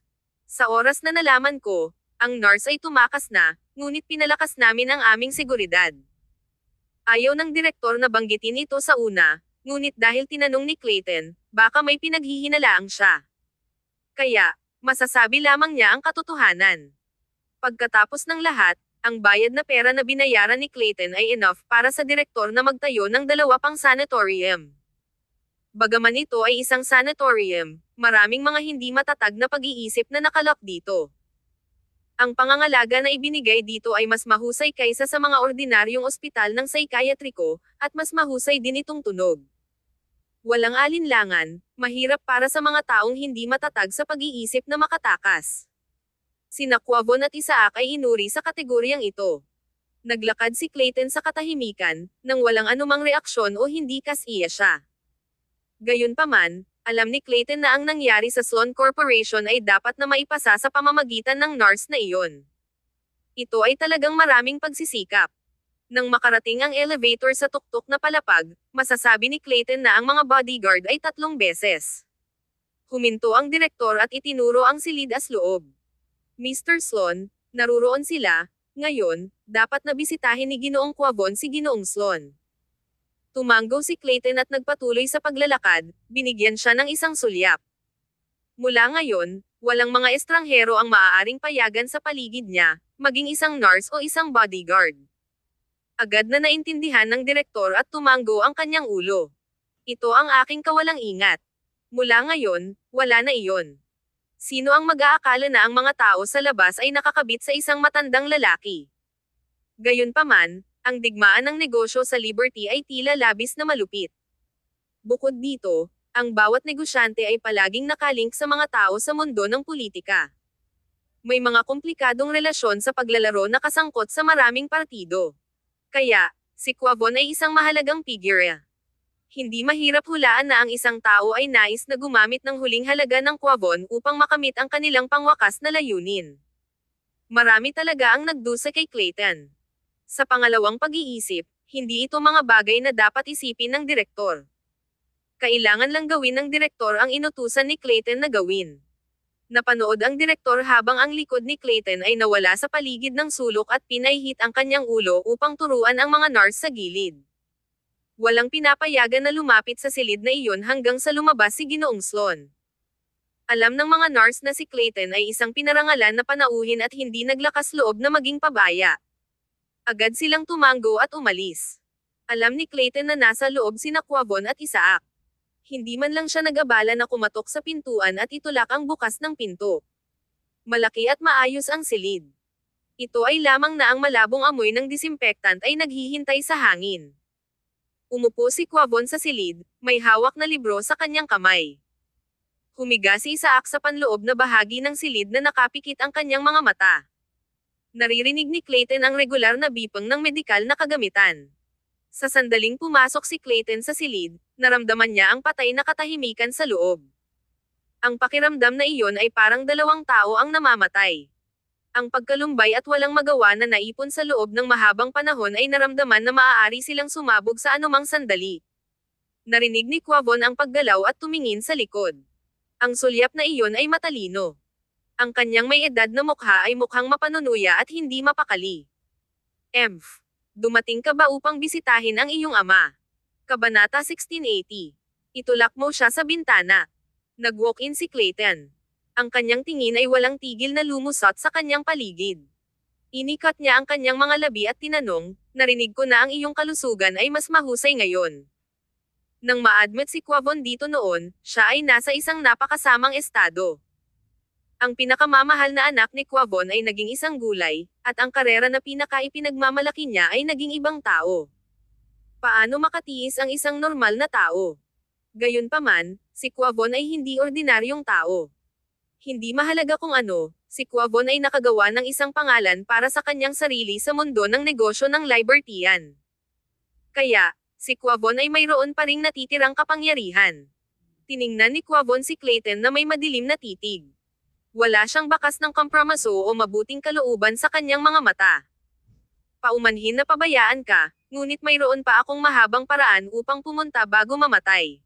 Sa oras na nalaman ko, ang nurse ay tumakas na, ngunit pinalakas namin ang aming seguridad. Ayaw ng direktor na banggitin ito sa una, ngunit dahil tinanong ni Clayton, baka may pinaghihinalaang siya. Kaya, masasabi lamang niya ang katotohanan. Pagkatapos ng lahat, ang bayad na pera na binayaran ni Clayton ay enough para sa direktor na magtayo ng 2 pang sanatorium. Bagaman ito ay isang sanatorium, maraming mga hindi matatag na pag-iisip na nakalock dito. Ang pangangalaga na ibinigay dito ay mas mahusay kaysa sa mga ordinaryong ospital ng psychiatriko, at mas mahusay din itong tunog. Walang alinlangan, mahirap para sa mga taong hindi matatag sa pag-iisip na makatakas. Sina Quavon at Isaac ay inuri sa kategoryang ito. Naglakad si Clayton sa katahimikan, nang walang anumang reaksyon o hindi kasiya siya. Gayunpaman, alam ni Clayton na ang nangyari sa Sloan Corporation ay dapat na maipasa sa pamamagitan ng nurse na iyon. Ito ay talagang maraming pagsisikap. Nang makarating ang elevator sa tuktok na palapag, masasabi ni Clayton na ang mga bodyguard ay 3 beses. Huminto ang direktor at itinuro ang silid as loob. Mr. Sloan, naruroon sila. Ngayon, dapat na bisitahin ni Ginoong Quavon si Ginoong Sloan. Tumanggo si Clayton at nagpatuloy sa paglalakad, binigyan siya ng isang sulyap. Mula ngayon, walang mga estranghero ang maaaring payagan sa paligid niya, maging isang nurse o isang bodyguard. Agad na naintindihan ng direktor at tumanggo ang kanyang ulo. Ito ang aking kawalang ingat. Mula ngayon, wala na iyon. Sino ang mag-aakala na ang mga tao sa labas ay nakakabit sa isang matandang lalaki? Gayunpaman, ang digmaan ng negosyo sa Liberty ay tila labis na malupit. Bukod dito, ang bawat negosyante ay palaging nakalink sa mga tao sa mundo ng politika. May mga komplikadong relasyon sa paglalaro na kasangkot sa maraming partido. Kaya, si Quavon ay isang mahalagang figure. Hindi mahirap hulaan na ang isang tao ay nais na gumamit ng huling halaga ng Quavon upang makamit ang kanilang pangwakas na layunin. Marami talaga ang nagdusa kay Clayton. Sa pangalawang pag-iisip, hindi ito mga bagay na dapat isipin ng direktor. Kailangan lang gawin ng direktor ang inutusan ni Clayton na gawin. Napanood ang direktor habang ang likod ni Clayton ay nawala sa paligid ng sulok at pinahihit ang kanyang ulo upang turuan ang mga nurse sa gilid. Walang pinapayagan na lumapit sa silid na iyon hanggang sa lumabas si Ginoong Sloan. Alam ng mga nurse na si Clayton ay isang pinarangalan na panauhin at hindi naglakas loob na maging pabaya. Agad silang tumanggo at umalis. Alam ni Clayton na nasa loob sina Quavon at Isaac. Hindi man lang siya nag-abala na kumatok sa pintuan at itulak ang bukas ng pinto. Malaki at maayos ang silid. Ito ay lamang na ang malabong amoy ng disinfectant ay naghihintay sa hangin. Umupo si Quavon sa silid, may hawak na libro sa kanyang kamay. Humiga si Isaac sa panloob na bahagi ng silid na nakapikit ang kanyang mga mata. Naririnig ni Clayton ang regular na bipang ng medikal na kagamitan. Sa sandaling pumasok si Clayton sa silid, naramdaman niya ang patay na katahimikan sa loob. Ang pakiramdam na iyon ay parang 2 tao ang namamatay. Ang pagkalumbay at walang magawa na naipon sa loob ng mahabang panahon ay naramdaman na maaari silang sumabog sa anumang sandali. Narinig ni Quavon ang paggalaw at tumingin sa likod. Ang sulyap na iyon ay matalino. Ang kanyang may edad na mukha ay mukhang mapanunuya at hindi mapakali. Emph. Dumating ka ba upang bisitahin ang iyong ama? Kabanata 1680. Itulak mo siya sa bintana. Nag-walk-in si Clayton. Ang kanyang tingin ay walang tigil na lumusot sa kanyang paligid. Inikat niya ang kanyang mga labi at tinanong, narinig ko na ang iyong kalusugan ay mas mahusay ngayon. Nang ma-admit si Quavon dito noon, siya ay nasa isang napakasamang estado. Ang pinakamamahal na anak ni Quavon ay naging isang gulay, at ang karera na pinakaipinagmamalaki niya ay naging ibang tao. Paano makatiis ang isang normal na tao? Gayunpaman, si Quavon ay hindi ordinaryong tao. Hindi mahalaga kung ano, si Quavon ay nakagawa ng isang pangalan para sa kanyang sarili sa mundo ng negosyo ng Libertyan. Kaya, si Quavon ay mayroon pa ring natitirang kapangyarihan. Tiningnan ni Quavon si Clayton na may madilim na titig. Wala siyang bakas ng kompromiso o mabuting kalooban sa kanyang mga mata. Paumanhin na pabayaan ka, ngunit mayroon pa akong mahabang paraan upang pumunta bago mamatay.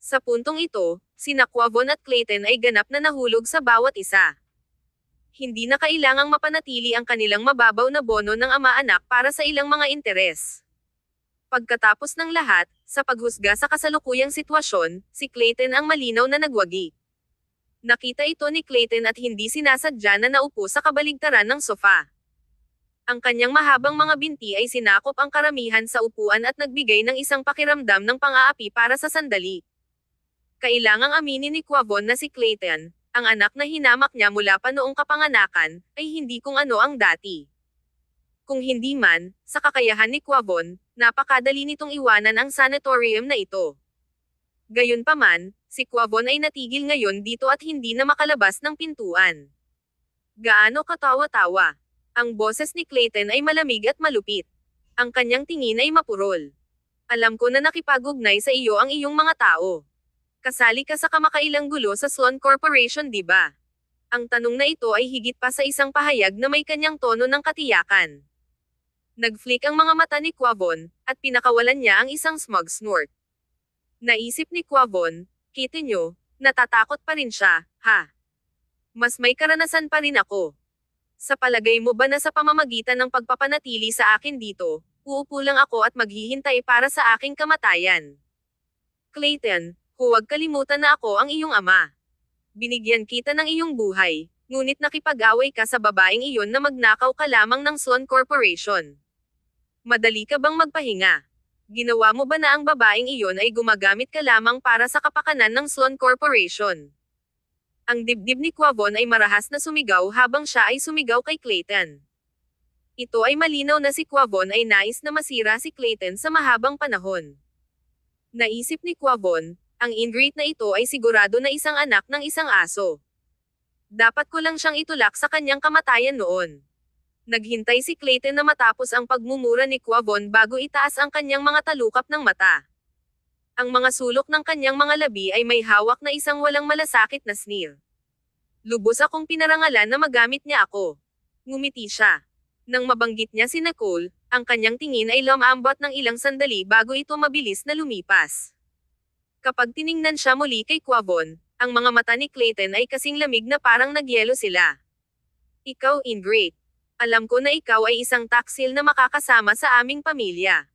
Sa puntong ito, sina Quavon at Clayton ay ganap na nahulog sa bawat isa. Hindi na kailangang mapanatili ang kanilang mababaw na bono ng ama-anak para sa ilang mga interes. Pagkatapos ng lahat, sa paghusga sa kasalukuyang sitwasyon, si Clayton ang malinaw na nagwagi. Nakita ito ni Clayton at hindi sinasadya na naupo sa kabaligtaran ng sofa. Ang kanyang mahabang mga binti ay sinakop ang karamihan sa upuan at nagbigay ng isang pakiramdam ng pang-aapi para sa sandali. Kailangang aminin ni Quavon na si Clayton, ang anak na hinamak niya mula pa noong kapanganakan, ay hindi kung ano ang dati. Kung hindi man, sa kakayahan ni Quavon, napakadali nitong iwanan ang sanatorium na ito. Gayunpaman, si Quavon ay natigil ngayon dito at hindi na makalabas ng pintuan. Gaano katawa-tawa. Ang boses ni Clayton ay malamig at malupit. Ang kanyang tingin ay mapurol. Alam ko na nakipag-ugnay sa iyo ang iyong mga tao. Kasali ka sa kamakailang gulo sa Sloan Corporation, di ba? Ang tanong na ito ay higit pa sa isang pahayag na may kanyang tono ng katiyakan. Nag-flick ang mga mata ni Quavon, at pinakawalan niya ang isang smug snort. Naisip ni Quavon, kita nyo, natatakot pa rin siya, ha? Mas may karanasan pa rin ako. Sa palagay mo ba na sa pamamagitan ng pagpapanatili sa akin dito, uupo lang ako at maghihintay para sa aking kamatayan? Clayton, huwag kalimutan na ako ang iyong ama. Binigyan kita ng iyong buhay, ngunit nakipag-away ka sa babaeng iyon na magnakaw ka lamang ng Sloan Corporation. Madali ka bang magpahinga? Ginawa mo ba na ang babaeng iyon ay gumagamit ka lamang para sa kapakanan ng Sloan Corporation? Ang dibdib ni Quavon ay marahas na sumigaw habang siya ay sumigaw kay Clayton. Ito ay malinaw na si Quavon ay nais na masira si Clayton sa mahabang panahon. Naisip ni Quavon, ang ingrate na ito ay sigurado na isang anak ng isang aso. Dapat ko lang siyang itulak sa kanyang kamatayan noon. Naghintay si Clayton na matapos ang pagmumura ni Quavon bago itaas ang kanyang mga talukap ng mata. Ang mga sulok ng kanyang mga labi ay may hawak na isang walang malasakit na sneer. Lubos akong pinarangalan na magamit niya ako. Ngumiti siya. Nang mabanggit niya si Nicole, ang kanyang tingin ay lumambot ng ilang sandali bago ito mabilis na lumipas. Kapag tiningnan siya muli kay Quavon, ang mga mata ni Clayton ay kasing lamig na parang nagyelo sila. Ikaw, ingrate. Alam ko na ikaw ay isang taksil na makakasama sa aming pamilya.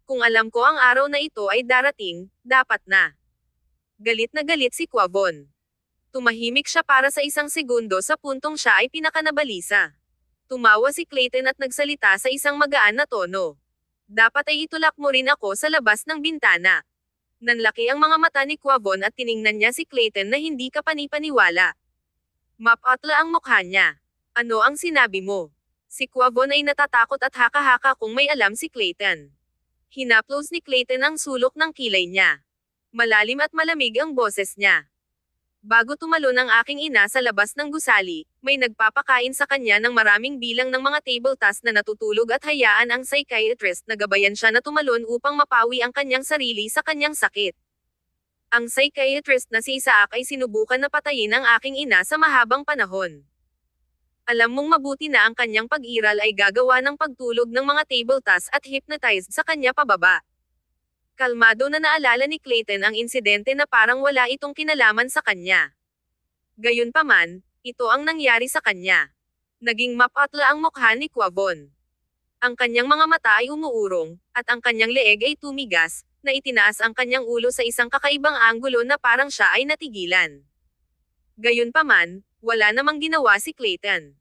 Kung alam ko ang araw na ito ay darating, dapat na. Galit na galit si Quavon. Tumahimik siya para sa isang segundo sa puntong siya ay pinakanabalisa. Tumawa si Clayton at nagsalita sa isang magaan na tono. Dapat ay itulak mo rin ako sa labas ng bintana. Nanlaki ang mga mata ni Quavon at tiningnan niya si Clayton na hindi kapanipaniwala. Mapatla ang mukha niya. Ano ang sinabi mo? Si Quavon ay natatakot at haka-haka kung may alam si Clayton. Hinaplos ni Clayton ang sulok ng kilay niya. Malalim at malamig ang boses niya. Bago tumalon ang aking ina sa labas ng gusali, may nagpapakain sa kanya ng maraming bilang ng mga table tasks na natutulog at hayaan ang psychiatrist na gabayan siya na tumalon upang mapawi ang kanyang sarili sa kanyang sakit. Ang psychiatrist na si Isaac ay sinubukan na patayin ang aking ina sa mahabang panahon. Alam mong mabuti na ang kanyang pag-iral ay gagawa ng pagtulog ng mga table tasks at hypnotized sa kanya pababa. Kalmado na naalala ni Clayton ang insidente na parang wala itong kinalaman sa kanya. Gayunpaman, ito ang nangyari sa kanya. Naging mapatla ang mukha ni Quavon. Ang kanyang mga mata ay umuurong, at ang kanyang leeg ay tumigas, na itinaas ang kanyang ulo sa isang kakaibang anggulo na parang siya ay natigilan. Gayunpaman, wala namang ginawa si Clayton.